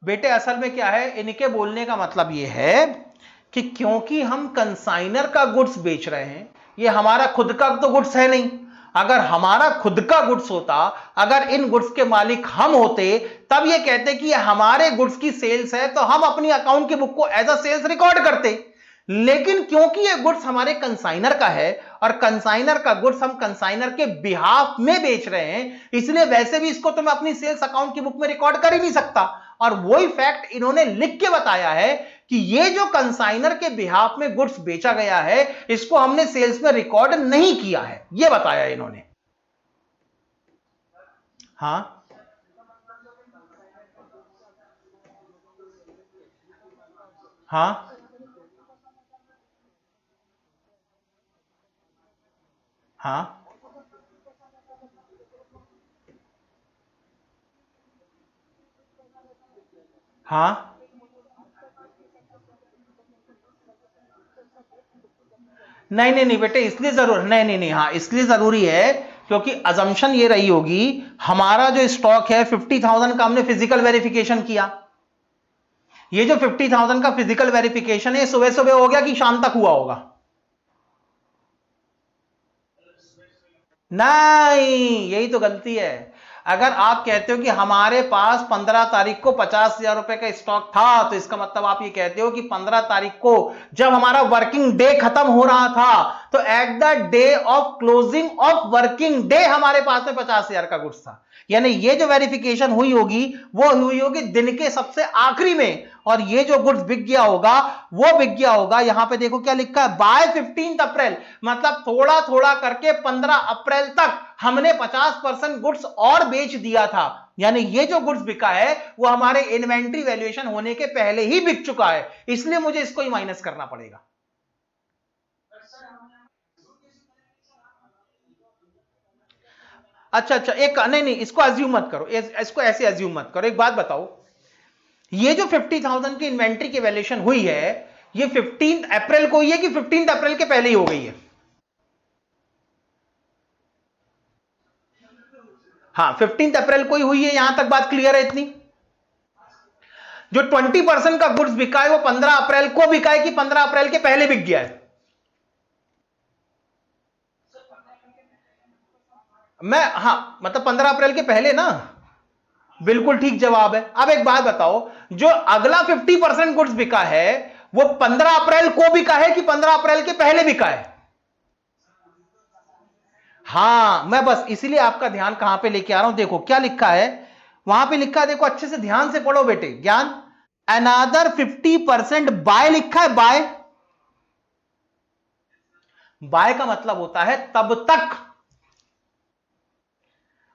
बेटे असल में क्या है, इनके बोलने का मतलब यह है कि क्योंकि हम कंसाइनर का गुड्स बेच रहे हैं, ये हमारा खुद का तो गुड्स है नहीं। अगर हमारा खुद का गुड्स होता, अगर इन गुड्स के मालिक हम होते, तब ये कहते कि ये हमारे गुड्स की सेल्स है तो हम अपनी अकाउंट की बुक को एज अ सेल्स रिकॉर्ड करते। लेकिन क्योंकि ये गुड्स हमारे कंसाइनर का है और कंसाइनर का गुड्स हम कंसाइनर के बिहाफ में बेच रहे हैं, इसलिए वैसे भी इसको तो मैं अपनी सेल्स अकाउंट की बुक में रिकॉर्ड कर ही नहीं सकता। और वही फैक्ट इन्होंने लिख के बताया है कि ये जो कंसाइनर के बिहाफ में गुड्स बेचा गया है इसको हमने सेल्स में रिकॉर्ड नहीं किया है, ये बताया इन्होंने। हाँ हाँ हाँ हाँ नहीं नहीं नहीं बेटे, इसलिए जरूर नहीं नहीं नहीं, हाँ इसलिए जरूरी है क्योंकि अजम्पशन ये रही होगी, हमारा जो स्टॉक है 50,000 का हमने फिजिकल वेरिफिकेशन किया, ये जो 50,000 का फिजिकल वेरिफिकेशन है सुबह सुबह हो गया कि शाम तक हुआ होगा? नहीं, यही तो गलती है। अगर आप कहते हो कि हमारे पास 15 तारीख को 50,000 रुपए का स्टॉक था, तो इसका मतलब आप ये कहते हो कि 15 तारीख को जब हमारा वर्किंग डे खत्म हो रहा था, तो at the day of closing of working day हमारे पास में 50,000 का गुड्स था। यानी ये जो वेरिफिकेशन हुई होगी वो हुई होगी दिन के सबसे आखिरी में, और ये जो गुड्स बिक गया होगा वो बिक गया होगा। यहां पे देखो क्या लिखा है, बाय 15 अप्रैल, मतलब थोड़ा थोड़ा करके 15 अप्रैल तक हमने 50% गुड्स और बेच दिया था। यानी ये जो गुड्स बिका है वो हमारे इन्वेंट्री वैल्यूएशन होने के पहले ही बिक चुका है, इसलिए मुझे इसको ही माइनस करना पड़ेगा। अच्छा अच्छा, एक नहीं, इसको अज्यूम मत करो, इसको ऐसे अज्यूम मत करो। एक बात बताओ, ये जो 50,000 की इन्वेंट्री की वैल्यूएशन हुई है, ये 15 अप्रैल को हुई है कि 15 अप्रैल के पहले ही हो गई है? हाँ, 15 अप्रैल को ही हुई है। यहां तक बात क्लियर है इतनी? जो 20% का गुड्स बिका है वो 15 अप्रैल को बिका है कि 15 अप्रैल के पहले बिक गया है? मैं, हाँ मतलब 15 अप्रैल के पहले ना। बिल्कुल ठीक जवाब है। अब एक बात बताओ, जो अगला 50% गुड्स बिका है वो 15 अप्रैल को बिका है कि 15 अप्रैल के पहले बिका है? हां, मैं बस इसीलिए आपका ध्यान कहां पे लेके आ रहा हूं, देखो क्या लिखा है वहां पे, लिखा है देखो, अच्छे से ध्यान से पढ़ो बेटे ज्ञान। अनादर 50% बाय लिखा है, बाय। बाय का मतलब होता है तब तक।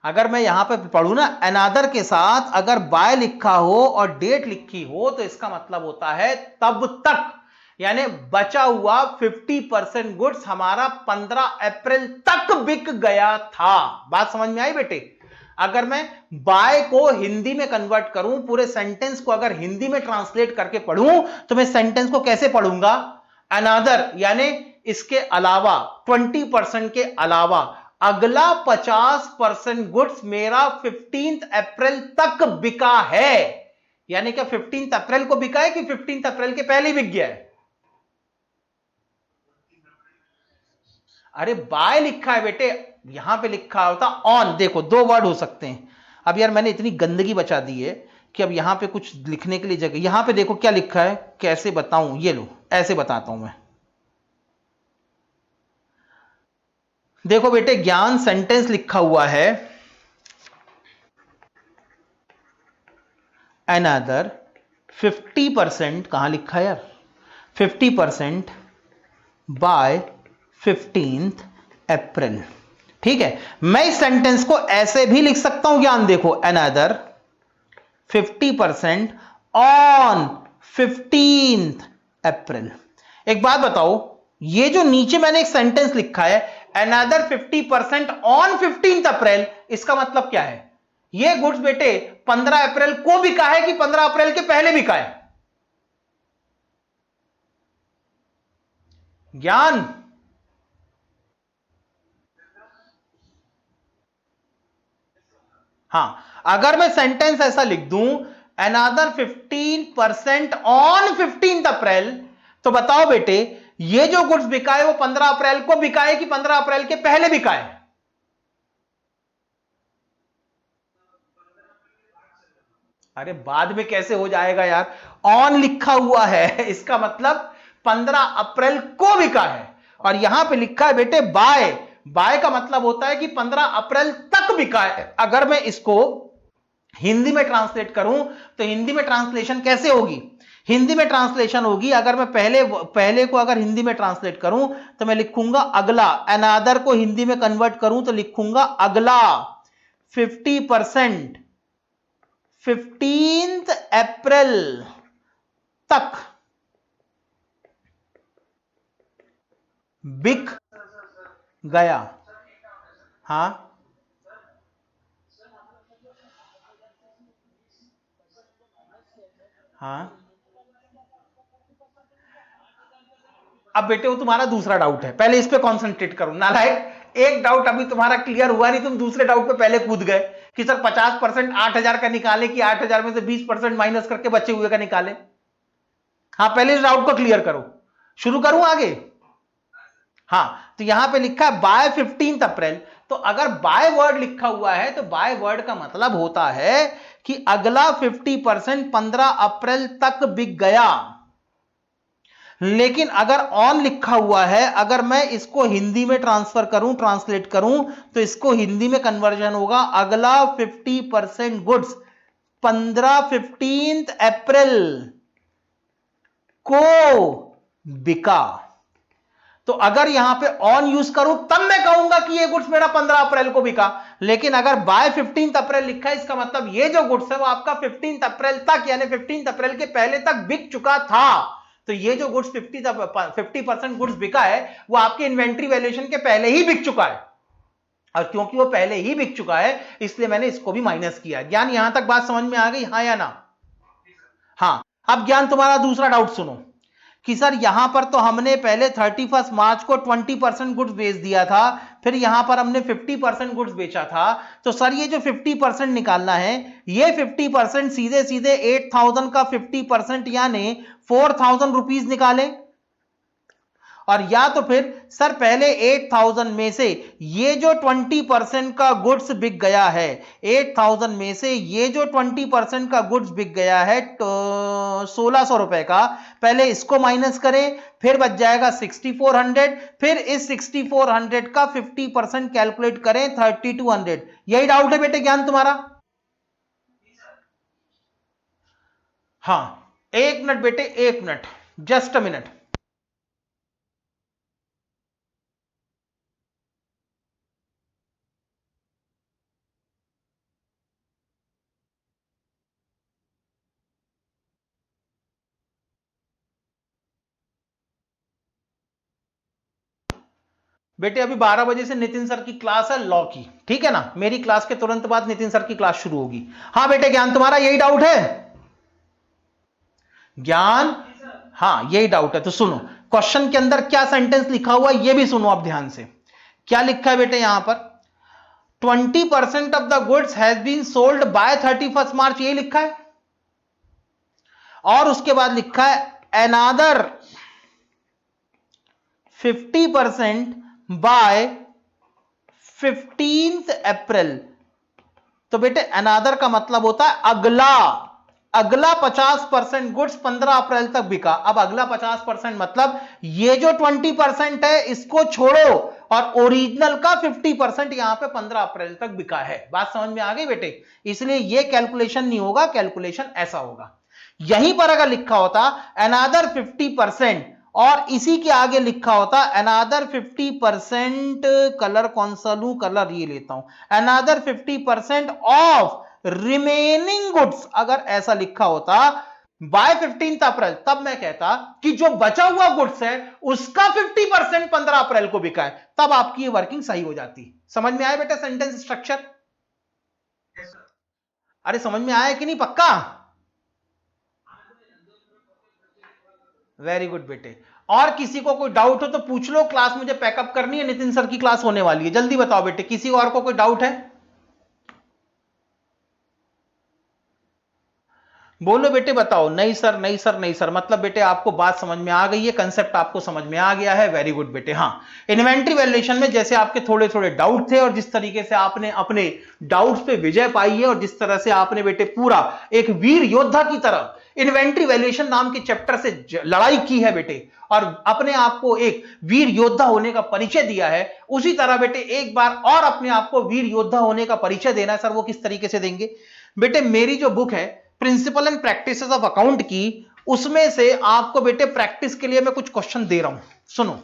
अगर मैं यहां पे पढ़ू ना, अनादर के साथ अगर बाय लिखा हो और डेट लिखी हो, तो इसका मतलब होता है तब तक। यानी बचा हुआ 50% गुड्स हमारा 15 अप्रैल तक बिक गया था। बात समझ में आई बेटे? अगर मैं बाय को हिंदी में कन्वर्ट करूं, पूरे सेंटेंस को अगर हिंदी में ट्रांसलेट करके पढ़ूं, तो मैं सेंटेंस को कैसे पढ़ूंगा? अनादर यानी इसके अलावा, 20% के अलावा अगला 50% गुड्स मेरा 15 अप्रैल तक बिका है। यानी क्या 15 अप्रैल को बिका है कि 15 अप्रैल के पहले बिक गया है? अरे बाय लिखा है बेटे, यहां पे लिखा होता ऑन। देखो दो वर्ड हो सकते हैं। अब यार मैंने इतनी गंदगी बचा दी है कि अब यहां पे कुछ लिखने के लिए जगह, यहां पे देखो क्या लिखा है, कैसे बताऊं, ये लो ऐसे बताता हूं मैं। देखो बेटे ज्ञान, सेंटेंस लिखा हुआ है अनदर 50%, कहां लिखा है यार, 50% बाय 15 अप्रैल। ठीक है, मैं इस सेंटेंस को ऐसे भी लिख सकता हूं ज्ञान, देखो अनदर 50% ऑन 15 अप्रैल। एक बात बताओ, ये जो नीचे मैंने एक सेंटेंस लिखा है अनदर 50% ऑन 15 अप्रैल, इसका मतलब क्या है? ये गुड्स बेटे 15 अप्रैल को बिका है कि 15 अप्रैल के पहले बिका है? ज्ञान, हां, अगर मैं सेंटेंस ऐसा लिख दूं अनदर 15% ऑन 15 अप्रैल, तो बताओ बेटे ये जो गुड्स बिका है वो 15 अप्रैल को बिका है कि 15 अप्रैल के पहले बिका है? अरे बाद में कैसे हो जाएगा यार, ऑन लिखा हुआ है इसका मतलब 15 अप्रैल को बिका है, और यहां पे लिखा है बेटे बाय। बाय का मतलब होता है कि 15 अप्रैल तक बिका है। अगर मैं इसको हिंदी में ट्रांसलेट करूं, तो हिंदी में ट्रांसलेशन कैसे होगी? हिंदी में ट्रांसलेशन होगी, अगर मैं पहले को अगर हिंदी में ट्रांसलेट करूं, तो मैं लिखूंगा अगला। अनादर को हिंदी में कन्वर्ट करूं तो लिखूंगा अगला 50% 15 अप्रैल तक बिक गया। हाँ, हाँ। अब बेटे वो तुम्हारा दूसरा डाउट है, पहले इस पे कॉन्सेंट्रेट करो नालायक। एक डाउट अभी तुम्हारा क्लियर हुआ नहीं, तुम दूसरे डाउट पे पहले कूद गए कि सर 50% 8,000 का निकाले कि 8,000 में से 20% माइनस करके बचे हुए का निकाले। हाँ, पहले इस डाउट को क्लियर करो। शुरू करूं आगे? हाँ, तो यहां पे लिखा है बाय 15 अप्रैल। तो अगर बाय वर्ड लिखा हुआ है तो बाय वर्ड का मतलब होता है कि अगला 50% 15 अप्रैल तक बिक गया। लेकिन अगर ऑन लिखा हुआ है, अगर मैं इसको हिंदी में ट्रांसफर करूं, ट्रांसलेट करूं, तो इसको हिंदी में कन्वर्जन होगा अगला 50% गुड्स 15 अप्रैल को बिका। तो अगर यहां पे ऑन यूज करूं तब मैं कहूंगा कि ये गुड्स मेरा 15 अप्रैल को बिका। लेकिन अगर बाय 15 अप्रैल लिखा है, इसका मतलब ये जो गुड्स है वो आपका 15 अप्रैल तक, यानी 15 अप्रैल के पहले तक बिक चुका था। तो ये जो गुड्स 50% गुड्स बिका है वो आपके इन्वेंट्री वैल्यूएशन के पहले ही बिक चुका है। और क्योंकि वो पहले ही बिक चुका है इसलिए मैंने इसको भी माइनस किया। ज्ञान यहां तक बात समझ में आ गई, हाँ या ना? हाँ। अब ज्ञान तुम्हारा दूसरा डाउट सुनो कि सर यहां पर तो हमने पहले 31 मार्च को 20% गुड्स बेच दिया था, फिर यहां पर हमने 50% गुड्स बेचा था। तो सर ये जो 50% निकालना है, ये 50% सीधे सीधे 8000 का 50% यानी 4000 रुपीज निकालें। और या तो फिर सर पहले 8000 में से ये जो 20% का गुड्स बिक गया है, 8000 में से ये जो 20% का गुड्स बिक गया है 1600 रुपए का, पहले इसको माइनस करें, फिर बच जाएगा 6400, फिर इस 6400 का 50% कैलकुलेट करें 3200। यही डाउट है बेटे ज्ञान तुम्हारा? हाँ, एक मिनट बेटे, एक मिनट, जस्ट अ मिनट। बेटे अभी 12 बजे से नितिन सर की क्लास है लॉ की, ठीक है ना? मेरी क्लास के तुरंत बाद नितिन सर की क्लास शुरू होगी। हाँ बेटे ज्ञान, तुम्हारा यही डाउट है? ज्ञान, हाँ यही डाउट है। तो सुनो, क्वेश्चन के अंदर क्या सेंटेंस लिखा हुआ है ये भी सुनो आप ध्यान से। क्या लिखा है बेटे यहां पर? 20% of the goods has been sold by 31 March, ये लिखा है। और उसके बाद लिखा है अनदर 50% बाय 15 अप्रैल। तो बेटे अनादर का मतलब होता है अगला, अगला 50% गुड्स 15 अप्रैल तक बिका। अब अगला 50% मतलब ये जो 20% है इसको छोड़ो और ओरिजिनल का 50% यहां पे 15 अप्रैल तक बिका है। बात समझ में आ गई बेटे? इसलिए ये कैलकुलेशन नहीं होगा, कैलकुलेशन ऐसा होगा। यहीं पर अगर लिखा होता अनादर 50% और इसी के आगे लिखा होता अनादर 50%, कलर कौन सा लूं? कलर ये लेता हूं, अनादर 50% ऑफ रिमेनिंग गुड्स, अगर ऐसा लिखा होता बाय 15 अप्रैल, तब मैं कहता कि जो बचा हुआ गुड्स है उसका 50% 15 अप्रैल को बिका है। तब आपकी ये वर्किंग सही हो जाती। समझ में आया बेटा सेंटेंस स्ट्रक्चर? अरे समझ में आया कि नहीं पक्का? वेरी गुड बेटे। और किसी को कोई डाउट हो तो पूछ लो, क्लास मुझे पैकअप करनी है, नितिन सर की क्लास होने वाली है। जल्दी बताओ बेटे, किसी और को कोई डाउट है? बोलो बेटे, बताओ। नहीं सर, नहीं सर, नहीं सर, मतलब बेटे आपको बात समझ में आ गई है, कंसेप्ट आपको समझ में आ गया है। वेरी गुड बेटे। हाँ, इन्वेंट्री वैल्यूएशन में जैसे आपके थोड़े थोड़े डाउट थे और जिस तरीके से आपने अपने डाउट्स पे विजय पाई है और जिस तरह से आपने बेटे पूरा एक वीर योद्धा की तरह इन्वेंट्री वैल्यूएशन नाम के चैप्टर से लड़ाई की है बेटे और अपने आप को एक वीर योद्धा होने का परिचय दिया है, उसी तरह बेटे एक बार और अपने आप को वीर योद्धा होने का परिचय देना है। सर वो किस तरीके से देंगे? बेटे मेरी जो बुक है principle and practices of account की, उसमें से आपको बेटे प्रैक्टिस के लिए मैं कुछ क्वेश्चन दे रहा हूं, सुनो।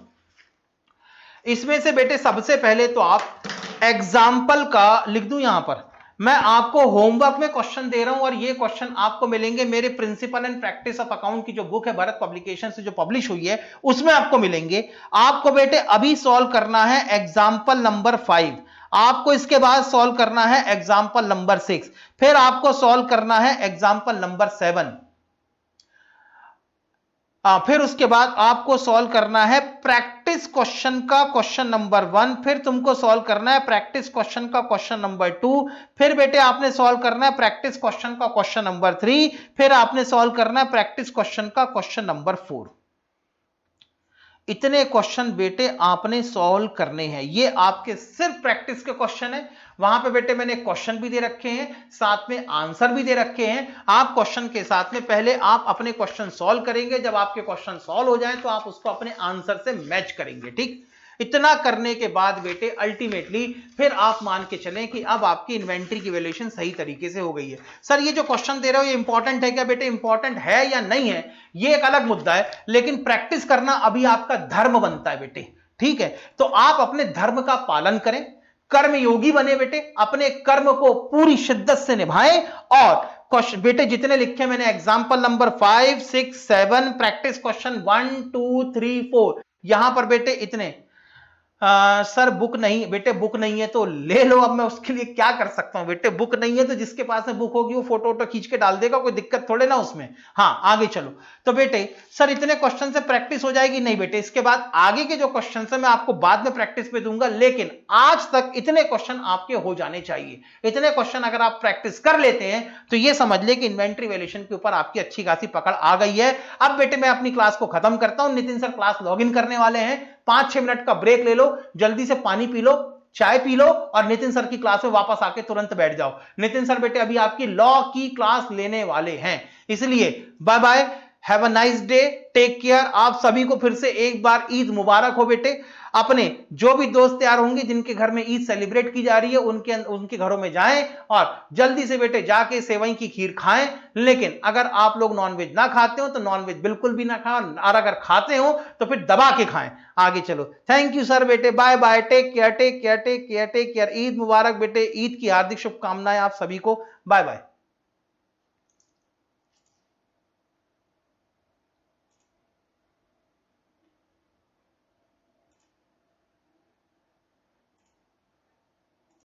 इसमें से बेटे सबसे पहले तो आप एग्जाम्पल का लिख दूं यहां पर, मैं आपको होमवर्क में क्वेश्चन दे रहा हूं और ये क्वेश्चन आपको मिलेंगे मेरे principle and practice of account की जो बुक है भरत पब्लिकेशन से जो पब्लिश हुई है उसमें आपको मिलेंगे। आपको बेटे अभी सॉल्व करना है एग्जाम्पल नंबर 5, आपको इसके बाद सॉल्व करना है एग्जाम्पल नंबर 6, फिर आपको सॉल्व करना है एग्जाम्पल नंबर 7। फिर उसके बाद आपको सॉल्व करना है प्रैक्टिस क्वेश्चन का क्वेश्चन नंबर 1, फिर तुमको सॉल्व करना है प्रैक्टिस क्वेश्चन का क्वेश्चन नंबर 2, फिर बेटे आपने सॉल्व करना है प्रैक्टिस क्वेश्चन का क्वेश्चन नंबर 3, फिर आपने सॉल्व करना है प्रैक्टिस क्वेश्चन का क्वेश्चन नंबर 4। इतने क्वेश्चन बेटे आपने सॉल्व करने हैं। ये आपके सिर्फ प्रैक्टिस के क्वेश्चन है। वहां पे बेटे मैंने क्वेश्चन भी दे रखे हैं, साथ में आंसर भी दे रखे हैं। आप क्वेश्चन के साथ में पहले आप अपने क्वेश्चन सॉल्व करेंगे, जब आपके क्वेश्चन सॉल्व हो जाए तो आप उसको अपने आंसर से मैच करेंगे। ठीक, इतना करने के बाद बेटे अल्टीमेटली फिर आप मान के चलें कि अब आपकी इन्वेंट्री की वैल्यूएशन सही तरीके से हो गई है। सर ये जो क्वेश्चन दे रहे हो ये इंपॉर्टेंट है क्या? बेटे इंपॉर्टेंट है या नहीं है ये एक अलग मुद्दा है, लेकिन प्रैक्टिस करना अभी आपका धर्म बनता है बेटे। ठीक है, तो आप अपने धर्म का पालन करें, कर्मयोगी बने बेटे, अपने कर्म को पूरी शिद्दत से निभाएं। और क्वेश्चन बेटे जितने लिखे मैंने एग्जांपल नंबर 5, 6, 7, प्रैक्टिस क्वेश्चन 1, 2, 3, 4, यहां पर बेटे इतने सर बुक नहीं, बेटे बुक नहीं है तो ले लो। अब मैं उसके लिए क्या कर सकता हूं बेटे, बुक नहीं है तो जिसके पास में बुक होगी वो फोटो वोटो खींच के डाल देगा, कोई दिक्कत थोड़े ना उसमें। हाँ आगे चलो। तो बेटे सर इतने क्वेश्चन से प्रैक्टिस हो जाएगी? नहीं बेटे, इसके बाद आगे के जो क्वेश्चन है मैं आपको बाद में प्रैक्टिस पे दूंगा, लेकिन आज तक इतने क्वेश्चन आपके हो जाने चाहिए। इतने क्वेश्चन अगर आप प्रैक्टिस कर लेते हैं तो ये समझ ले कि इन्वेंट्री वैल्यूएशन के ऊपर आपकी अच्छी खासी पकड़ आ गई है। अब बेटे मैं अपनी क्लास को खत्म करता हूं, Nitin sir class log in करने वाले हैं। 5-6 मिनट का ब्रेक ले लो, जल्दी से पानी पी लो, चाय पी लो और नितिन सर की क्लास में वापस आके तुरंत बैठ जाओ। नितिन सर बेटे अभी आपकी लॉ की क्लास लेने वाले हैं, इसलिए bye bye, have a nice day, take care. आप सभी को फिर से एक बार ईद मुबारक हो बेटे। अपने जो भी दोस्त यार होंगे जिनके घर में ईद सेलिब्रेट की जा रही है उनके घरों में जाएं और जल्दी से बेटे जाके सेवई की खीर खाएं। लेकिन अगर आप लोग नॉनवेज ना खाते हो तो नॉनवेज बिल्कुल भी ना खाएं, और अगर खाते हो तो फिर दबा के खाएं। आगे चलो, थैंक यू सर बेटे, bye bye, take care take care take care take care. Eid मुबारक बेटे, ईद की हार्दिक शुभकामनाएं आप सभी को, बाय बाय।